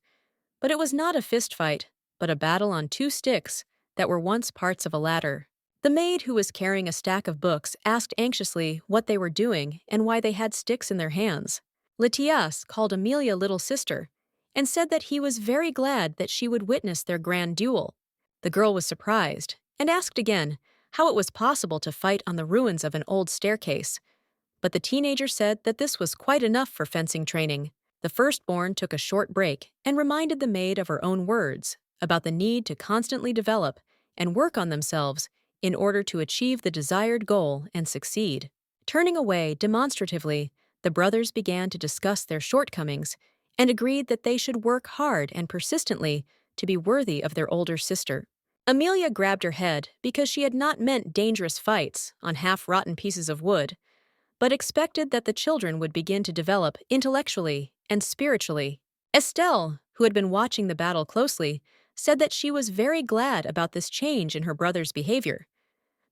But it was not a fist fight, but a battle on two sticks that were once parts of a ladder. The maid who was carrying a stack of books asked anxiously what they were doing and why they had sticks in their hands. Letias called Amelia little sister and said that he was very glad that she would witness their grand duel. The girl was surprised and asked again how it was possible to fight on the ruins of an old staircase. But the teenager said that this was quite enough for fencing training. The firstborn took a short break and reminded the maid of her own words about the need to constantly develop and work on themselves in order to achieve the desired goal and succeed. Turning away demonstratively, the brothers began to discuss their shortcomings and agreed that they should work hard and persistently to be worthy of their older sister. Amelia grabbed her head because she had not meant dangerous fights on half-rotten pieces of wood, but expected that the children would begin to develop intellectually and spiritually. Estelle, who had been watching the battle closely, said that she was very glad about this change in her brother's behavior,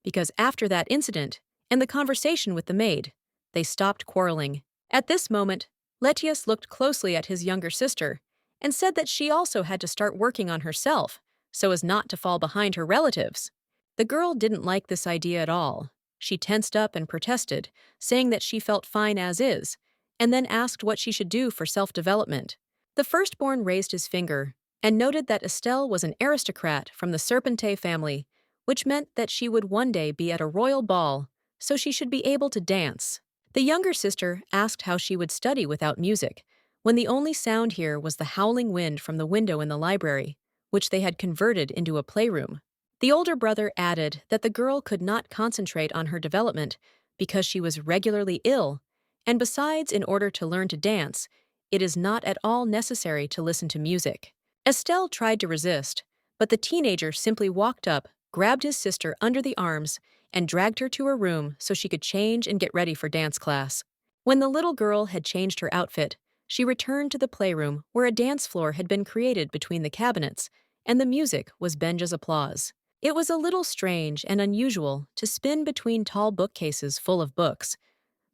because after that incident and the conversation with the maid, they stopped quarreling. At this moment, Letius looked closely at his younger sister and said that she also had to start working on herself so as not to fall behind her relatives. The girl didn't like this idea at all. She tensed up and protested, saying that she felt fine as is, and then asked what she should do for self-development. The firstborn raised his finger and noted that Estelle was an aristocrat from the Serpente family, which meant that she would one day be at a royal ball, so she should be able to dance. The younger sister asked how she would study without music, when the only sound here was the howling wind from the window in the library, which they had converted into a playroom. The older brother added that the girl could not concentrate on her development because she was regularly ill, and besides, in order to learn to dance, it is not at all necessary to listen to music. Estelle tried to resist, but the teenager simply walked up, grabbed his sister under the arms, and dragged her to her room so she could change and get ready for dance class. When the little girl had changed her outfit, she returned to the playroom where a dance floor had been created between the cabinets, and the music was Benja's applause. It was a little strange and unusual to spin between tall bookcases full of books,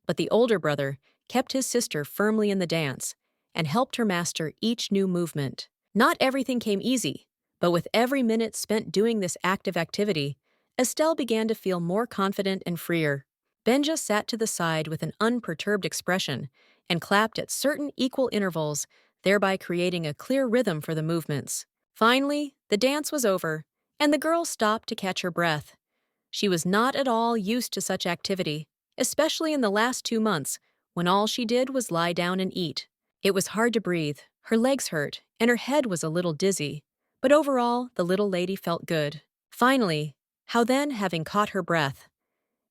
but the older brother kept his sister firmly in the dance and helped her master each new movement. Not everything came easy, but with every minute spent doing this active activity, Estelle began to feel more confident and freer. Benja sat to the side with an unperturbed expression and clapped at certain equal intervals, thereby creating a clear rhythm for the movements. Finally, the dance was over, and the girl stopped to catch her breath. She was not at all used to such activity, especially in the last 2 months, when all she did was lie down and eat. It was hard to breathe, her legs hurt, and her head was a little dizzy. But overall, the little lady felt good. Finally, how then, having caught her breath,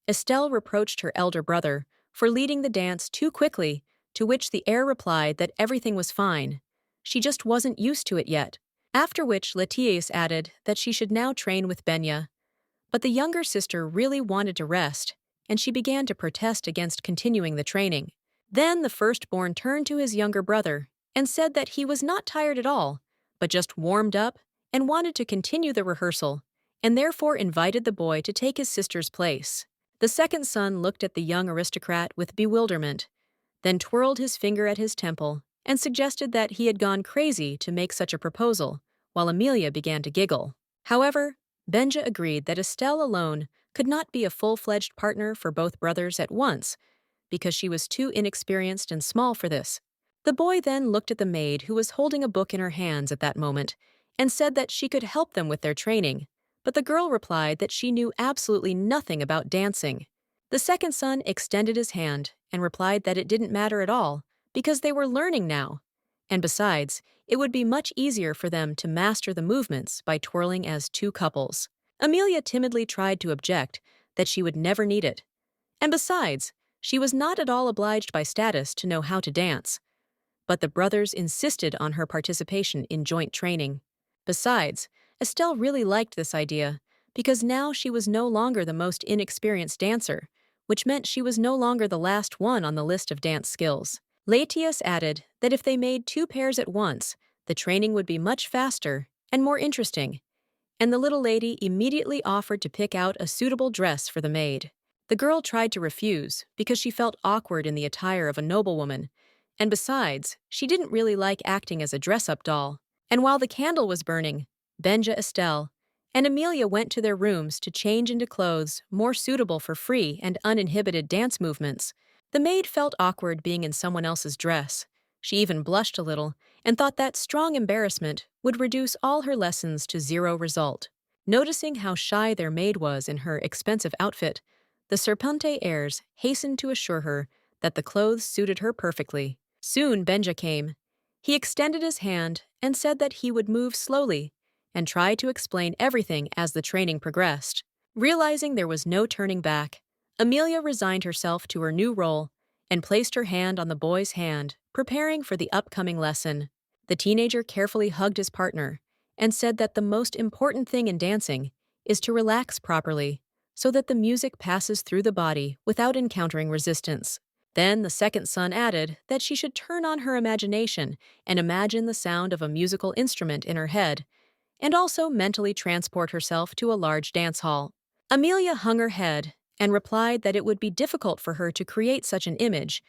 Estelle reproached her elder brother for leading the dance too quickly, to which the heir replied that everything was fine. She just wasn't used to it yet. After which Letias added that she should now train with Benya. But the younger sister really wanted to rest, and she began to protest against continuing the training. Then the firstborn turned to his younger brother and said that he was not tired at all, but just warmed up and wanted to continue the rehearsal, and therefore invited the boy to take his sister's place. The second son looked at the young aristocrat with bewilderment, then twirled his finger at his temple and suggested that he had gone crazy to make such a proposal, while Amelia began to giggle. However, Benja agreed that Estelle alone could not be a full-fledged partner for both brothers at once, because she was too inexperienced and small for this. The boy then looked at the maid who was holding a book in her hands at that moment and said that she could help them with their training, but the girl replied that she knew absolutely nothing about dancing. The second son extended his hand and replied that it didn't matter at all because they were learning now, and besides, it would be much easier for them to master the movements by twirling as two couples. Amelia timidly tried to object that she would never need it, and besides, she was not at all obliged by status to know how to dance. But the brothers insisted on her participation in joint training. Besides, Estelle really liked this idea, because now she was no longer the most inexperienced dancer, which meant she was no longer the last one on the list of dance skills. Laetius added that if they made two pairs at once, the training would be much faster and more interesting, and the little lady immediately offered to pick out a suitable dress for the maid. The girl tried to refuse because she felt awkward in the attire of a noblewoman, and besides, she didn't really like acting as a dress-up doll. And while the candle was burning, Benja, Estelle, and Amelia went to their rooms to change into clothes more suitable for free and uninhibited dance movements. The maid felt awkward being in someone else's dress. She even blushed a little and thought that strong embarrassment would reduce all her lessons to zero result. Noticing how shy their maid was in her expensive outfit, the Serpente heirs hastened to assure her that the clothes suited her perfectly. Soon Benja came. He extended his hand and said that he would move slowly and try to explain everything as the training progressed. Realizing there was no turning back, Amelia resigned herself to her new role and placed her hand on the boy's hand, preparing for the upcoming lesson. The teenager carefully hugged his partner and said that the most important thing in dancing is to relax properly so that the music passes through the body without encountering resistance. Then the second son added that she should turn on her imagination and imagine the sound of a musical instrument in her head, and also mentally transport herself to a large dance hall. Amelia hung her head and replied that it would be difficult for her to create such an image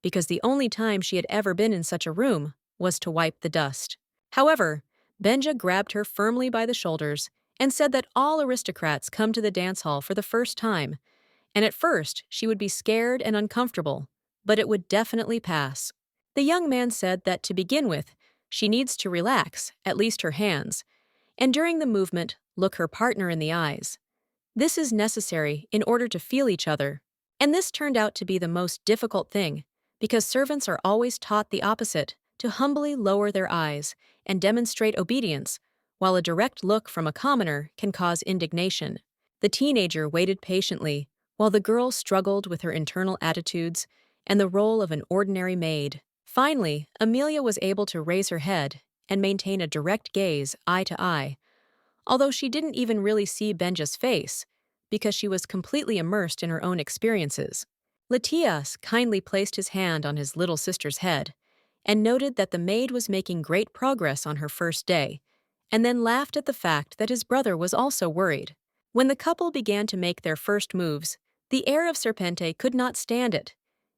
because the only time she had ever been in such a room was to wipe the dust. However, Benja grabbed her firmly by the shoulders and said that all aristocrats come to the dance hall for the first time, and at first she would be scared and uncomfortable, but it would definitely pass. The young man said that to begin with, she needs to relax, at least her hands, and during the movement, look her partner in the eyes. This is necessary in order to feel each other, and this turned out to be the most difficult thing, because servants are always taught the opposite, to humbly lower their eyes and demonstrate obedience, while a direct look from a commoner can cause indignation. The teenager waited patiently, while the girl struggled with her internal attitudes and the role of an ordinary maid. Finally, Amelia was able to raise her head and maintain a direct gaze, eye to eye, although she didn't even really see Benja's face, because she was completely immersed in her own experiences. Latias kindly placed his hand on his little sister's head and noted that the maid was making great progress on her first day, and then laughed at the fact that his brother was also worried. When the couple began to make their first moves, the heir of Serpente could not stand it,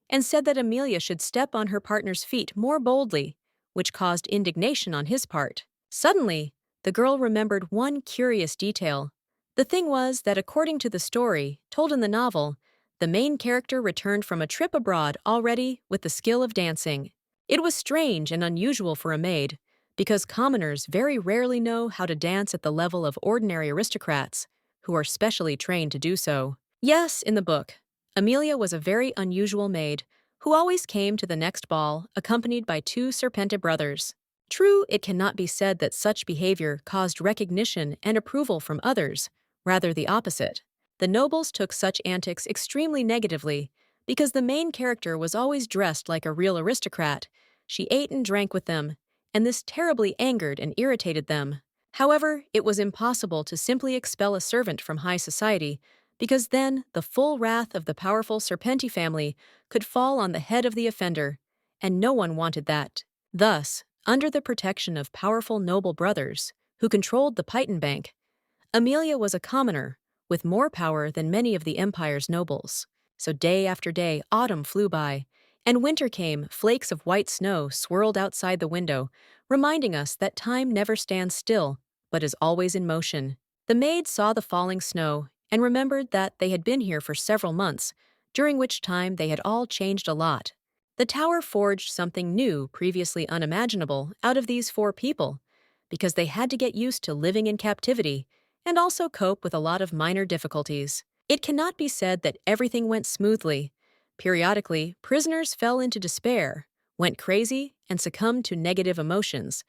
and said that Amelia should step on her partner's feet more boldly, which caused indignation on his part. Suddenly, the girl remembered one curious detail. The thing was that according to the story, told in the novel, the main character returned from a trip abroad already with the skill of dancing. It was strange and unusual for a maid, because commoners very rarely know how to dance at the level of ordinary aristocrats, who are specially trained to do so. Yes, in the book, Amelia was a very unusual maid who always came to the next ball accompanied by two Serpente brothers. True, it cannot be said that such behavior caused recognition and approval from others, rather the opposite. The nobles took such antics extremely negatively because the main character was always dressed like a real aristocrat. She ate and drank with them, and this terribly angered and irritated them. However, it was impossible to simply expel a servant from high society, because then the full wrath of the powerful Serpente family could fall on the head of the offender, and no one wanted that. Thus, under the protection of powerful noble brothers, who controlled the Python Bank, Amelia was a commoner, with more power than many of the empire's nobles. So day after day, autumn flew by, and winter came. Flakes of white snow swirled outside the window, reminding us that time never stands still, but is always in motion. The maid saw the falling snow and remembered that they had been here for several months, during which time they had all changed a lot. The tower forged something new, previously unimaginable, out of these four people, because they had to get used to living in captivity and also cope with a lot of minor difficulties. It cannot be said that everything went smoothly. Periodically, prisoners fell into despair, went crazy, and succumbed to negative emotions.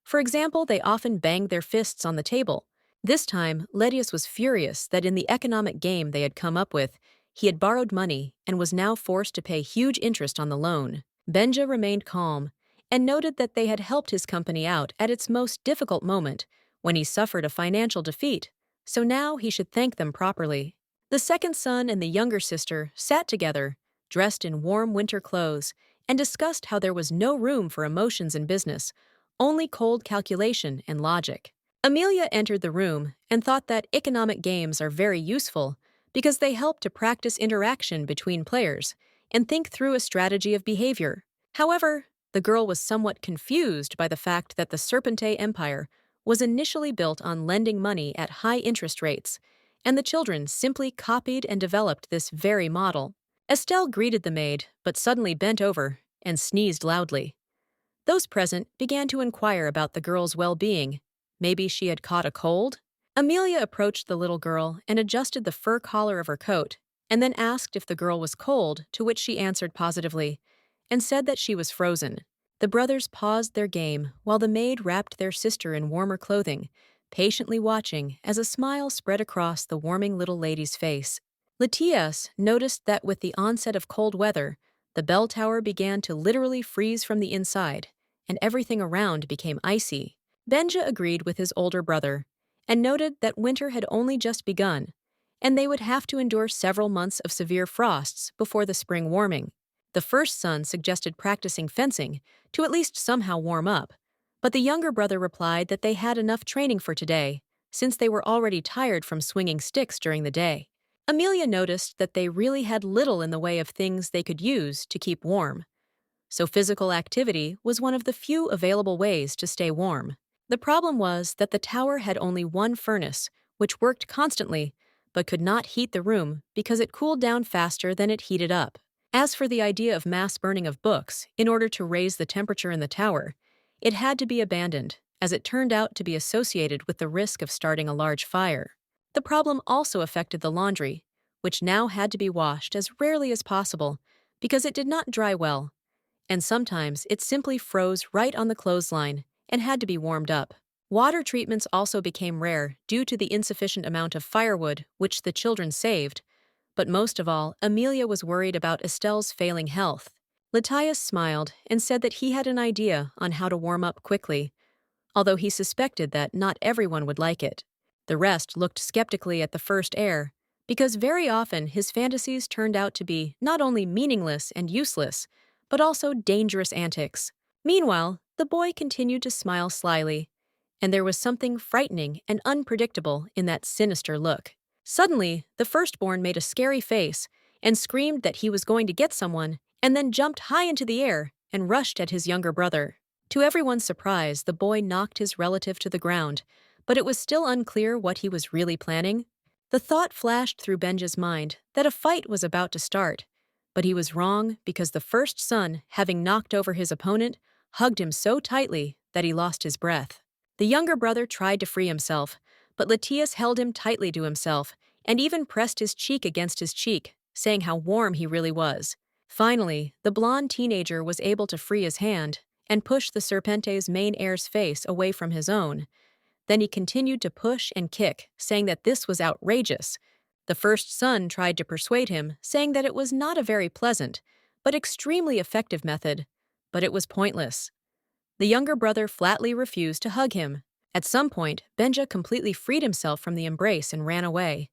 For example, they often banged their fists on the table. This time, Letius was furious that in the economic game they had come up with, he had borrowed money and was now forced to pay huge interest on the loan. Benja remained calm and noted that they had helped his company out at its most difficult moment, when he suffered a financial defeat, so now he should thank them properly. The second son and the younger sister sat together, dressed in warm winter clothes, and discussed how there was no room for emotions in business, only cold calculation and logic. Amelia entered the room and thought that economic games are very useful because they help to practice interaction between players and think through a strategy of behavior. However, the girl was somewhat confused by the fact that the Serpentine Empire was initially built on lending money at high interest rates, and the children simply copied and developed this very model. Estelle greeted the maid, but suddenly bent over and sneezed loudly. Those present began to inquire about the girl's well-being. Maybe she had caught a cold? Amelia approached the little girl and adjusted the fur collar of her coat, and then asked if the girl was cold, to which she answered positively, and said that she was frozen. The brothers paused their game while the maid wrapped their sister in warmer clothing, patiently watching as a smile spread across the warming little lady's face. Latias noticed that with the onset of cold weather, the bell tower began to literally freeze from the inside, and everything around became icy. Benja agreed with his older brother, and noted that winter had only just begun, and they would have to endure several months of severe frosts before the spring warming. The first son suggested practicing fencing to at least somehow warm up, but the younger brother replied that they had enough training for today, since they were already tired from swinging sticks during the day. Amelia noticed that they really had little in the way of things they could use to keep warm, so physical activity was one of the few available ways to stay warm. The problem was that the tower had only one furnace, which worked constantly, but could not heat the room because it cooled down faster than it heated up. As for the idea of mass burning of books in order to raise the temperature in the tower, it had to be abandoned, as it turned out to be associated with the risk of starting a large fire. The problem also affected the laundry, which now had to be washed as rarely as possible because it did not dry well, and sometimes it simply froze right on the clothesline and had to be warmed up. Water treatments also became rare due to the insufficient amount of firewood which the children saved, but most of all, Amelia was worried about Estelle's failing health. Latias smiled and said that he had an idea on how to warm up quickly, although he suspected that not everyone would like it. The rest looked skeptically at the first heir, because very often his fantasies turned out to be not only meaningless and useless, but also dangerous antics. Meanwhile, the boy continued to smile slyly, and there was something frightening and unpredictable in that sinister look. Suddenly, the firstborn made a scary face and screamed that he was going to get someone, and then jumped high into the air and rushed at his younger brother. To everyone's surprise, the boy knocked his relative to the ground, but it was still unclear what he was really planning. The thought flashed through Benja's mind that a fight was about to start, but he was wrong because the first son, having knocked over his opponent, hugged him so tightly that he lost his breath. The younger brother tried to free himself, but Latias held him tightly to himself and even pressed his cheek against his cheek, saying how warm he really was. Finally, the blonde teenager was able to free his hand and push the Serpente's main heir's face away from his own. Then he continued to push and kick, saying that this was outrageous. The first son tried to persuade him, saying that it was not a very pleasant, but extremely effective method, but it was pointless. The younger brother flatly refused to hug him. At some point, Benja completely freed himself from the embrace and ran away.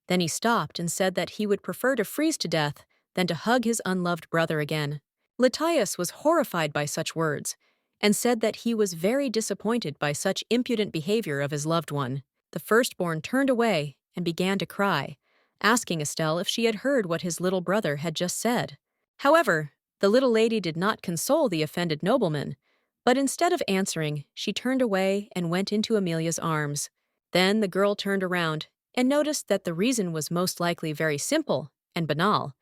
Then he stopped and said that he would prefer to freeze to death than to hug his unloved brother again. Latias was horrified by such words, and said that he was very disappointed by such impudent behavior of his loved one. The firstborn turned away and began to cry, asking Estelle if she had heard what his little brother had just said. However, the little lady did not console the offended nobleman, but instead of answering, she turned away and went into Amelia's arms. Then the girl turned around and noticed that the reason was most likely very simple and banal,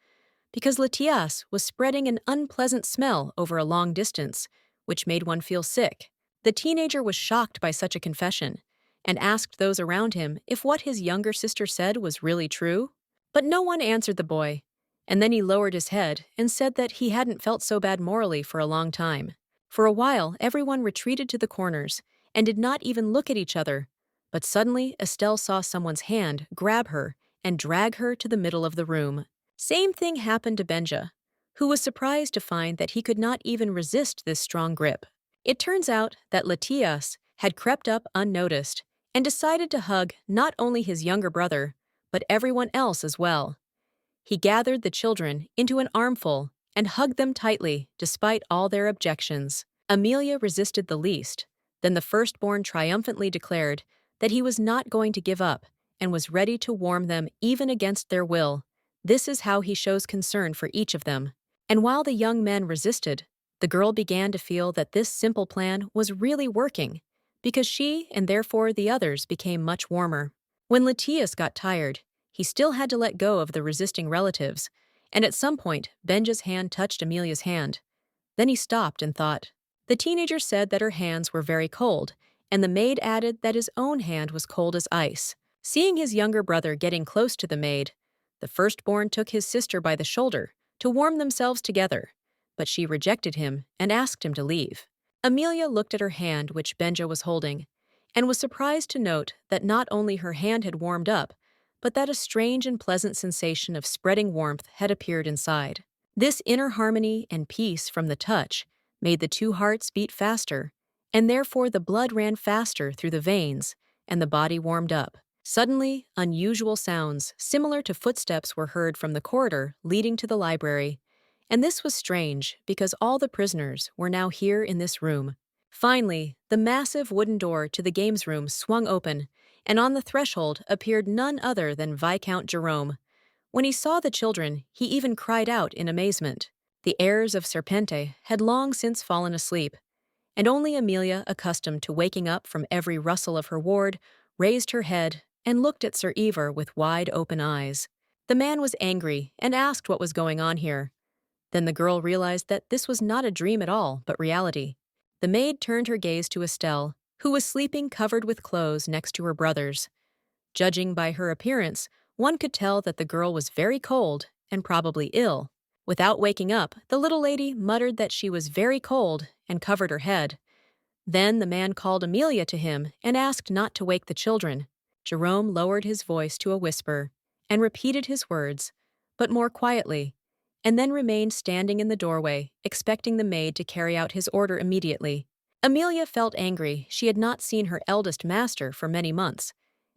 because Latias was spreading an unpleasant smell over a long distance, which made one feel sick. The teenager was shocked by such a confession, and asked those around him if what his younger sister said was really true. But no one answered the boy, and then he lowered his head and said that he hadn't felt so bad morally for a long time. For a while, everyone retreated to the corners and did not even look at each other, but suddenly Estelle saw someone's hand grab her and drag her to the middle of the room. Same thing happened to Benja, who was surprised to find that he could not even resist this strong grip. It turns out that Latias had crept up unnoticed and decided to hug not only his younger brother, but everyone else as well. He gathered the children into an armful and hugged them tightly despite all their objections. Amelia resisted the least. Then the firstborn triumphantly declared that he was not going to give up and was ready to warm them even against their will. This is how he shows concern for each of them. And while the young men resisted, the girl began to feel that this simple plan was really working, because she and therefore the others became much warmer. When Latius got tired, he still had to let go of the resisting relatives, and at some point Benja's hand touched Amelia's hand. Then he stopped and thought. The teenager said that her hands were very cold, and the maid added that his own hand was cold as ice. Seeing his younger brother getting close to the maid, the firstborn took his sister by the shoulder to warm themselves together, but she rejected him and asked him to leave. Amelia looked at her hand which Benja was holding, and was surprised to note that not only her hand had warmed up, but that a strange and pleasant sensation of spreading warmth had appeared inside. This inner harmony and peace from the touch made the two hearts beat faster, and therefore the blood ran faster through the veins, and the body warmed up. Suddenly, unusual sounds, similar to footsteps, were heard from the corridor leading to the library, and this was strange because all the prisoners were now here in this room. Finally, the massive wooden door to the games room swung open, and on the threshold appeared none other than Viscount Jerome. When he saw the children, he even cried out in amazement. The heirs of Serpente had long since fallen asleep, and only Amelia, accustomed to waking up from every rustle of her ward, raised her head and looked at Sir Ivar with wide open eyes. The man was angry and asked what was going on here. Then the girl realized that this was not a dream at all, but reality. The maid turned her gaze to Estelle, who was sleeping covered with clothes next to her brothers. Judging by her appearance, one could tell that the girl was very cold and probably ill. Without waking up, the little lady muttered that she was very cold and covered her head. Then the man called Amelia to him and asked not to wake the children. Jerome lowered his voice to a whisper and repeated his words, but more quietly, and then remained standing in the doorway, expecting the maid to carry out his order immediately. Amelia felt angry. She had not seen her eldest master for many months,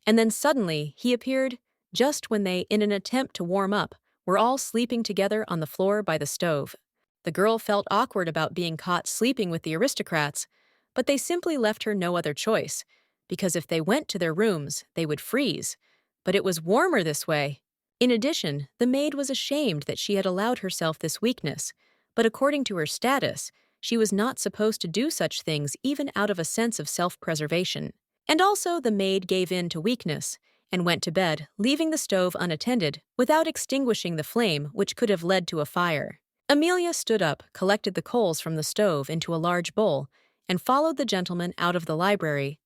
and then suddenly he appeared just when they, in an attempt to warm up, were all sleeping together on the floor by the stove. The girl felt awkward about being caught sleeping with the aristocrats, but they simply left her no other choice, because if they went to their rooms, they would freeze. But it was warmer this way. In addition, the maid was ashamed that she had allowed herself this weakness, but according to her status, she was not supposed to do such things even out of a sense of self-preservation. And also the maid gave in to weakness and went to bed, leaving the stove unattended without extinguishing the flame which could have led to a fire. Amelia stood up, collected the coals from the stove into a large bowl, and followed the gentleman out of the library.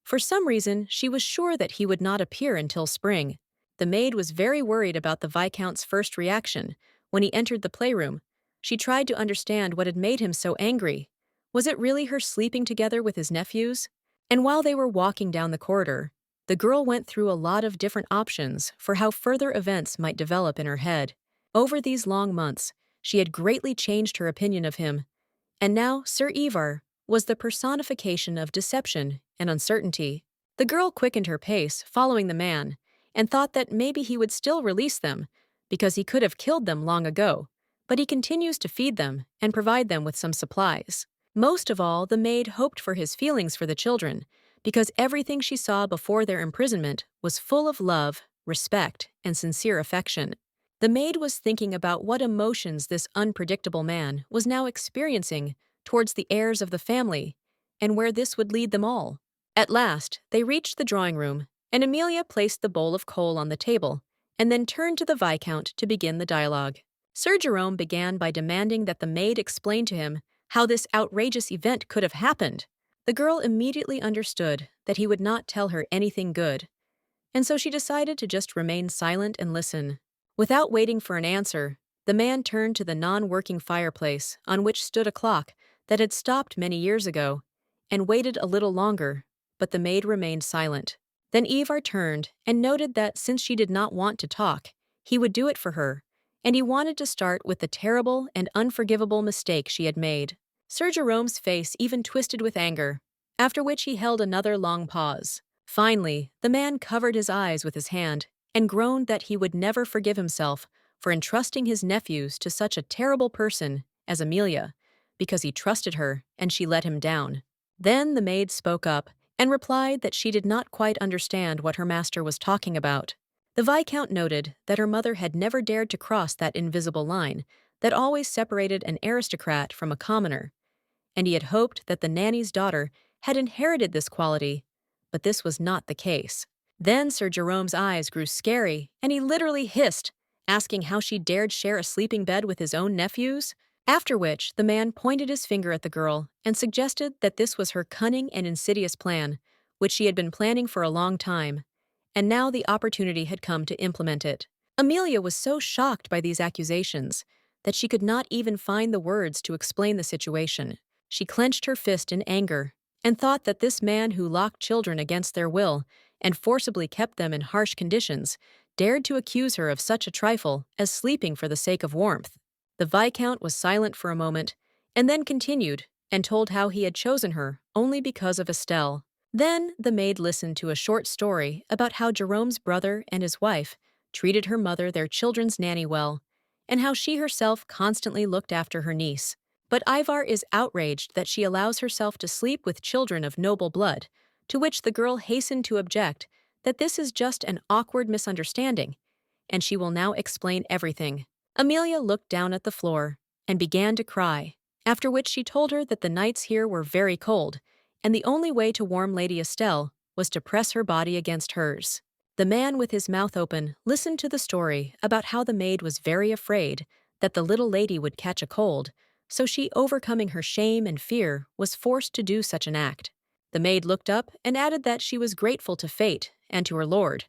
For some reason, she was sure that he would not appear until spring. The maid was very worried about the Viscount's first reaction when he entered the playroom. She tried to understand what had made him so angry. Was it really her sleeping together with his nephews? And while they were walking down the corridor, the girl went through a lot of different options for how further events might develop in her head. Over these long months, she had greatly changed her opinion of him, and now Sir Ivar was the personification of deception and uncertainty. The girl quickened her pace, following the man, and thought that maybe he would still release them, because he could have killed them long ago, but he continues to feed them and provide them with some supplies. Most of all, the maid hoped for his feelings for the children, because everything she saw before their imprisonment was full of love, respect, and sincere affection. The maid was thinking about what emotions this unpredictable man was now experiencing towards the heirs of the family, and where this would lead them all. At last, they reached the drawing room, and Amelia placed the bowl of coal on the table, and then turned to the Viscount to begin the dialogue. Sir Jerome began by demanding that the maid explain to him how this outrageous event could have happened. The girl immediately understood that he would not tell her anything good, and so she decided to just remain silent and listen. Without waiting for an answer, the man turned to the non-working fireplace on which stood a clock that had stopped many years ago, and waited a little longer, but the maid remained silent. Then Ivar turned and noted that since she did not want to talk, he would do it for her, and he wanted to start with the terrible and unforgivable mistake she had made. Sir Jerome's face even twisted with anger, after which he held another long pause. Finally, the man covered his eyes with his hand and groaned that he would never forgive himself for entrusting his nephews to such a terrible person as Amelia, because he trusted her and she let him down. Then the maid spoke up and replied that she did not quite understand what her master was talking about. The Viscount noted that her mother had never dared to cross that invisible line that always separated an aristocrat from a commoner, and he had hoped that the nanny's daughter had inherited this quality, but this was not the case. Then Sir Jerome's eyes grew scary, and he literally hissed, asking how she dared share a sleeping bed with his own nephews. After which, the man pointed his finger at the girl and suggested that this was her cunning and insidious plan, which she had been planning for a long time, and now the opportunity had come to implement it. Amelia was so shocked by these accusations that she could not even find the words to explain the situation. She clenched her fist in anger and thought that this man who locked children against their will and forcibly kept them in harsh conditions dared to accuse her of such a trifle as sleeping for the sake of warmth. The Viscount was silent for a moment and then continued and told how he had chosen her only because of Estelle. Then the maid listened to a short story about how Jerome's brother and his wife treated her mother, their children's nanny, well, and how she herself constantly looked after her niece. But Ivar is outraged that she allows herself to sleep with children of noble blood, to which the girl hastened to object that this is just an awkward misunderstanding, and she will now explain everything. Amelia looked down at the floor and began to cry, after which she told her that the nights here were very cold, and the only way to warm Lady Estelle was to press her body against hers. The man with his mouth open listened to the story about how the maid was very afraid that the little lady would catch a cold, so she, overcoming her shame and fear, was forced to do such an act. The maid looked up and added that she was grateful to fate and to her lord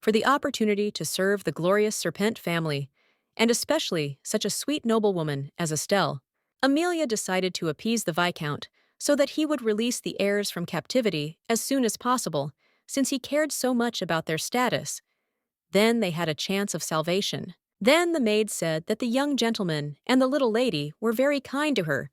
for the opportunity to serve the glorious Serpent family, and especially such a sweet noblewoman as Estelle. Amelia decided to appease the Viscount so that he would release the heirs from captivity as soon as possible, since he cared so much about their status. Then they had a chance of salvation. Then the maid said that the young gentleman and the little lady were very kind to her,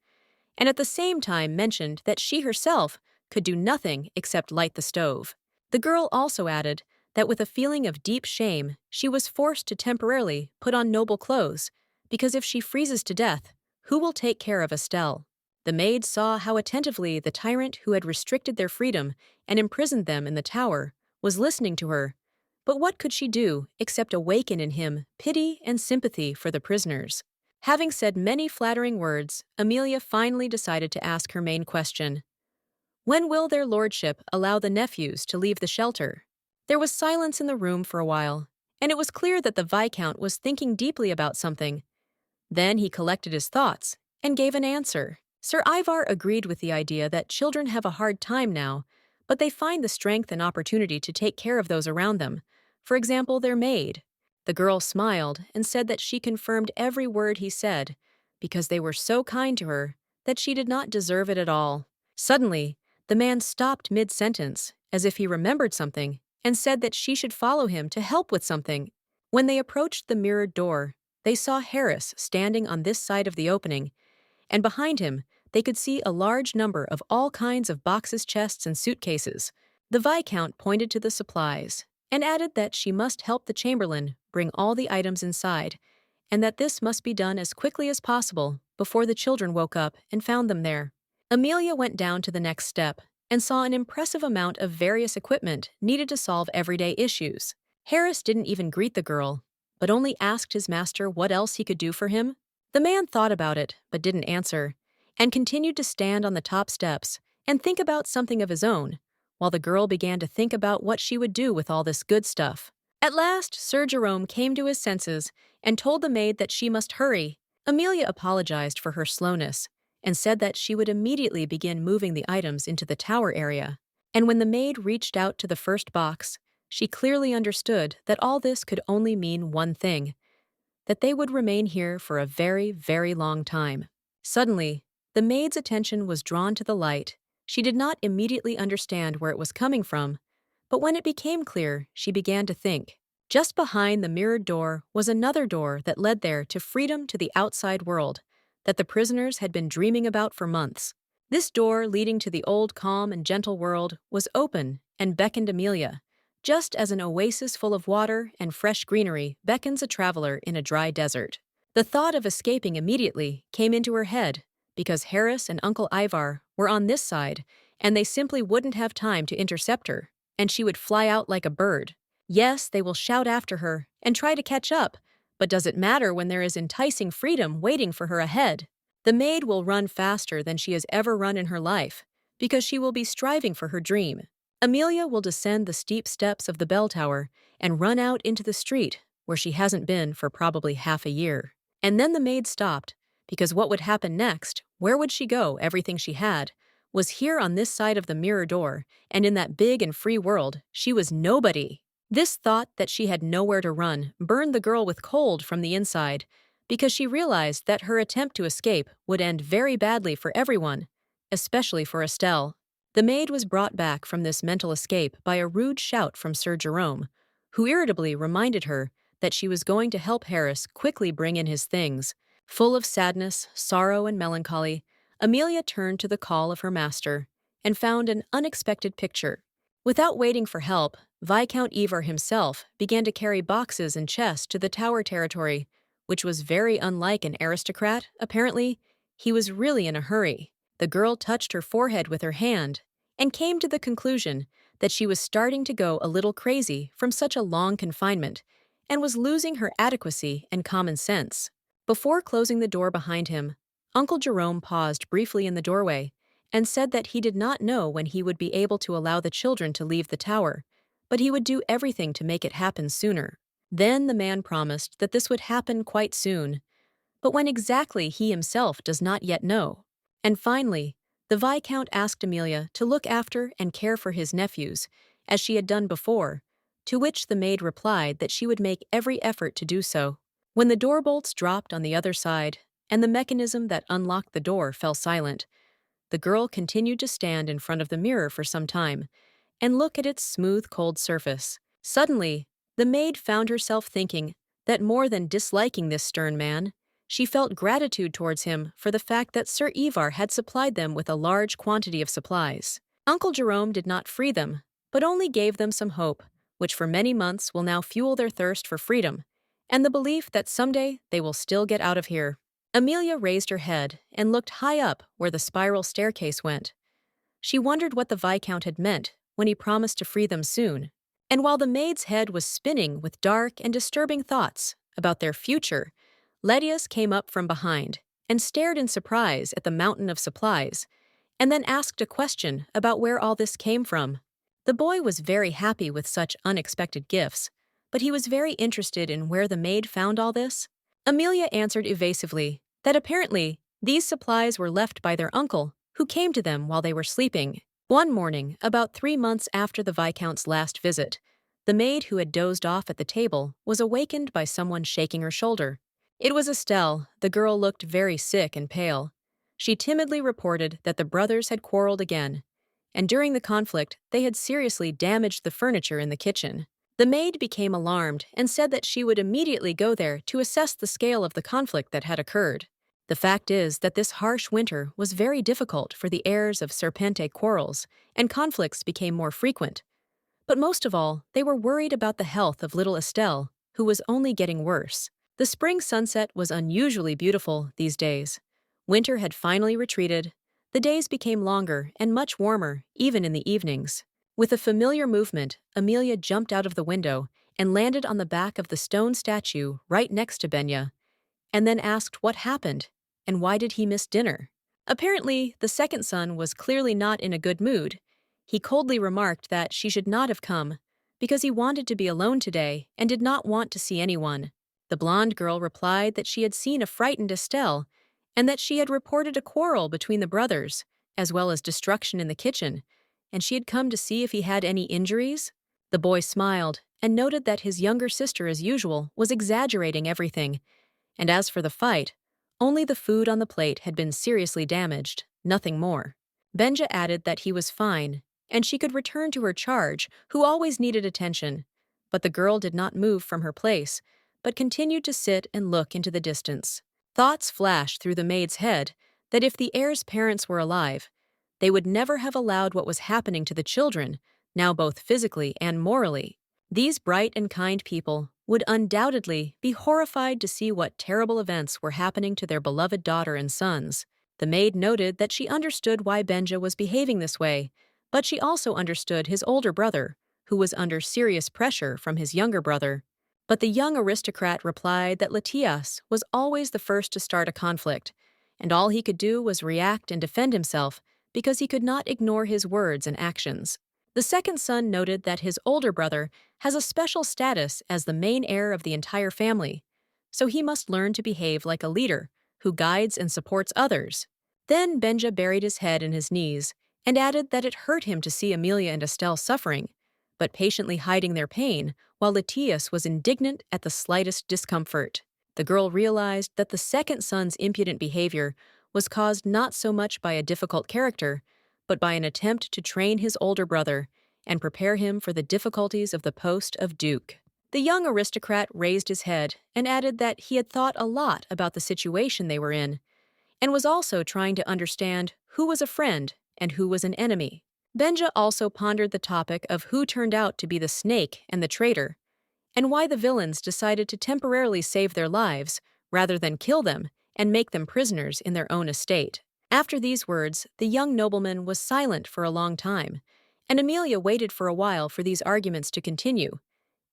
and at the same time mentioned that she herself could do nothing except light the stove. The girl also added that with a feeling of deep shame, she was forced to temporarily put on noble clothes, because if she freezes to death, who will take care of Estelle? The maid saw how attentively the tyrant who had restricted their freedom and imprisoned them in the tower was listening to her, but what could she do except awaken in him pity and sympathy for the prisoners? Having said many flattering words, Amelia finally decided to ask her main question. When will their lordship allow the nephews to leave the shelter? There was silence in the room for a while, and it was clear that the Viscount was thinking deeply about something. Then he collected his thoughts and gave an answer. Sir Ivar agreed with the idea that children have a hard time now, but they find the strength and opportunity to take care of those around them, for example, their maid. The girl smiled and said that she confirmed every word he said, because they were so kind to her that she did not deserve it at all. Suddenly, the man stopped mid-sentence, as if he remembered something, and said that she should follow him to help with something. When they approached the mirrored door, they saw Harris standing on this side of the opening, and behind him, they could see a large number of all kinds of boxes, chests, and suitcases. The Viscount pointed to the supplies and added that she must help the chamberlain bring all the items inside, and that this must be done as quickly as possible before the children woke up and found them there. Amelia went down to the next step and saw an impressive amount of various equipment needed to solve everyday issues. Harris didn't even greet the girl, but only asked his master what else he could do for him. The man thought about it, but didn't answer, and continued to stand on the top steps and think about something of his own, while the girl began to think about what she would do with all this good stuff. At last, Sir Jerome came to his senses and told the maid that she must hurry. Amelia apologized for her slowness and said that she would immediately begin moving the items into the tower area. And when the maid reached out to the first box, she clearly understood that all this could only mean one thing, that they would remain here for a very, very long time. Suddenly, the maid's attention was drawn to the light. She did not immediately understand where it was coming from, but when it became clear, she began to think. Just behind the mirrored door was another door that led there to freedom to the outside world, that the prisoners had been dreaming about for months. This door leading to the old calm and gentle world was open and beckoned Amelia, just as an oasis full of water and fresh greenery beckons a traveler in a dry desert. The thought of escaping immediately came into her head, because Harris and Uncle Ivar were on this side, and they simply wouldn't have time to intercept her, and she would fly out like a bird. Yes, they will shout after her and try to catch up, but does it matter when there is enticing freedom waiting for her ahead? The maid will run faster than she has ever run in her life, because she will be striving for her dream. Amelia will descend the steep steps of the bell tower and run out into the street, where she hasn't been for probably half a year. And then the maid stopped, because what would happen next, where would she go, everything she had, was here on this side of the mirror door, and in that big and free world, she was nobody. This thought that she had nowhere to run burned the girl with cold from the inside, because she realized that her attempt to escape would end very badly for everyone, especially for Estelle. The maid was brought back from this mental escape by a rude shout from Sir Jerome, who irritably reminded her that she was going to help Harris quickly bring in his things. Full of sadness, sorrow, and melancholy, Amelia turned to the call of her master and found an unexpected picture. Without waiting for help, Viscount Ivar himself began to carry boxes and chests to the tower territory, which was very unlike an aristocrat. Apparently, he was really in a hurry. The girl touched her forehead with her hand and came to the conclusion that she was starting to go a little crazy from such a long confinement and was losing her adequacy and common sense. Before closing the door behind him, Uncle Jerome paused briefly in the doorway and said that he did not know when he would be able to allow the children to leave the tower, but he would do everything to make it happen sooner. Then the man promised that this would happen quite soon, but when exactly he himself does not yet know. And finally, the Viscount asked Amelia to look after and care for his nephews, as she had done before, to which the maid replied that she would make every effort to do so. When the door bolts dropped on the other side, and the mechanism that unlocked the door fell silent, the girl continued to stand in front of the mirror for some time and look at its smooth, cold surface. Suddenly, the maid found herself thinking that more than disliking this stern man, she felt gratitude towards him for the fact that Sir Ivar had supplied them with a large quantity of supplies. Uncle Jerome did not free them, but only gave them some hope, which for many months will now fuel their thirst for freedom, and the belief that someday they will still get out of here. Amelia raised her head and looked high up where the spiral staircase went. She wondered what the Viscount had meant when he promised to free them soon. And while the maid's head was spinning with dark and disturbing thoughts about their future, Ledius came up from behind and stared in surprise at the mountain of supplies, and then asked a question about where all this came from. The boy was very happy with such unexpected gifts, but he was very interested in where the maid found all this. Amelia answered evasively that apparently these supplies were left by their uncle, who came to them while they were sleeping. One morning, about 3 months after the Viscount's last visit, the maid who had dozed off at the table was awakened by someone shaking her shoulder. It was Estelle. The girl looked very sick and pale. She timidly reported that the brothers had quarreled again, and during the conflict they had seriously damaged the furniture in the kitchen. The maid became alarmed and said that she would immediately go there to assess the scale of the conflict that had occurred. The fact is that this harsh winter was very difficult for the heirs of Serpente quarrels, and conflicts became more frequent. But most of all, they were worried about the health of little Estelle, who was only getting worse. The spring sunset was unusually beautiful these days. Winter had finally retreated. The days became longer and much warmer, even in the evenings. With a familiar movement, Amelia jumped out of the window and landed on the back of the stone statue right next to Benya, and then asked what happened and why did he miss dinner. Apparently, the second son was clearly not in a good mood. He coldly remarked that she should not have come because he wanted to be alone today and did not want to see anyone. The blonde girl replied that she had seen a frightened Estelle and that she had reported a quarrel between the brothers, as well as destruction in the kitchen, and she had come to see if he had any injuries. The boy smiled and noted that his younger sister, as usual, was exaggerating everything, and as for the fight, only the food on the plate had been seriously damaged, nothing more. Benja added that he was fine, and she could return to her charge, who always needed attention, but the girl did not move from her place, but continued to sit and look into the distance. Thoughts flashed through the maid's head that if the heir's parents were alive, they would never have allowed what was happening to the children, now both physically and morally. These bright and kind people would undoubtedly be horrified to see what terrible events were happening to their beloved daughter and sons. The maid noted that she understood why Benja was behaving this way, but she also understood his older brother, who was under serious pressure from his younger brother. But the young aristocrat replied that Latias was always the first to start a conflict, and all he could do was react and defend himself because he could not ignore his words and actions. The second son noted that his older brother has a special status as the main heir of the entire family, so he must learn to behave like a leader who guides and supports others. Then Benja buried his head in his knees and added that it hurt him to see Amelia and Estelle suffering, but patiently hiding their pain while Latias was indignant at the slightest discomfort. The girl realized that the second son's impudent behavior was caused not so much by a difficult character, but by an attempt to train his older brother and prepare him for the difficulties of the post of duke. The young aristocrat raised his head and added that he had thought a lot about the situation they were in, and was also trying to understand who was a friend and who was an enemy. Benja also pondered the topic of who turned out to be the snake and the traitor, and why the villains decided to temporarily save their lives rather than kill them and make them prisoners in their own estate. After these words, the young nobleman was silent for a long time, and Amelia waited for a while for these arguments to continue,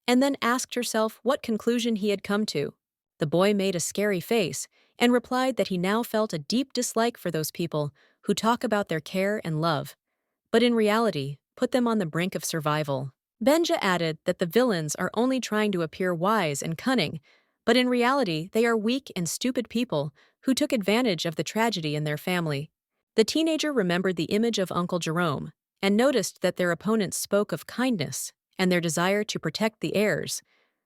and then asked herself what conclusion he had come to. The boy made a scary face and replied that he now felt a deep dislike for those people who talk about their care and love, but in reality put them on the brink of survival. Benja added that the villains are only trying to appear wise and cunning, but in reality they are weak and stupid people who took advantage of the tragedy in their family. The teenager remembered the image of Uncle Jerome and noticed that their opponents spoke of kindness and their desire to protect the heirs,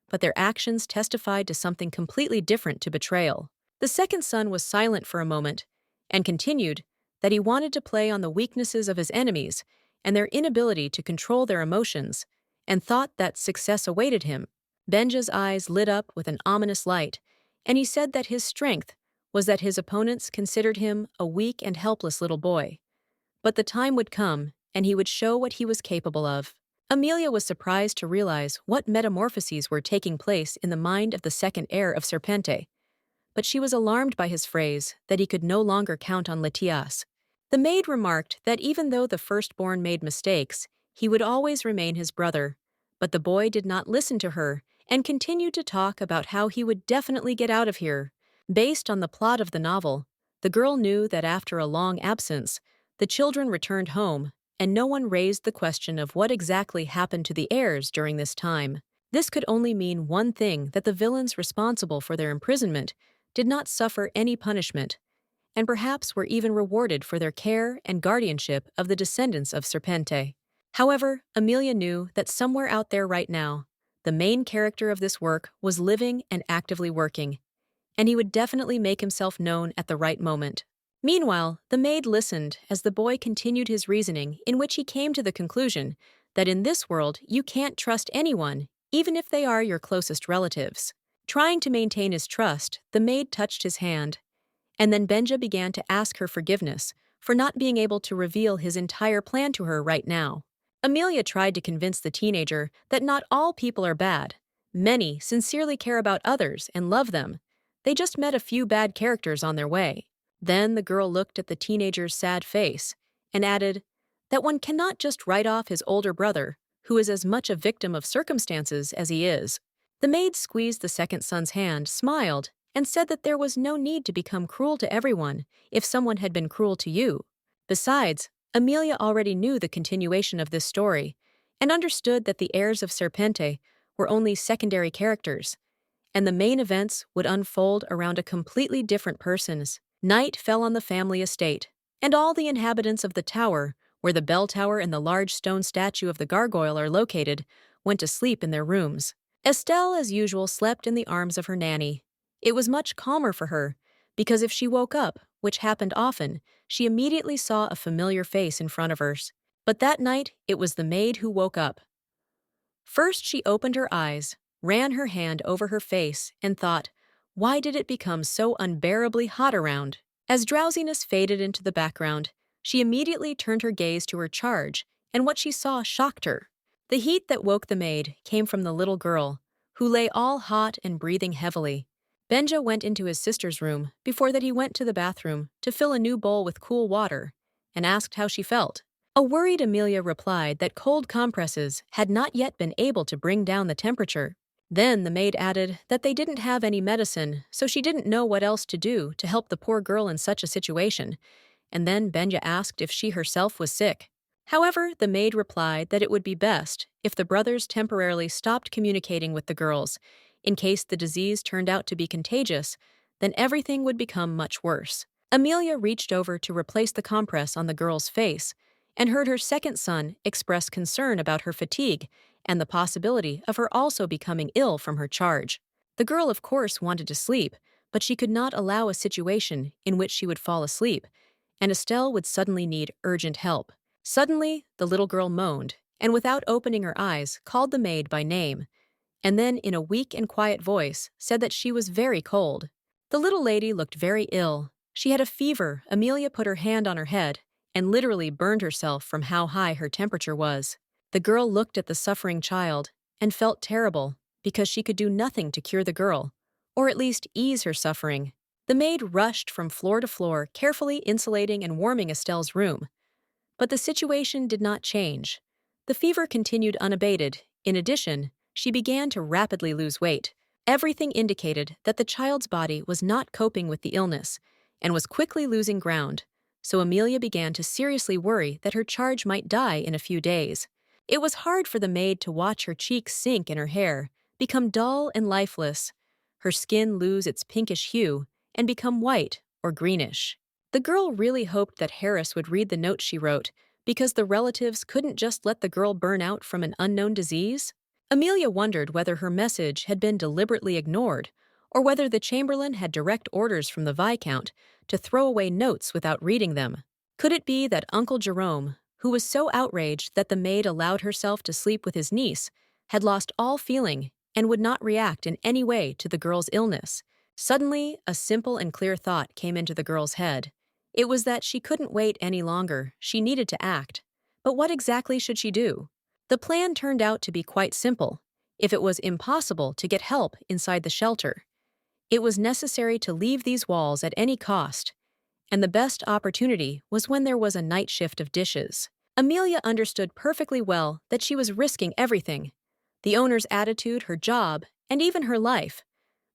but their actions testified to something completely different to betrayal. The second son was silent for a moment and continued that he wanted to play on the weaknesses of his enemies and their inability to control their emotions, and thought that success awaited him. Benja's eyes lit up with an ominous light, and he said that his strength was that his opponents considered him a weak and helpless little boy. But the time would come, and he would show what he was capable of. Amelia was surprised to realize what metamorphoses were taking place in the mind of the second heir of Serpente, but she was alarmed by his phrase that he could no longer count on Latias. The maid remarked that even though the firstborn made mistakes, he would always remain his brother, but the boy did not listen to her and continued to talk about how he would definitely get out of here. Based on the plot of the novel, the girl knew that after a long absence, the children returned home, and no one raised the question of what exactly happened to the heirs during this time. This could only mean one thing: that the villains responsible for their imprisonment did not suffer any punishment, and perhaps were even rewarded for their care and guardianship of the descendants of Serpente. However, Amelia knew that somewhere out there right now, the main character of this work was living and actively working, and he would definitely make himself known at the right moment. Meanwhile, the maid listened as the boy continued his reasoning, in which he came to the conclusion that in this world you can't trust anyone, even if they are your closest relatives. Trying to maintain his trust, the maid touched his hand, and then Benja began to ask her forgiveness for not being able to reveal his entire plan to her right now. Amelia tried to convince the teenager that not all people are bad. Many sincerely care about others and love them. They just met a few bad characters on their way. Then the girl looked at the teenager's sad face and added that one cannot just write off his older brother, who is as much a victim of circumstances as he is. The maid squeezed the second son's hand, smiled, and said that there was no need to become cruel to everyone if someone had been cruel to you. Besides, Amelia already knew the continuation of this story and understood that the heirs of Serpente were only secondary characters, and the main events would unfold around a completely different persons. Night fell on the family estate, and all the inhabitants of the tower, where the bell tower and the large stone statue of the gargoyle are located, went to sleep in their rooms. Estelle, as usual, slept in the arms of her nanny. It was much calmer for her, because if she woke up, which happened often, she immediately saw a familiar face in front of her. But that night, it was the maid who woke up. First, she opened her eyes, ran her hand over her face, and thought, why did it become so unbearably hot around? As drowsiness faded into the background, she immediately turned her gaze to her charge and what she saw shocked her. The heat that woke the maid came from the little girl, who lay all hot and breathing heavily. Benja went into his sister's room before that he went to the bathroom to fill a new bowl with cool water and asked how she felt. A worried Amelia replied that cold compresses had not yet been able to bring down the temperature. Then the maid added that they didn't have any medicine, so she didn't know what else to do to help the poor girl in such a situation, and then Benja asked if she herself was sick. However, the maid replied that it would be best if the brothers temporarily stopped communicating with the girls. In case the disease turned out to be contagious, then everything would become much worse. Amelia reached over to replace the compress on the girl's face and heard her second son express concern about her fatigue and the possibility of her also becoming ill from her charge. The girl, of course, wanted to sleep, but she could not allow a situation in which she would fall asleep, and Estelle would suddenly need urgent help. Suddenly, the little girl moaned, and without opening her eyes, called the maid by name, and then in a weak and quiet voice said that she was very cold. The little lady looked very ill. She had a fever. Amelia put her hand on her head and literally burned herself from how high her temperature was. The girl looked at the suffering child and felt terrible because she could do nothing to cure the girl, or at least ease her suffering. The maid rushed from floor to floor, carefully insulating and warming Estelle's room. But the situation did not change. The fever continued unabated. In addition, she began to rapidly lose weight. Everything indicated that the child's body was not coping with the illness and was quickly losing ground, so Amelia began to seriously worry that her charge might die in a few days. It was hard for the maid to watch her cheeks sink and her hair become dull and lifeless, her skin lose its pinkish hue and become white or greenish. The girl really hoped that Harris would read the note she wrote, because the relatives couldn't just let the girl burn out from an unknown disease. Amelia wondered whether her message had been deliberately ignored, or whether the chamberlain had direct orders from the Viscount to throw away notes without reading them. Could it be that Uncle Jerome, who was so outraged that the maid allowed herself to sleep with his niece, had lost all feeling and would not react in any way to the girl's illness? Suddenly, a simple and clear thought came into the girl's head. It was that she couldn't wait any longer. She needed to act. But what exactly should she do? The plan turned out to be quite simple. If it was impossible to get help inside the shelter, it was necessary to leave these walls at any cost, and the best opportunity was when there was a night shift of dishes. Amelia understood perfectly well that she was risking everything, the owner's attitude, her job, and even her life.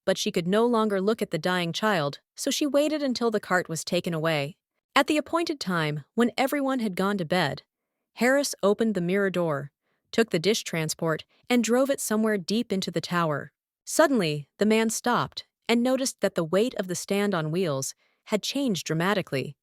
But she could no longer look at the dying child, so she waited until the cart was taken away. At the appointed time, when everyone had gone to bed, Harris opened the mirror door, took the dish transport, and drove it somewhere deep into the tower. Suddenly, the man stopped and noticed that the weight of the stand on wheels had changed dramatically.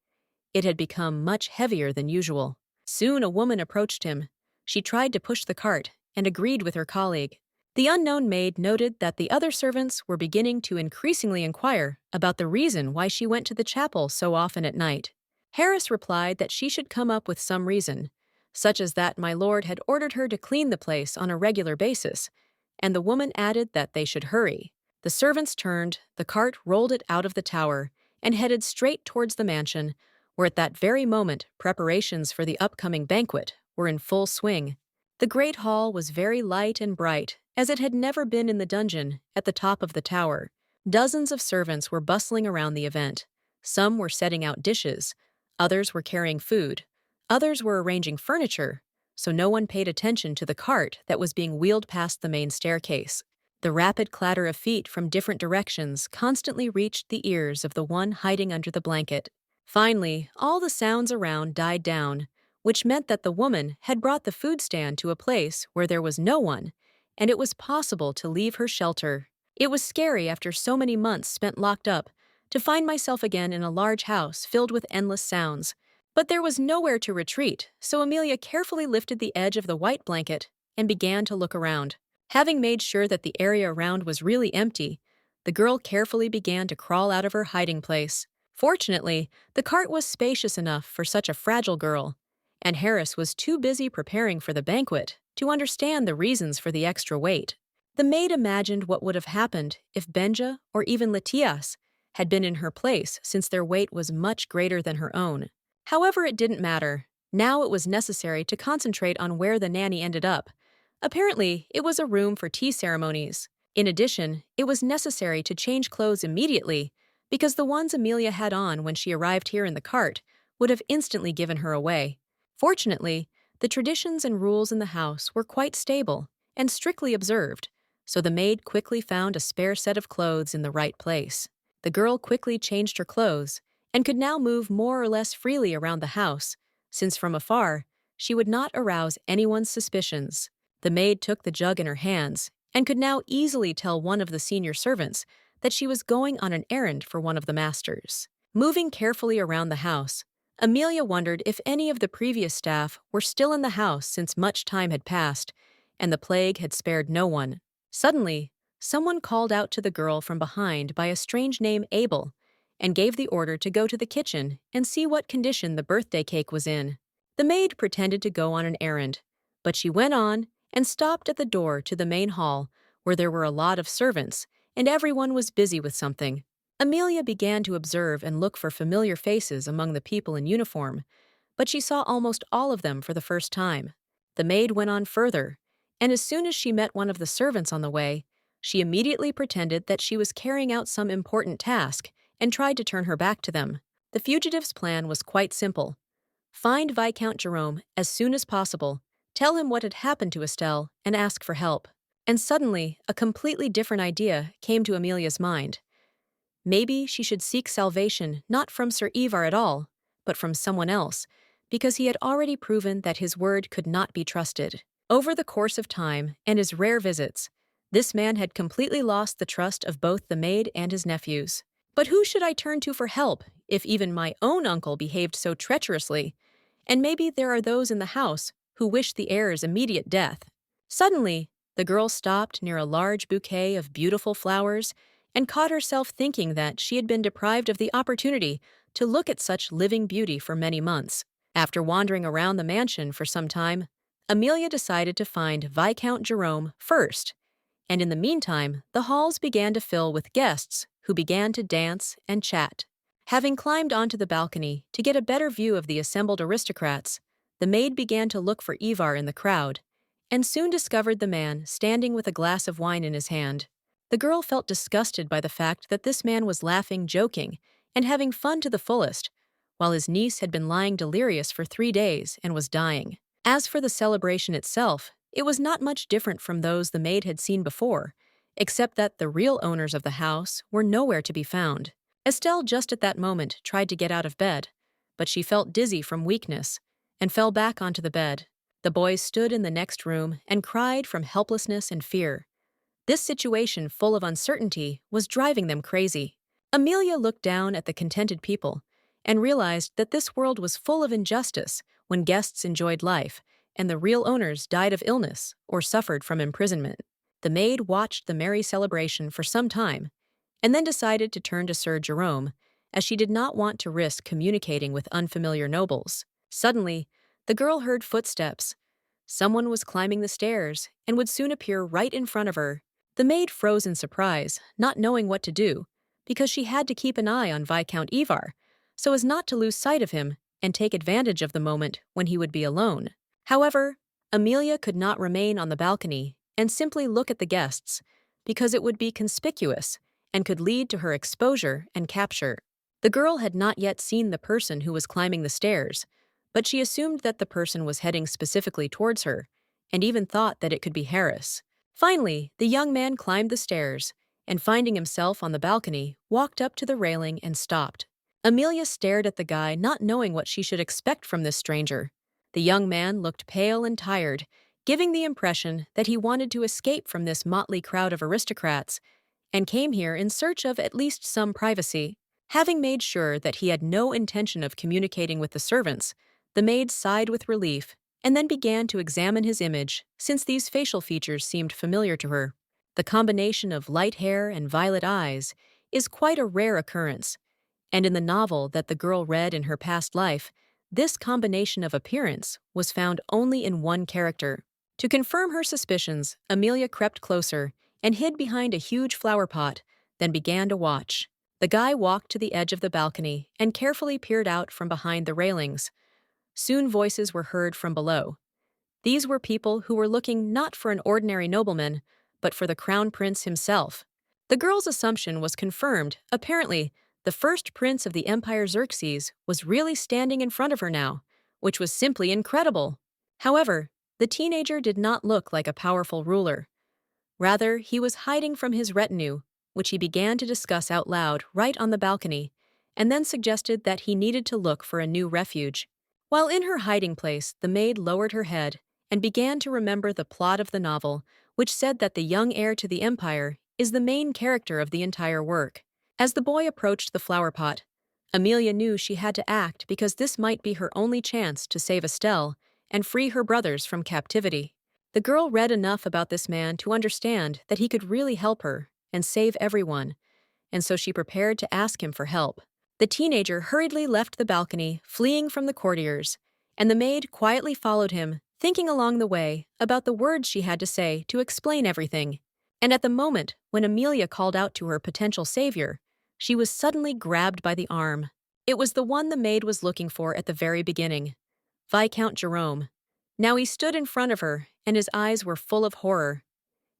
It had become much heavier than usual. Soon a woman approached him. She tried to push the cart and agreed with her colleague. The unknown maid noted that the other servants were beginning to increasingly inquire about the reason why she went to the chapel so often at night. Harris replied that she should come up with some reason, such as that my lord had ordered her to clean the place on a regular basis, and the woman added that they should hurry. The servants turned, the cart rolled it out of the tower, and headed straight towards the mansion, where at that very moment preparations for the upcoming banquet were in full swing. The great hall was very light and bright, as it had never been in the dungeon at the top of the tower. Dozens of servants were bustling around the event. Some were setting out dishes, others were carrying food, others were arranging furniture, so no one paid attention to the cart that was being wheeled past the main staircase. The rapid clatter of feet from different directions constantly reached the ears of the one hiding under the blanket. Finally, all the sounds around died down, which meant that the woman had brought the food stand to a place where there was no one, and it was possible to leave her shelter. It was scary after so many months spent locked up to find myself again in a large house filled with endless sounds. But there was nowhere to retreat, so Amelia carefully lifted the edge of the white blanket and began to look around. Having made sure that the area around was really empty, the girl carefully began to crawl out of her hiding place. Fortunately, the cart was spacious enough for such a fragile girl, and Harris was too busy preparing for the banquet to understand the reasons for the extra weight. The maid imagined what would have happened if Benja or even Latias had been in her place, since their weight was much greater than her own. However, it didn't matter. Now it was necessary to concentrate on where the nanny ended up. Apparently, it was a room for tea ceremonies. In addition, it was necessary to change clothes immediately because the ones Amelia had on when she arrived here in the cart would have instantly given her away. Fortunately, the traditions and rules in the house were quite stable and strictly observed, so the maid quickly found a spare set of clothes in the right place. The girl quickly changed her clothes and could now move more or less freely around the house, since from afar she would not arouse anyone's suspicions. The maid took the jug in her hands and could now easily tell one of the senior servants that she was going on an errand for one of the masters. Moving carefully around the house, Amelia wondered if any of the previous staff were still in the house since much time had passed, and the plague had spared no one. Suddenly, someone called out to the girl from behind by a strange name Abel, and gave the order to go to the kitchen and see what condition the birthday cake was in. The maid pretended to go on an errand, but she went on and stopped at the door to the main hall, where there were a lot of servants, and everyone was busy with something. Amelia began to observe and look for familiar faces among the people in uniform, but she saw almost all of them for the first time. The maid went on further, and as soon as she met one of the servants on the way, she immediately pretended that she was carrying out some important task and tried to turn her back to them. The fugitive's plan was quite simple. Find Viscount Jerome as soon as possible, tell him what had happened to Estelle, and ask for help. And suddenly, a completely different idea came to Amelia's mind. Maybe she should seek salvation not from Sir Ivar at all, but from someone else, because he had already proven that his word could not be trusted. Over the course of time and his rare visits, this man had completely lost the trust of both the maid and his nephews. But who should I turn to for help if even my own uncle behaved so treacherously? And maybe there are those in the house who wish the heir's immediate death. Suddenly, the girl stopped near a large bouquet of beautiful flowers and caught herself thinking that she had been deprived of the opportunity to look at such living beauty for many months. After wandering around the mansion for some time, Amelia decided to find Viscount Jerome first, and in the meantime, the halls began to fill with guests who began to dance and chat. Having climbed onto the balcony to get a better view of the assembled aristocrats, the maid began to look for Ivar in the crowd, and soon discovered the man standing with a glass of wine in his hand. The girl felt disgusted by the fact that this man was laughing, joking, and having fun to the fullest, while his niece had been lying delirious for 3 days and was dying. As for the celebration itself, it was not much different from those the maid had seen before, except that the real owners of the house were nowhere to be found. Estelle just at that moment tried to get out of bed, but she felt dizzy from weakness and fell back onto the bed. The boys stood in the next room and cried from helplessness and fear. This situation, full of uncertainty, was driving them crazy. Amelia looked down at the contented people and realized that this world was full of injustice when guests enjoyed life and the real owners died of illness or suffered from imprisonment. The maid watched the merry celebration for some time and then decided to turn to Sir Jerome, as she did not want to risk communicating with unfamiliar nobles. Suddenly, the girl heard footsteps. Someone was climbing the stairs and would soon appear right in front of her. The maid froze in surprise, not knowing what to do, because she had to keep an eye on Viscount Ivar, so as not to lose sight of him and take advantage of the moment when he would be alone. However, Amelia could not remain on the balcony and simply look at the guests, because it would be conspicuous and could lead to her exposure and capture. The girl had not yet seen the person who was climbing the stairs, but she assumed that the person was heading specifically towards her, and even thought that it could be Harris. Finally, the young man climbed the stairs, and finding himself on the balcony, walked up to the railing and stopped. Amelia stared at the guy, not knowing what she should expect from this stranger. The young man looked pale and tired, giving the impression that he wanted to escape from this motley crowd of aristocrats, and came here in search of at least some privacy. Having made sure that he had no intention of communicating with the servants, the maid sighed with relief and then began to examine his image, since these facial features seemed familiar to her. The combination of light hair and violet eyes is quite a rare occurrence, and in the novel that the girl read in her past life, this combination of appearance was found only in one character. To confirm her suspicions, Amelia crept closer and hid behind a huge flower pot, then began to watch. The guy walked to the edge of the balcony and carefully peered out from behind the railings. Soon voices were heard from below. These were people who were looking not for an ordinary nobleman, but for the crown prince himself. The girl's assumption was confirmed. Apparently, the first prince of the Empire Xerxes was really standing in front of her now, which was simply incredible. However, the teenager did not look like a powerful ruler. Rather, he was hiding from his retinue, which he began to discuss out loud right on the balcony, and then suggested that he needed to look for a new refuge. While in her hiding place, the maid lowered her head and began to remember the plot of the novel, which said that the young heir to the empire is the main character of the entire work. As the boy approached the flower pot, Amelia knew she had to act because this might be her only chance to save Estelle and free her brothers from captivity. The girl read enough about this man to understand that he could really help her and save everyone, and so she prepared to ask him for help. The teenager hurriedly left the balcony, fleeing from the courtiers, and the maid quietly followed him, thinking along the way about the words she had to say to explain everything. And at the moment when Amelia called out to her potential savior, she was suddenly grabbed by the arm. It was the one the maid was looking for at the very beginning, Viscount Jerome. Now he stood in front of her, and his eyes were full of horror.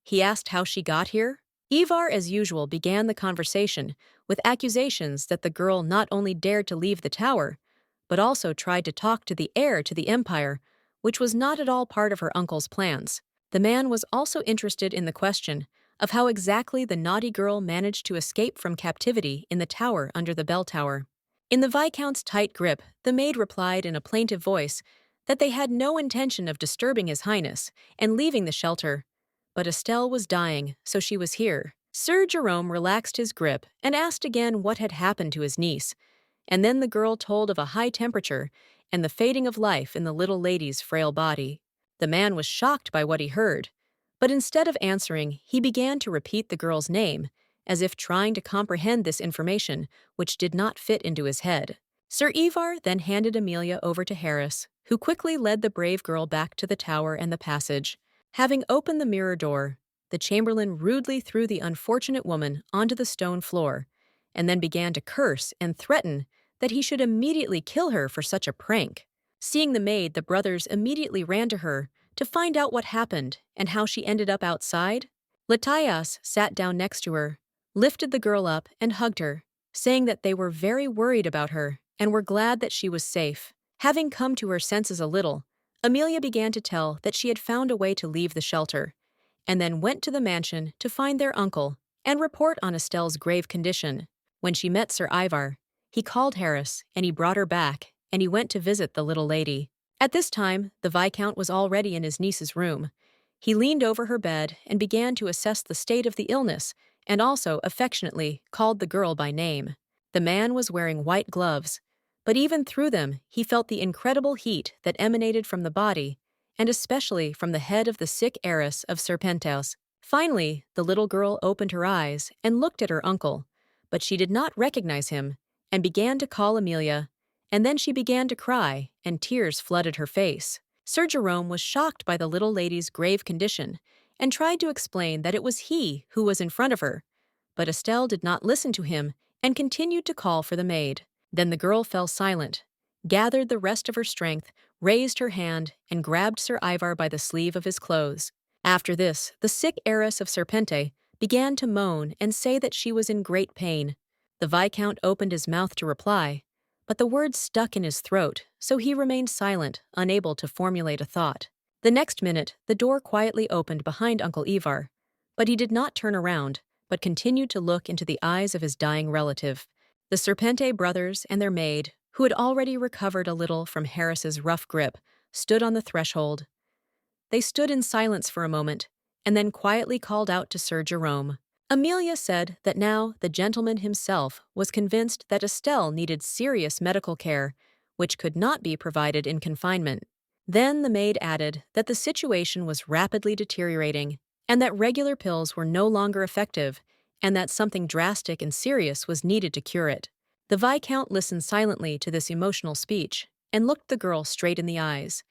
He asked how she got here. Ivar, as usual, began the conversation with accusations that the girl not only dared to leave the tower, but also tried to talk to the heir to the empire, which was not at all part of her uncle's plans. The man was also interested in the question of how exactly the naughty girl managed to escape from captivity in the tower under the bell tower. In the Viscount's tight grip, the maid replied in a plaintive voice that they had no intention of disturbing His Highness and leaving the shelter, but Estelle was dying, so she was here. Sir Jerome relaxed his grip and asked again what had happened to his niece, and then the girl told of a high temperature and the fading of life in the little lady's frail body. The man was shocked by what he heard, but instead of answering, he began to repeat the girl's name, as if trying to comprehend this information, which did not fit into his head. Sir Ivar then handed Amelia over to Harris, who quickly led the brave girl back to the tower and the passage. Having opened the mirror door, the chamberlain rudely threw the unfortunate woman onto the stone floor, and then began to curse and threaten that he should immediately kill her for such a prank. Seeing the maid, the brothers immediately ran to her to find out what happened and how she ended up outside. Latias sat down next to her, lifted the girl up, and hugged her, saying that they were very worried about her and were glad that she was safe. Having come to her senses a little, Amelia began to tell that she had found a way to leave the shelter, and then went to the mansion to find their uncle and report on Estelle's grave condition. When she met Sir Ivar, he called Harris, and he brought her back, and he went to visit the little lady. At this time, the Viscount was already in his niece's room. He leaned over her bed and began to assess the state of the illness, and also affectionately called the girl by name. The man was wearing white gloves, but even through them he felt the incredible heat that emanated from the body, and especially from the head of the sick heiress of Serpentos. Finally, the little girl opened her eyes and looked at her uncle, but she did not recognize him, and began to call Amelia, and then she began to cry, and tears flooded her face. Sir Jerome was shocked by the little lady's grave condition, and tried to explain that it was he who was in front of her, but Estelle did not listen to him and continued to call for the maid. Then the girl fell silent, gathered the rest of her strength, raised her hand, and grabbed Sir Ivar by the sleeve of his clothes. After this, the sick heiress of Serpente began to moan and say that she was in great pain. The Viscount opened his mouth to reply, but the words stuck in his throat, so he remained silent, unable to formulate a thought. The next minute, the door quietly opened behind Uncle Ivar, but he did not turn around, but continued to look into the eyes of his dying relative. The Serpente brothers and their maid, who had already recovered a little from Harris's rough grip, stood on the threshold. They stood in silence for a moment, and then quietly called out to Sir Jerome. Amelia said that now the gentleman himself was convinced that Estelle needed serious medical care, which could not be provided in confinement. Then the maid added that the situation was rapidly deteriorating, and that regular pills were no longer effective, and that something drastic and serious was needed to cure it. The Viscount listened silently to this emotional speech and looked the girl straight in the eyes.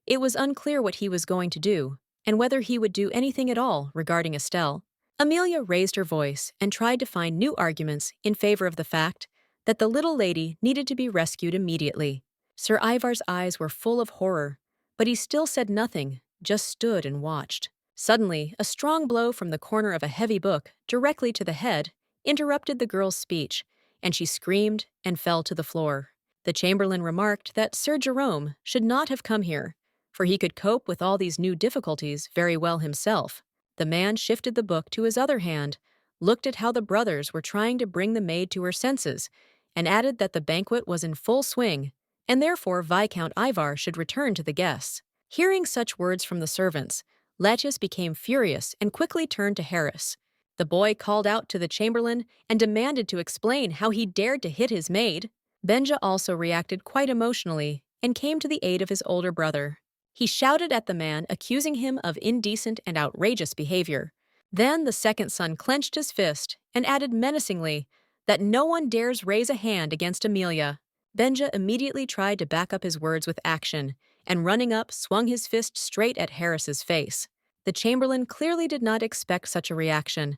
It was unclear what he was going to do, and whether he would do anything at all regarding Estelle. Amelia raised her voice and tried to find new arguments in favor of the fact that the little lady needed to be rescued immediately. Sir Ivar's eyes were full of horror, but he still said nothing, just stood and watched. Suddenly, a strong blow from the corner of a heavy book, directly to the head, interrupted the girl's speech, and she screamed and fell to the floor. The chamberlain remarked that Sir Jerome should not have come here, for he could cope with all these new difficulties very well himself. The man shifted the book to his other hand, looked at how the brothers were trying to bring the maid to her senses, and added that the banquet was in full swing, and therefore Viscount Ivar should return to the guests. Hearing such words from the servants, Lettius became furious and quickly turned to Harris. The boy called out to the chamberlain and demanded to explain how he dared to hit his maid. Benja also reacted quite emotionally and came to the aid of his older brother. He shouted at the man, accusing him of indecent and outrageous behavior. Then the second son clenched his fist and added menacingly that no one dares raise a hand against Amelia. Benja immediately tried to back up his words with action, and running up, swung his fist straight at Harris's face. The chamberlain clearly did not expect such a reaction,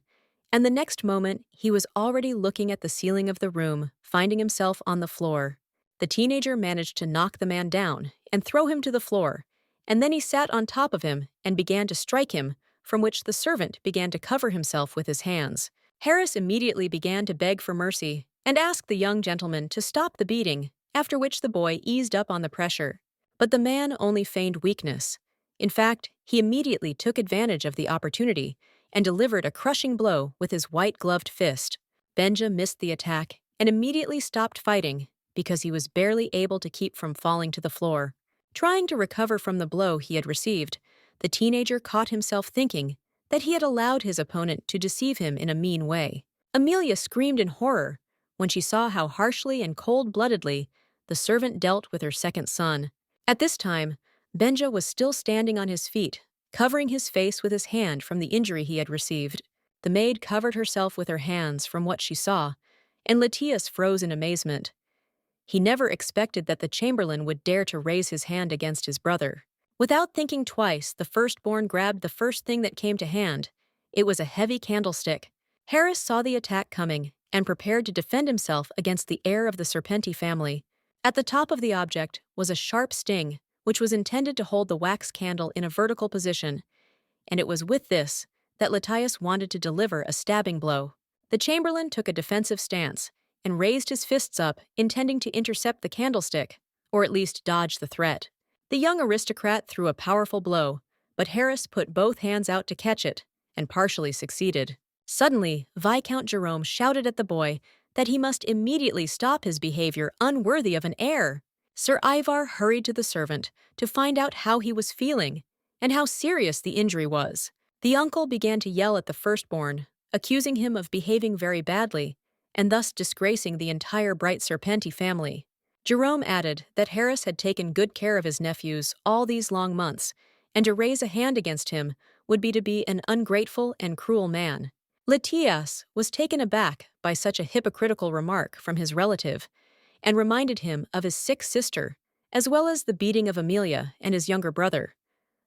and the next moment he was already looking at the ceiling of the room, finding himself on the floor. The teenager managed to knock the man down and throw him to the floor, and then he sat on top of him and began to strike him, from which the servant began to cover himself with his hands. Harris immediately began to beg for mercy and asked the young gentleman to stop the beating, after which the boy eased up on the pressure. But the man only feigned weakness. In fact, he immediately took advantage of the opportunity and delivered a crushing blow with his white-gloved fist. Benja missed the attack and immediately stopped fighting because he was barely able to keep from falling to the floor. Trying to recover from the blow he had received, the teenager caught himself thinking that he had allowed his opponent to deceive him in a mean way. Amelia screamed in horror when she saw how harshly and cold-bloodedly the servant dealt with her second son. At this time, Benja was still standing on his feet, covering his face with his hand from the injury he had received. The maid covered herself with her hands from what she saw, and Lettius froze in amazement. He never expected that the chamberlain would dare to raise his hand against his brother. Without thinking twice, the firstborn grabbed the first thing that came to hand. It was a heavy candlestick. Harris saw the attack coming and prepared to defend himself against the heir of the Serpenti family. At the top of the object was a sharp sting, which was intended to hold the wax candle in a vertical position, and it was with this that Lettius wanted to deliver a stabbing blow. The chamberlain took a defensive stance and raised his fists up, intending to intercept the candlestick, or at least dodge the threat. The young aristocrat threw a powerful blow, but Harris put both hands out to catch it, and partially succeeded. Suddenly, Viscount Jerome shouted at the boy that he must immediately stop his behavior unworthy of an heir. Sir Ivar hurried to the servant to find out how he was feeling and how serious the injury was. The uncle began to yell at the firstborn, accusing him of behaving very badly and thus disgracing the entire Bright Serpenti family. Jerome added that Harris had taken good care of his nephews all these long months, and to raise a hand against him would be to be an ungrateful and cruel man. Lettius was taken aback by such a hypocritical remark from his relative, and reminded him of his sick sister, as well as the beating of Amelia and his younger brother.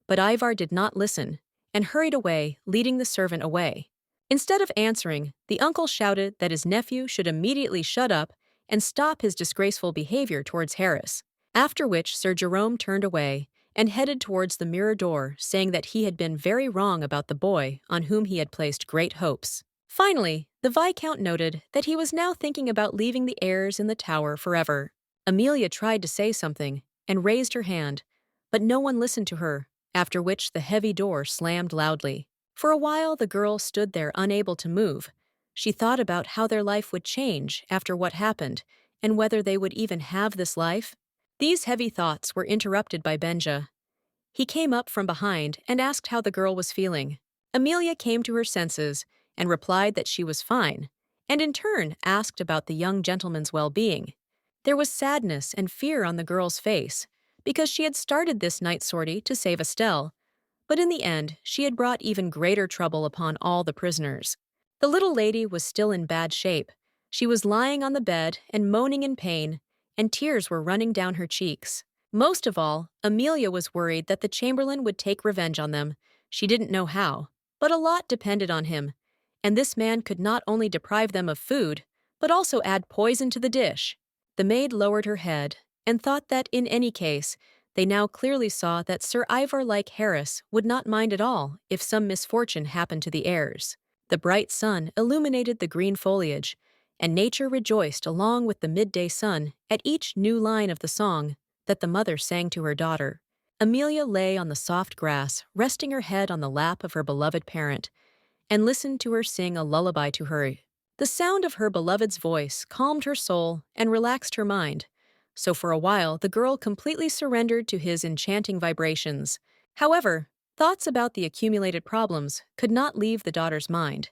But Ivar did not listen, and hurried away, leading the servant away. Instead of answering, the uncle shouted that his nephew should immediately shut up and stop his disgraceful behavior towards Harris, after which Sir Jerome turned away and headed towards the mirror door, saying that he had been very wrong about the boy on whom he had placed great hopes. Finally, the Viscount noted that he was now thinking about leaving the heirs in the tower forever. Amelia tried to say something and raised her hand, but no one listened to her, after which the heavy door slammed loudly. For a while the girl stood there unable to move. She thought about how their life would change after what happened, and whether they would even have this life. These heavy thoughts were interrupted by Benja. He came up from behind and asked how the girl was feeling. Amelia came to her senses and replied that she was fine, and in turn asked about the young gentleman's well-being. There was sadness and fear on the girl's face, because she had started this night sortie to save Estelle, but in the end she had brought even greater trouble upon all the prisoners. The little lady was still in bad shape. She was lying on the bed and moaning in pain, and tears were running down her cheeks. Most of all, Amelia was worried that the chamberlain would take revenge on them. She didn't know how, but a lot depended on him, and this man could not only deprive them of food, but also add poison to the dish. The maid lowered her head and thought that in any case, they now clearly saw that Sir Ivar like Harris would not mind at all if some misfortune happened to the heirs. The bright sun illuminated the green foliage, and nature rejoiced along with the midday sun at each new line of the song that the mother sang to her daughter. Amelia lay on the soft grass, resting her head on the lap of her beloved parent, and listened to her sing a lullaby to her. The sound of her beloved's voice calmed her soul and relaxed her mind, so for a while the girl completely surrendered to his enchanting vibrations. However, thoughts about the accumulated problems could not leave the daughter's mind,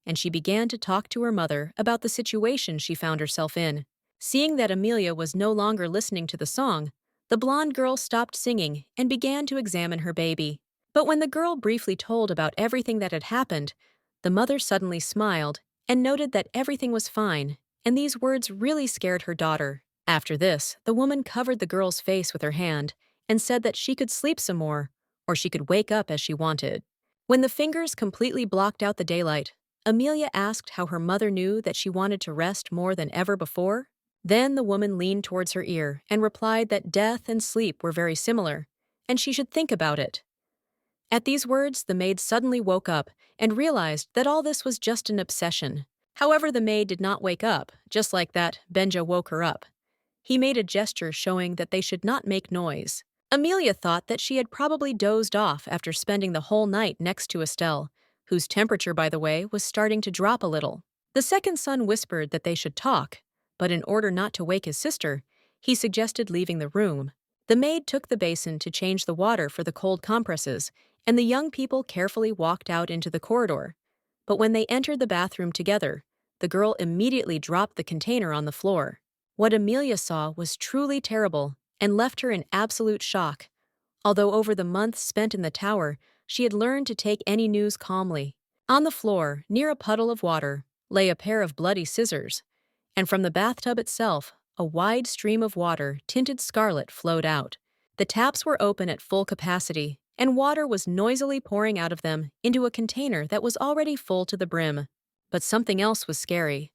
and she began to talk to her mother about the situation she found herself in. Seeing that Amelia was no longer listening to the song, the blonde girl stopped singing and began to examine her baby. But when the girl briefly told about everything that had happened, the mother suddenly smiled and noted that everything was fine, and these words really scared her daughter. After this, the woman covered the girl's face with her hand and said that she could sleep some more, or she could wake up as she wanted. When the fingers completely blocked out the daylight, Amelia asked how her mother knew that she wanted to rest more than ever before. Then the woman leaned towards her ear and replied that death and sleep were very similar, and she should think about it. At these words, the maid suddenly woke up and realized that all this was just an obsession. However, the maid did not wake up. Just like that, Benja woke her up. He made a gesture showing that they should not make noise. Amelia thought that she had probably dozed off after spending the whole night next to Estelle, whose temperature, by the way, was starting to drop a little. The second son whispered that they should talk, but in order not to wake his sister, he suggested leaving the room. The maid took the basin to change the water for the cold compresses, and the young people carefully walked out into the corridor. But when they entered the bathroom together, the girl immediately dropped the container on the floor. What Amelia saw was truly terrible and left her in absolute shock, although over the months spent in the tower, she had learned to take any news calmly. On the floor, near a puddle of water, lay a pair of bloody scissors, and from the bathtub itself, a wide stream of water tinted scarlet flowed out. The taps were open at full capacity, and water was noisily pouring out of them into a container that was already full to the brim. But something else was scary.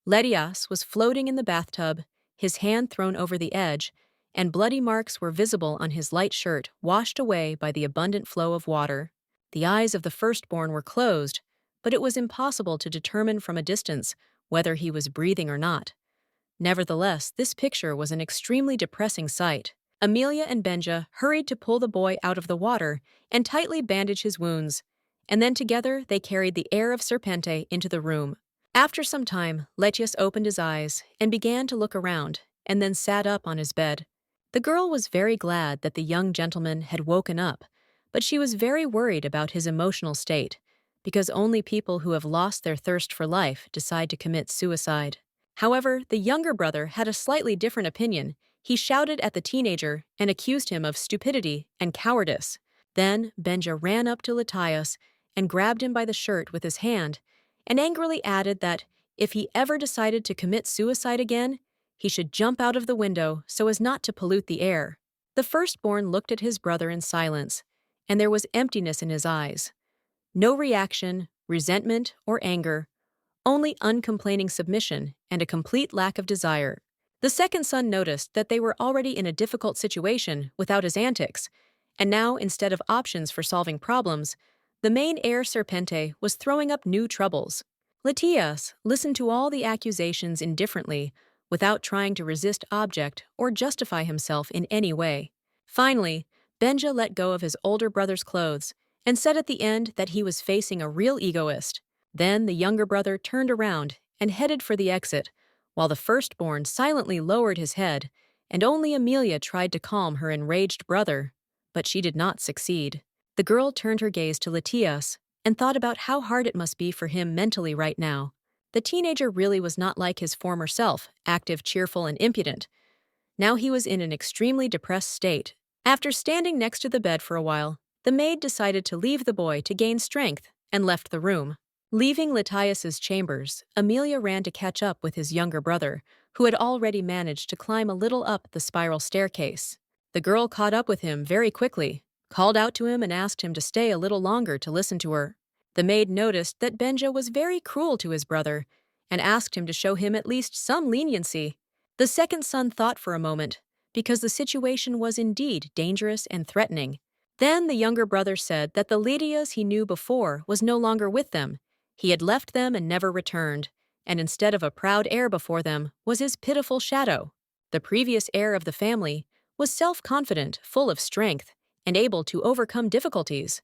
Letias was floating in the bathtub, his hand thrown over the edge, and bloody marks were visible on his light shirt, washed away by the abundant flow of water. The eyes of the firstborn were closed, but it was impossible to determine from a distance whether he was breathing or not. Nevertheless, this picture was an extremely depressing sight. Amelia and Benja hurried to pull the boy out of the water and tightly bandage his wounds, and then together they carried the heir of Serpente into the room. After some time, Letius opened his eyes and began to look around, and then sat up on his bed. The girl was very glad that the young gentleman had woken up, but she was very worried about his emotional state, because only people who have lost their thirst for life decide to commit suicide. However, the younger brother had a slightly different opinion. He shouted at the teenager and accused him of stupidity and cowardice. Then Benja ran up to Letius and grabbed him by the shirt with his hand, and angrily added that if he ever decided to commit suicide again, he should jump out of the window so as not to pollute the air. The firstborn looked at his brother in silence, and there was emptiness in his eyes. No reaction, resentment, or anger, only uncomplaining submission and a complete lack of desire. The second son noticed that they were already in a difficult situation without his antics, and now, instead of options for solving problems, the main heir Serpente was throwing up new troubles. Letias listened to all the accusations indifferently, without trying to resist object or justify himself in any way. Finally, Benja let go of his older brother's clothes and said at the end that he was facing a real egoist. Then the younger brother turned around and headed for the exit, while the firstborn silently lowered his head, and only Amelia tried to calm her enraged brother, but she did not succeed. The girl turned her gaze to Letias and thought about how hard it must be for him mentally right now. The teenager really was not like his former self, active, cheerful, and impudent. Now he was in an extremely depressed state. After standing next to the bed for a while, the maid decided to leave the boy to gain strength and left the room. Leaving Letias's chambers, Amelia ran to catch up with his younger brother, who had already managed to climb a little up the spiral staircase. The girl caught up with him very quickly, called out to him and asked him to stay a little longer to listen to her. The maid noticed that Benja was very cruel to his brother and asked him to show him at least some leniency. The second son thought for a moment, because the situation was indeed dangerous and threatening. Then the younger brother said that the Lydias he knew before was no longer with them. He had left them and never returned, and instead of a proud heir before them was his pitiful shadow. The previous heir of the family was self-confident, full of strength, and able to overcome difficulties.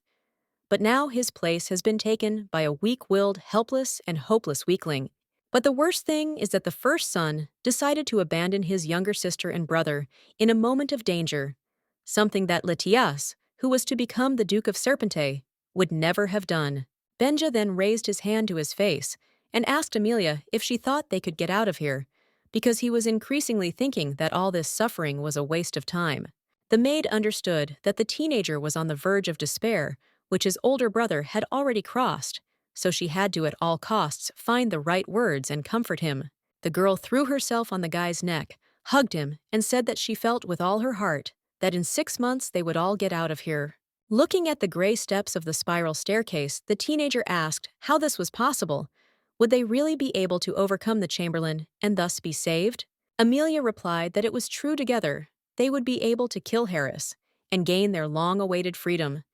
But now his place has been taken by a weak-willed, helpless, and hopeless weakling. But the worst thing is that the first son decided to abandon his younger sister and brother in a moment of danger, something that Litias, who was to become the Duke of Serpente, would never have done. Benja then raised his hand to his face and asked Amelia if she thought they could get out of here, because he was increasingly thinking that all this suffering was a waste of time. The maid understood that the teenager was on the verge of despair, which his older brother had already crossed, so she had to at all costs find the right words and comfort him. The girl threw herself on the guy's neck, hugged him, and said that she felt with all her heart that in 6 months they would all get out of here. Looking at the gray steps of the spiral staircase, the teenager asked how this was possible. Would they really be able to overcome the Chamberlain and thus be saved? Amelia replied that it was true together. They would be able to kill Harris and gain their long-awaited freedom.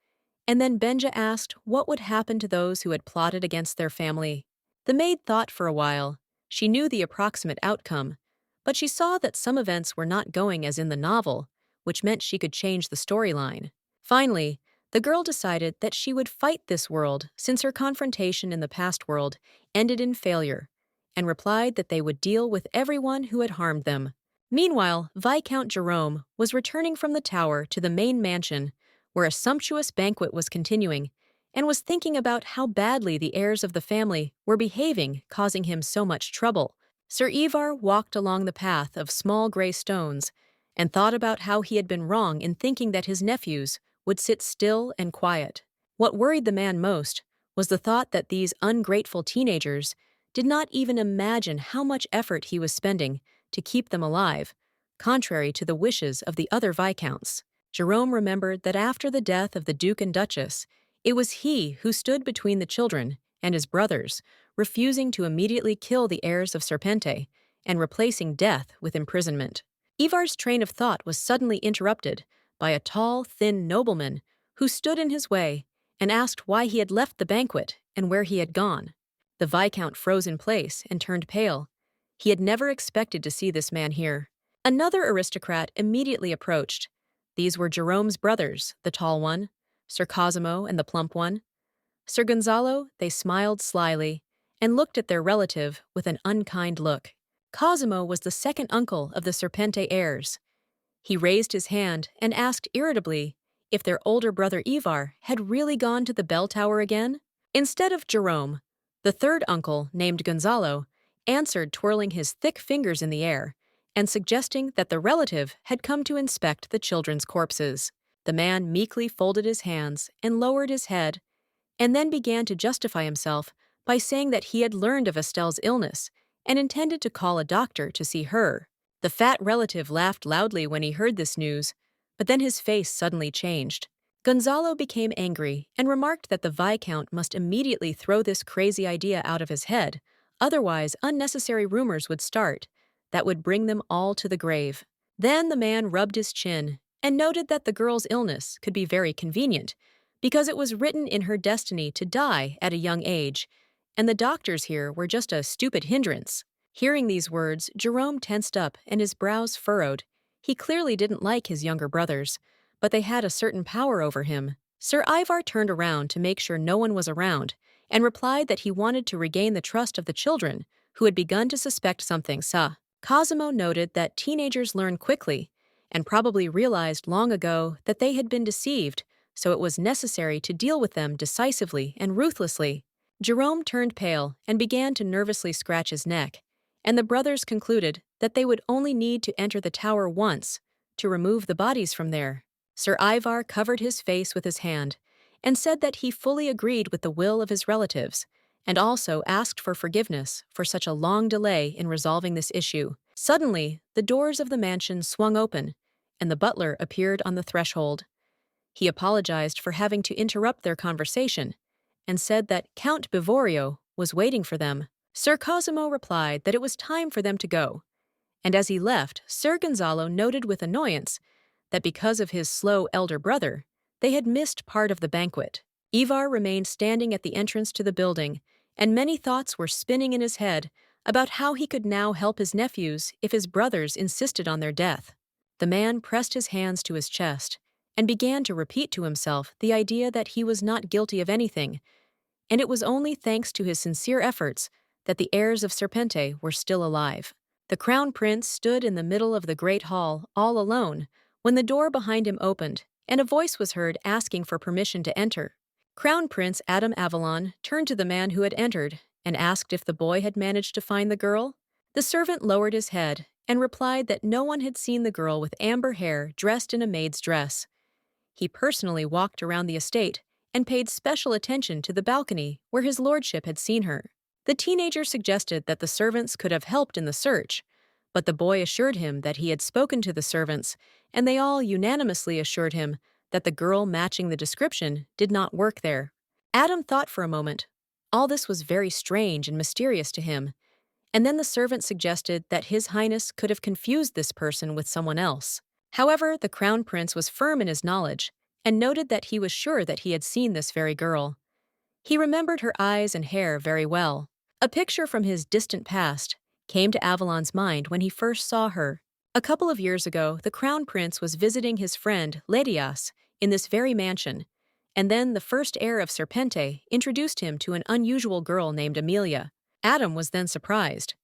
And then Benja asked what would happen to those who had plotted against their family. The maid thought for a while. She knew the approximate outcome, but she saw that some events were not going as in the novel, which meant she could change the storyline. Finally, the girl decided that she would fight this world since her confrontation in the past world ended in failure, and replied that they would deal with everyone who had harmed them. Meanwhile, Viscount Jerome was returning from the tower to the main mansion, where a sumptuous banquet was continuing, and was thinking about how badly the heirs of the family were behaving, causing him so much trouble. Sir Ivar walked along the path of small gray stones and thought about how he had been wrong in thinking that his nephews would sit still and quiet. What worried the man most was the thought that these ungrateful teenagers did not even imagine how much effort he was spending to keep them alive, contrary to the wishes of the other viscounts. Jerome remembered that after the death of the Duke and Duchess, it was he who stood between the children and his brothers, refusing to immediately kill the heirs of Serpente and replacing death with imprisonment. Ivar's train of thought was suddenly interrupted by a tall, thin nobleman who stood in his way and asked why he had left the banquet and where he had gone. The Viscount froze in place and turned pale. He had never expected to see this man here. Another aristocrat immediately approached. These were Jerome's brothers, the tall one, Sir Cosimo and the plump one. Sir Gonzalo, they smiled slyly and looked at their relative with an unkind look. Cosimo was the second uncle of the Serpente heirs. He raised his hand and asked irritably if their older brother Ivar had really gone to the bell tower again. Instead of Jerome, the third uncle, named Gonzalo, answered, twirling his thick fingers in the air and suggesting that the relative had come to inspect the children's corpses. The man meekly folded his hands and lowered his head, and then began to justify himself by saying that he had learned of Estelle's illness and intended to call a doctor to see her. The fat relative laughed loudly when he heard this news, but then his face suddenly changed. Gonzalo became angry and remarked that the Viscount must immediately throw this crazy idea out of his head, otherwise unnecessary rumors would start that would bring them all to the grave. Then the man rubbed his chin and noted that the girl's illness could be very convenient, because it was written in her destiny to die at a young age, and the doctors here were just a stupid hindrance. Hearing these words, Jerome tensed up and his brows furrowed. He clearly didn't like his younger brothers, but they had a certain power over him. Sir Ivar turned around to make sure no one was around and replied that he wanted to regain the trust of the children, who had begun to suspect something. Cosimo noted that teenagers learn quickly and probably realized long ago that they had been deceived, so it was necessary to deal with them decisively and ruthlessly. Jerome turned pale and began to nervously scratch his neck, and the brothers concluded that they would only need to enter the tower once to remove the bodies from there. Sir Ivar covered his face with his hand and said that he fully agreed with the will of his relatives, and also asked for forgiveness for such a long delay in resolving this issue. Suddenly, the doors of the mansion swung open, and the butler appeared on the threshold. He apologized for having to interrupt their conversation, and said that Count Bivorio was waiting for them. Sir Cosimo replied that it was time for them to go, And as he left, Sir Gonzalo noted with annoyance that because of his slow elder brother, they had missed part of the banquet. Ivar remained standing at the entrance to the building, and many thoughts were spinning in his head about how he could now help his nephews if his brothers insisted on their death. The man pressed his hands to his chest and began to repeat to himself the idea that he was not guilty of anything, and it was only thanks to his sincere efforts that the heirs of Serpente were still alive. The crown prince stood in the middle of the great hall, all alone, when the door behind him opened, and a voice was heard asking for permission to enter. Crown Prince Adam Avalon turned to the man who had entered and asked if the boy had managed to find the girl. The servant lowered his head and replied that no one had seen the girl with amber hair dressed in a maid's dress. He personally walked around the estate and paid special attention to the balcony where his lordship had seen her. The teenager suggested that the servants could have helped in the search, but the boy assured him that he had spoken to the servants, and they all unanimously assured him that the girl matching the description did not work there. Adam thought for a moment. All this was very strange and mysterious to him, and then the servant suggested that His Highness could have confused this person with someone else. However, the crown prince was firm in his knowledge and noted that he was sure that he had seen this very girl. He remembered her eyes and hair very well. A picture from his distant past came to Avalon's mind when he first saw her. A couple of years ago, the crown prince was visiting his friend Ledias in this very mansion, and then the first heir of Serpente introduced him to an unusual girl named Amelia. Adam was then surprised.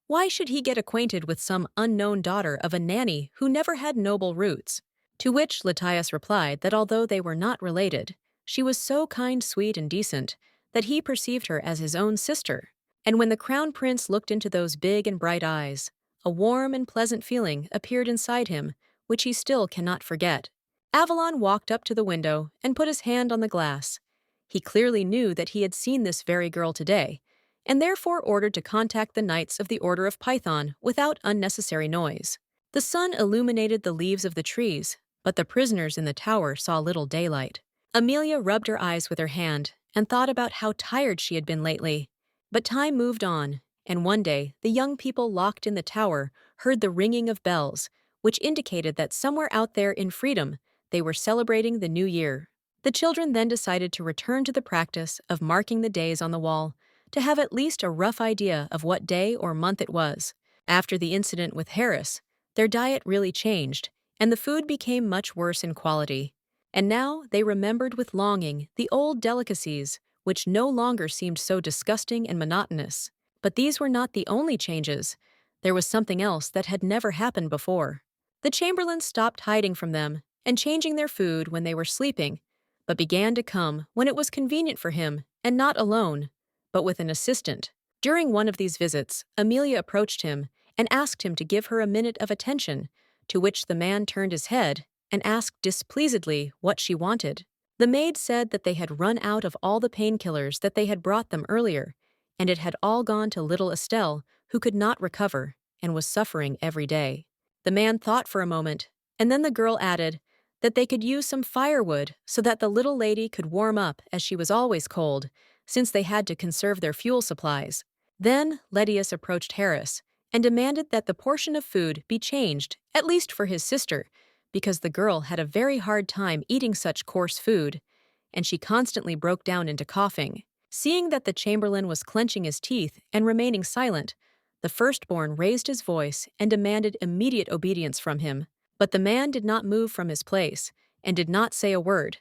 Why should he get acquainted with some unknown daughter of a nanny who never had noble roots? To which Letias replied that although they were not related, she was so kind, sweet, and decent that he perceived her as his own sister. And when the crown prince looked into those big and bright eyes, a warm and pleasant feeling appeared inside him, which he still cannot forget. Avalon walked up to the window and put his hand on the glass. He clearly knew that he had seen this very girl today, and therefore ordered to contact the Knights of the Order of Python without unnecessary noise. The sun illuminated the leaves of the trees, but the prisoners in the tower saw little daylight. Amelia rubbed her eyes with her hand and thought about how tired she had been lately. But time moved on, and one day the young people locked in the tower heard the ringing of bells, which indicated that somewhere out there in freedom they were celebrating the new year. The children then decided to return to the practice of marking the days on the wall, to have at least a rough idea of what day or month it was. After the incident with Harris, their diet really changed, and the food became much worse in quality. And now they remembered with longing the old delicacies, which no longer seemed so disgusting and monotonous. But these were not the only changes. There was something else that had never happened before. The chamberlain stopped hiding from them and changing their food when they were sleeping, but began to come when it was convenient for him, and not alone, but with an assistant. During one of these visits, Amelia approached him and asked him to give her a minute of attention, to which the man turned his head and asked displeasedly what she wanted. The maid said that they had run out of all the painkillers that they had brought them earlier, and it had all gone to little Estelle, who could not recover and was suffering every day. The man thought for a moment, and then the girl added that they could use some firewood so that the little lady could warm up, as she was always cold, since they had to conserve their fuel supplies. Then Ledius approached Harris and demanded that the portion of food be changed, at least for his sister, because the girl had a very hard time eating such coarse food, and she constantly broke down into coughing. Seeing that the chamberlain was clenching his teeth and remaining silent, the firstborn raised his voice and demanded immediate obedience from him. But the man did not move from his place and did not say a word.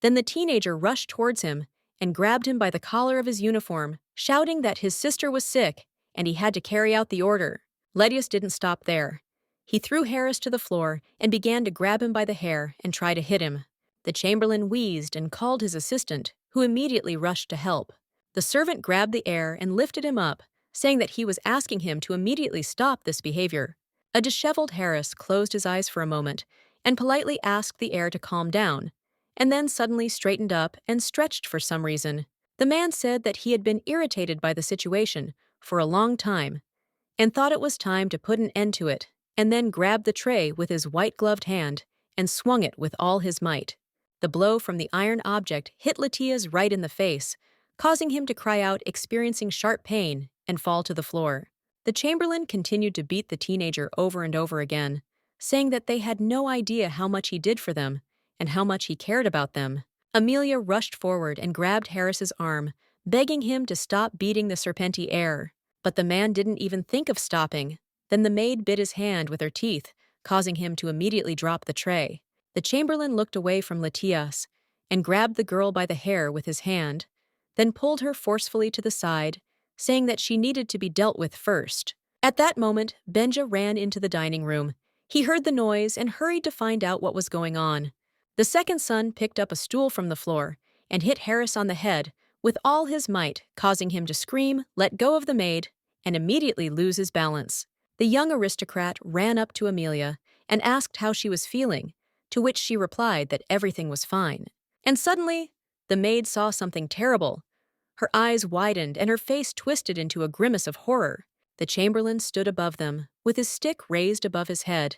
Then the teenager rushed towards him and grabbed him by the collar of his uniform, shouting that his sister was sick and he had to carry out the order. Ledius didn't stop there. He threw Harris to the floor and began to grab him by the hair and try to hit him. The chamberlain wheezed and called his assistant, who immediately rushed to help. The servant grabbed the heir and lifted him up, saying that he was asking him to immediately stop this behavior. A disheveled Harris closed his eyes for a moment and politely asked the heir to calm down, and then suddenly straightened up and stretched for some reason. The man said that he had been irritated by the situation for a long time and thought it was time to put an end to it, and then grabbed the tray with his white-gloved hand and swung it with all his might. The blow from the iron object hit Latias right in the face, causing him to cry out, experiencing sharp pain, and fall to the floor. The chamberlain continued to beat the teenager over and over again, saying that they had no idea how much he did for them and how much he cared about them. Amelia rushed forward and grabbed Harris's arm, begging him to stop beating the Serpenti heir. But the man didn't even think of stopping. Then the maid bit his hand with her teeth, causing him to immediately drop the tray. The chamberlain looked away from Latias and grabbed the girl by the hair with his hand, then pulled her forcefully to the side, saying that she needed to be dealt with first. At that moment, Benja ran into the dining room. He heard the noise and hurried to find out what was going on. The second son picked up a stool from the floor and hit Harris on the head with all his might, causing him to scream, let go of the maid, and immediately lose his balance. The young aristocrat ran up to Amelia and asked how she was feeling, to which she replied that everything was fine. And suddenly, the maid saw something terrible. Her eyes widened and her face twisted into a grimace of horror. The chamberlain stood above them, with his stick raised above his head,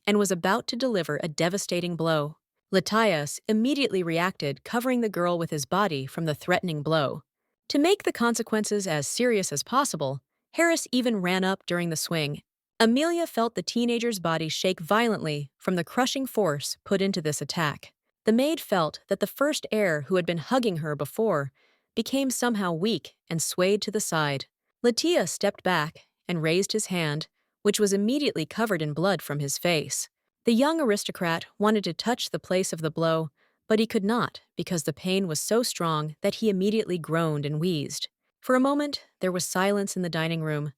and was about to deliver a devastating blow. Latias immediately reacted, covering the girl with his body from the threatening blow. To make the consequences as serious as possible, Harris even ran up during the swing. Amelia felt the teenager's body shake violently from the crushing force put into this attack. The maid felt that the first heir who had been hugging her before became somehow weak and swayed to the side. Latias stepped back and raised his hand, which was immediately covered in blood from his face. The young aristocrat wanted to touch the place of the blow, but he could not because the pain was so strong that he immediately groaned and wheezed. For a moment, there was silence in the dining room.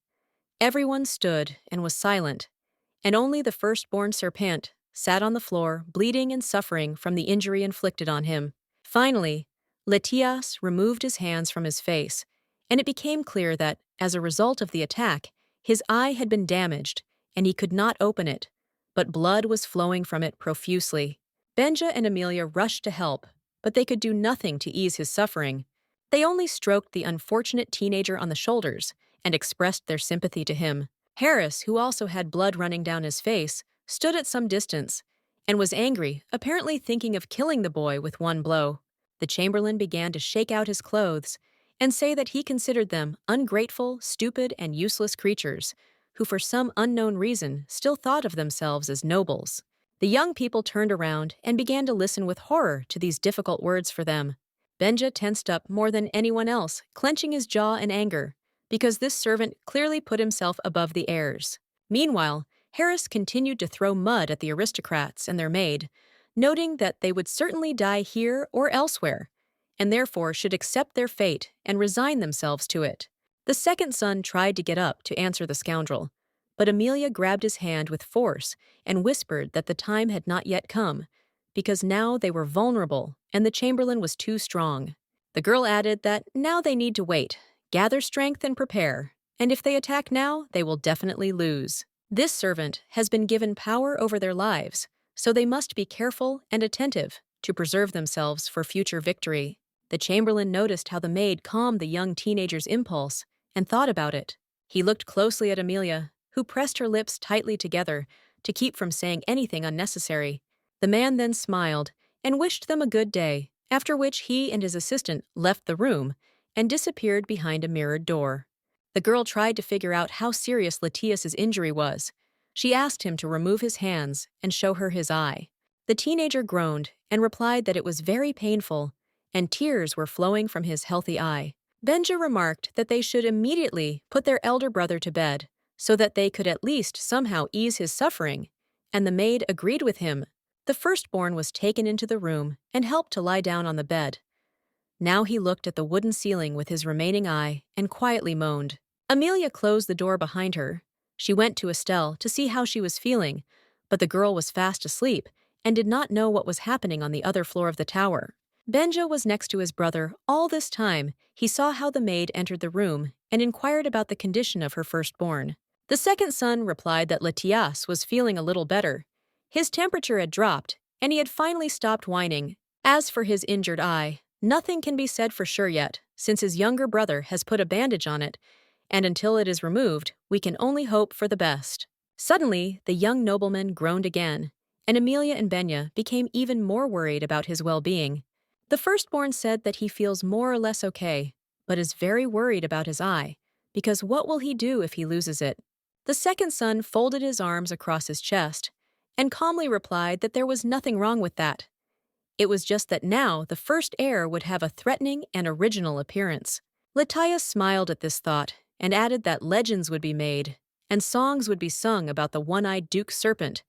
Everyone stood and was silent, and only the firstborn serpent sat on the floor, bleeding and suffering from the injury inflicted on him. Finally, Latias removed his hands from his face, and it became clear that, as a result of the attack, his eye had been damaged, and he could not open it, but blood was flowing from it profusely. Benja and Amelia rushed to help, but they could do nothing to ease his suffering. They only stroked the unfortunate teenager on the shoulders and expressed their sympathy to him. Harris, who also had blood running down his face, stood at some distance and was angry, apparently thinking of killing the boy with one blow. The chamberlain began to shake out his clothes and say that he considered them ungrateful, stupid, and useless creatures who for some unknown reason still thought of themselves as nobles. The young people turned around and began to listen with horror to these difficult words for them. Benja tensed up more than anyone else, clenching his jaw in anger, because this servant clearly put himself above the heirs. Meanwhile, Harris continued to throw mud at the aristocrats and their maid, noting that they would certainly die here or elsewhere, and therefore should accept their fate and resign themselves to it. The second son tried to get up to answer the scoundrel, but Amelia grabbed his hand with force and whispered that the time had not yet come, because now they were vulnerable and the chamberlain was too strong. The girl added that now they need to wait, gather strength and prepare, and if they attack now, they will definitely lose. This servant has been given power over their lives, so they must be careful and attentive to preserve themselves for future victory. The chamberlain noticed how the maid calmed the young teenager's impulse and thought about it. He looked closely at Amelia, who pressed her lips tightly together to keep from saying anything unnecessary. The man then smiled and wished them a good day, after which he and his assistant left the room and disappeared behind a mirrored door. The girl tried to figure out how serious Latias's injury was. She asked him to remove his hands and show her his eye. The teenager groaned and replied that it was very painful, and tears were flowing from his healthy eye. Benja remarked that they should immediately put their elder brother to bed, so that they could at least somehow ease his suffering, and the maid agreed with him. The firstborn was taken into the room and helped to lie down on the bed. Now he looked at the wooden ceiling with his remaining eye and quietly moaned. Amelia closed the door behind her. She went to Estelle to see how she was feeling, but the girl was fast asleep and did not know what was happening on the other floor of the tower. Benja was next to his brother all this time. He saw how the maid entered the room and inquired about the condition of her firstborn. The second son replied that Latias was feeling a little better. His temperature had dropped, and he had finally stopped whining. As for his injured eye, nothing can be said for sure yet, since his younger brother has put a bandage on it, and until it is removed, we can only hope for the best. Suddenly, the young nobleman groaned again, and Amelia and Benya became even more worried about his well-being. The firstborn said that he feels more or less okay, but is very worried about his eye, because what will he do if he loses it? The second son folded his arms across his chest and calmly replied that there was nothing wrong with that. It was just that now the first heir would have a threatening and original appearance. Latias smiled at this thought and added that legends would be made and songs would be sung about the one-eyed Duke Serpent,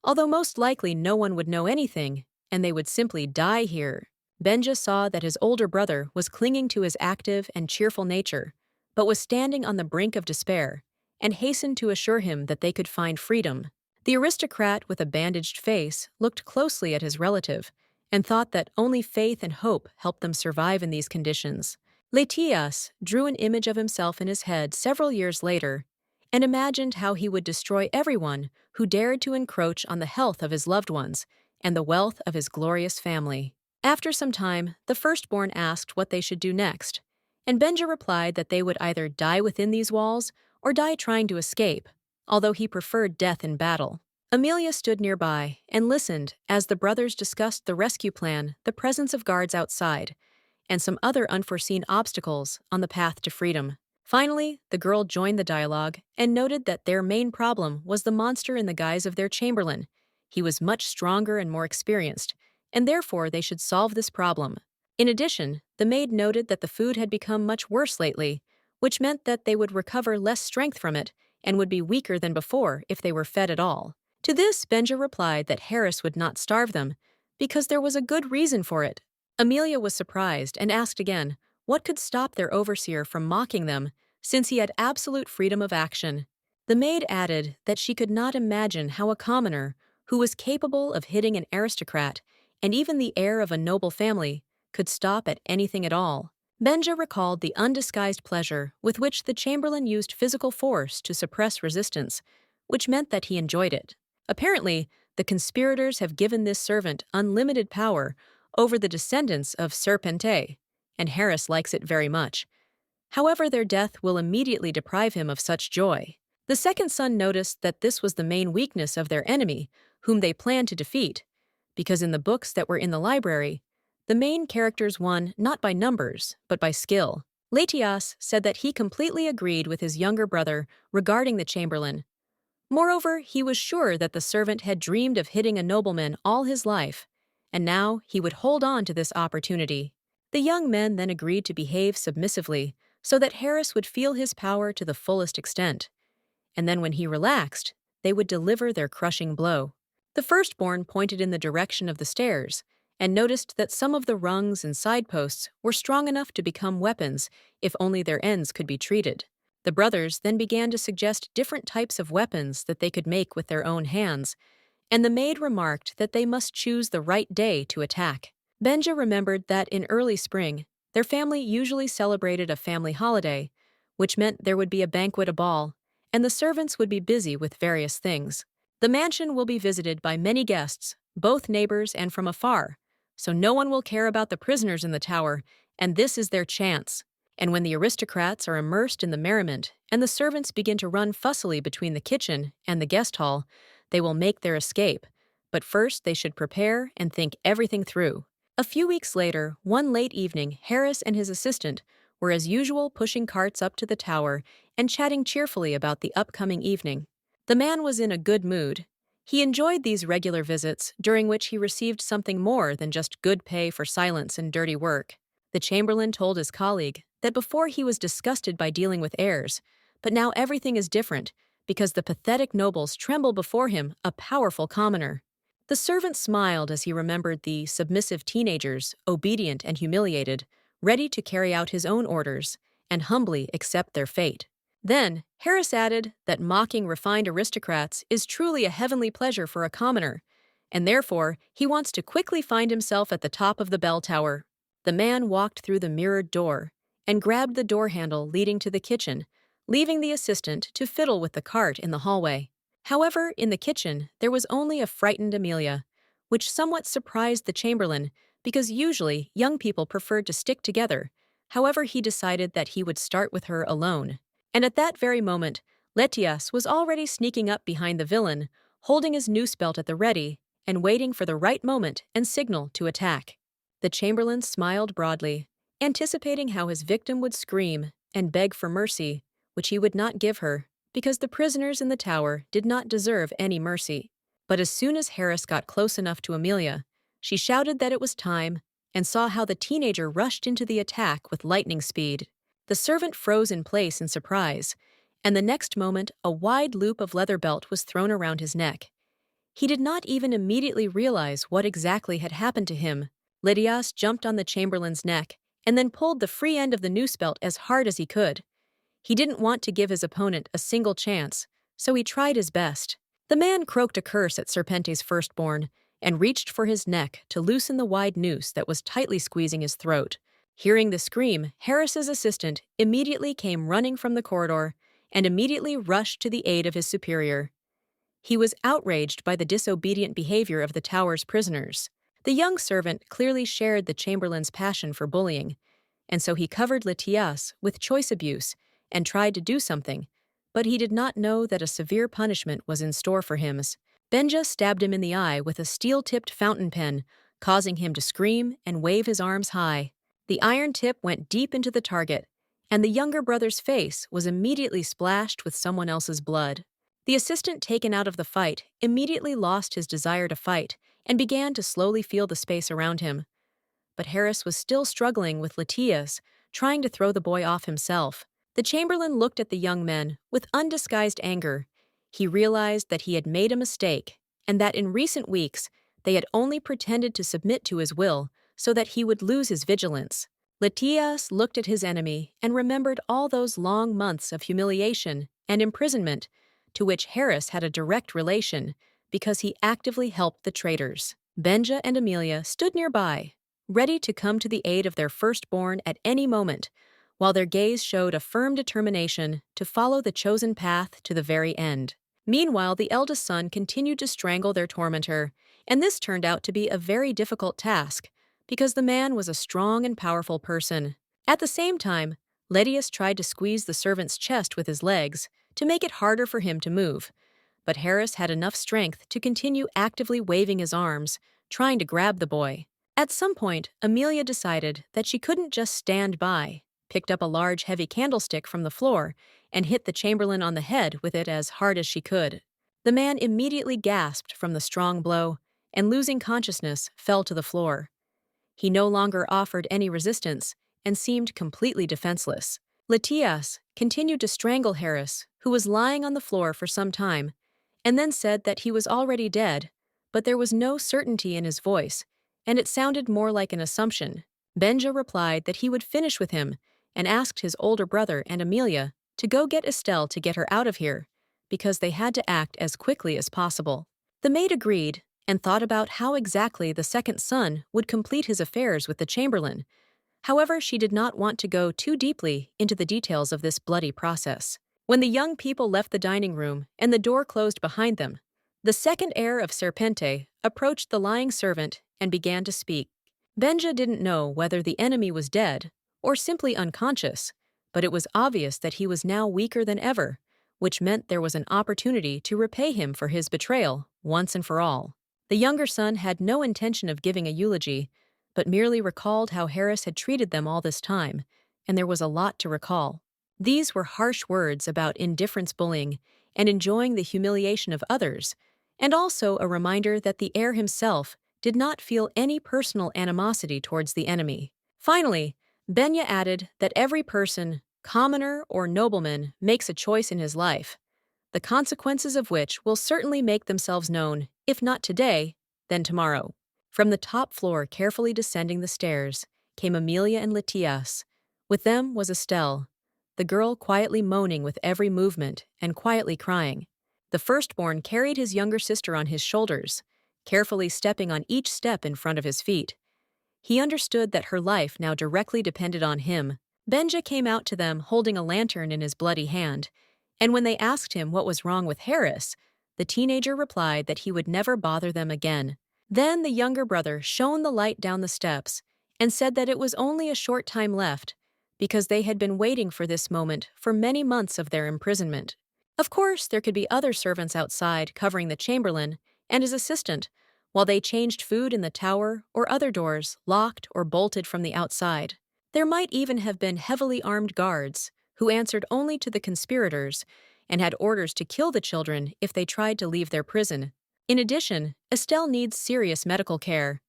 although most likely no one would know anything and they would simply die here. Benja saw that his older brother was clinging to his active and cheerful nature, but was standing on the brink of despair, and hastened to assure him that they could find freedom. The aristocrat with a bandaged face looked closely at his relative and thought that only faith and hope helped them survive in these conditions. Latias drew an image of himself in his head several years later and imagined how he would destroy everyone who dared to encroach on the health of his loved ones and the wealth of his glorious family. After some time, the firstborn asked what they should do next, and Benja replied that they would either die within these walls or die trying to escape, although he preferred death in battle. Amelia stood nearby and listened as the brothers discussed the rescue plan, the presence of guards outside, and some other unforeseen obstacles on the path to freedom. Finally, the girl joined the dialogue and noted that their main problem was the monster in the guise of their chamberlain. He was much stronger and more experienced, and therefore they should solve this problem. In addition, the maid noted that the food had become much worse lately, which meant that they would recover less strength from it and would be weaker than before if they were fed at all. To this, Benja replied that Harris would not starve them, because there was a good reason for it. Amelia was surprised and asked again what could stop their overseer from mocking them, since he had absolute freedom of action. The maid added that she could not imagine how a commoner, who was capable of hitting an aristocrat and even the heir of a noble family, could stop at anything at all. Benja recalled the undisguised pleasure with which the chamberlain used physical force to suppress resistance, which meant that he enjoyed it. Apparently, the conspirators have given this servant unlimited power over the descendants of Serpente, and Harris likes it very much. However, their death will immediately deprive him of such joy. The second son noticed that this was the main weakness of their enemy, whom they planned to defeat, because in the books that were in the library, the main characters won not by numbers, but by skill. Latias said that he completely agreed with his younger brother regarding the chamberlain. Moreover, he was sure that the servant had dreamed of hitting a nobleman all his life, and now he would hold on to this opportunity. The young men then agreed to behave submissively so that Harris would feel his power to the fullest extent, and then when he relaxed, they would deliver their crushing blow. The firstborn pointed in the direction of the stairs and noticed that some of the rungs and side posts were strong enough to become weapons if only their ends could be treated. The brothers then began to suggest different types of weapons that they could make with their own hands, and the maid remarked that they must choose the right day to attack. Benja remembered that in early spring, their family usually celebrated a family holiday, which meant there would be a banquet, a ball, and the servants would be busy with various things. The mansion will be visited by many guests, both neighbors and from afar, so no one will care about the prisoners in the tower, and this is their chance. And when the aristocrats are immersed in the merriment and the servants begin to run fussily between the kitchen and the guest hall, they will make their escape, but first they should prepare and think everything through. A few weeks later, one late evening, Harris and his assistant were as usual pushing carts up to the tower and chatting cheerfully about the upcoming evening. The man was in a good mood. He enjoyed these regular visits, during which he received something more than just good pay for silence and dirty work. The chamberlain told his colleague that before he was disgusted by dealing with heirs, but now everything is different because the pathetic nobles tremble before him, a powerful commoner. The servant smiled as he remembered the submissive teenagers, obedient and humiliated, ready to carry out his own orders and humbly accept their fate. Then, Harris added that mocking refined aristocrats is truly a heavenly pleasure for a commoner, and therefore he wants to quickly find himself at the top of the bell tower. The man walked through the mirrored door and grabbed the door handle leading to the kitchen, leaving the assistant to fiddle with the cart in the hallway. However, in the kitchen, there was only a frightened Amelia, which somewhat surprised the chamberlain because usually young people preferred to stick together. However, he decided that he would start with her alone. And at that very moment, Letias was already sneaking up behind the villain, holding his noose belt at the ready and waiting for the right moment and signal to attack. The chamberlain smiled broadly, anticipating how his victim would scream and beg for mercy, which he would not give her, because the prisoners in the tower did not deserve any mercy. But as soon as Harris got close enough to Amelia, she shouted that it was time and saw how the teenager rushed into the attack with lightning speed. The servant froze in place in surprise, and the next moment a wide loop of leather belt was thrown around his neck. He did not even immediately realize what exactly had happened to him. Lydias jumped on the chamberlain's neck and then pulled the free end of the noose belt as hard as he could. He didn't want to give his opponent a single chance, so he tried his best. The man croaked a curse at Serpente's firstborn and reached for his neck to loosen the wide noose that was tightly squeezing his throat. Hearing the scream, Harris's assistant immediately came running from the corridor and immediately rushed to the aid of his superior. He was outraged by the disobedient behavior of the tower's prisoners. The young servant clearly shared the chamberlain's passion for bullying, and so he covered Lydias with choice abuse and tried to do something, but he did not know that a severe punishment was in store for him. Benja stabbed him in the eye with a steel-tipped fountain pen, causing him to scream and wave his arms high. The iron tip went deep into the target, and the younger brother's face was immediately splashed with someone else's blood. The assistant taken out of the fight immediately lost his desire to fight and began to slowly feel the space around him. But Harris was still struggling with Lydias, trying to throw the boy off himself. The chamberlain looked at the young men with undisguised anger. He realized that he had made a mistake, and that in recent weeks they had only pretended to submit to his will so that he would lose his vigilance. Lydias looked at his enemy and remembered all those long months of humiliation and imprisonment to which Harris had a direct relation because he actively helped the traitors. Benja and Amelia stood nearby, ready to come to the aid of their firstborn at any moment, while their gaze showed a firm determination to follow the chosen path to the very end. Meanwhile, the eldest son continued to strangle their tormentor, and this turned out to be a very difficult task, because the man was a strong and powerful person. At the same time, Lydias tried to squeeze the servant's chest with his legs to make it harder for him to move, but Harris had enough strength to continue actively waving his arms, trying to grab the boy. At some point, Amelia decided that she couldn't just stand by, picked up a large heavy candlestick from the floor, and hit the chamberlain on the head with it as hard as she could. The man immediately gasped from the strong blow, and losing consciousness, fell to the floor. He no longer offered any resistance and seemed completely defenseless. Lydias continued to strangle Harris, who was lying on the floor for some time, and then said that he was already dead, but there was no certainty in his voice, and it sounded more like an assumption. Benja replied that he would finish with him and asked his older brother and Amelia to go get Estelle to get her out of here, because they had to act as quickly as possible. The maid agreed and thought about how exactly the second son would complete his affairs with the chamberlain. However, she did not want to go too deeply into the details of this bloody process. When the young people left the dining room and the door closed behind them, the second heir of Serpente approached the lying servant and began to speak. Benja didn't know whether the enemy was dead or simply unconscious, but it was obvious that he was now weaker than ever, which meant there was an opportunity to repay him for his betrayal once and for all. The younger son had no intention of giving a eulogy, but merely recalled how Harris had treated them all this time, and there was a lot to recall. These were harsh words about indifference bullying and enjoying the humiliation of others, and also a reminder that the heir himself did not feel any personal animosity towards the enemy. Finally, Benya added that every person, commoner or nobleman, makes a choice in his life, the consequences of which will certainly make themselves known, if not today, then tomorrow. From the top floor, carefully descending the stairs, came Amelia and Lydias. With them was Estelle, the girl quietly moaning with every movement and quietly crying. The firstborn carried his younger sister on his shoulders, carefully stepping on each step in front of his feet. He understood that her life now directly depended on him. Benja came out to them holding a lantern in his bloody hand, and when they asked him what was wrong with Harris, the teenager replied that he would never bother them again. Then the younger brother shone the light down the steps and said that it was only a short time left, because they had been waiting for this moment for many months of their imprisonment. Of course, there could be other servants outside covering the chamberlain and his assistant, while they changed food in the tower or other doors locked or bolted from the outside. There might even have been heavily armed guards who answered only to the conspirators and had orders to kill the children if they tried to leave their prison. In addition, Estelle needs serious medical care.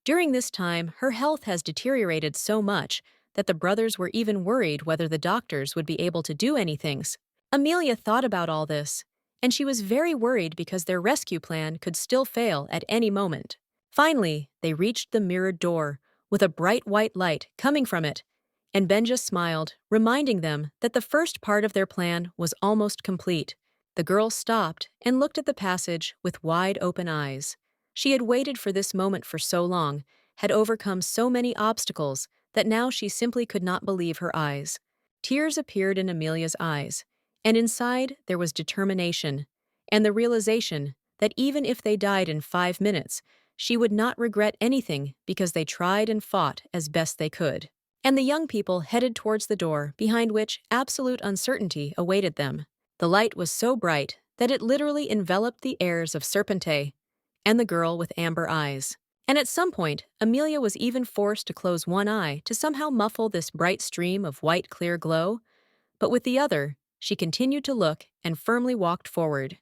During this time, her health has deteriorated so much that the brothers were even worried whether the doctors would be able to do anything. Amelia thought about all this, and she was very worried because their rescue plan could still fail at any moment. Finally, they reached the mirrored door, with a bright white light coming from it, and Benja smiled, reminding them that the first part of their plan was almost complete. The girl stopped and looked at the passage with wide open eyes. She had waited for this moment for so long, had overcome so many obstacles, that now she simply could not believe her eyes. Tears appeared in Amelia's eyes, and inside there was determination, and the realization that even if they died in 5 minutes, she would not regret anything because they tried and fought as best they could. And the young people headed towards the door, behind which absolute uncertainty awaited them. The light was so bright that it literally enveloped the heirs of Serpente and the girl with amber eyes. And at some point, Amelia was even forced to close one eye to somehow muffle this bright stream of white clear glow, but with the other, she continued to look and firmly walked forward.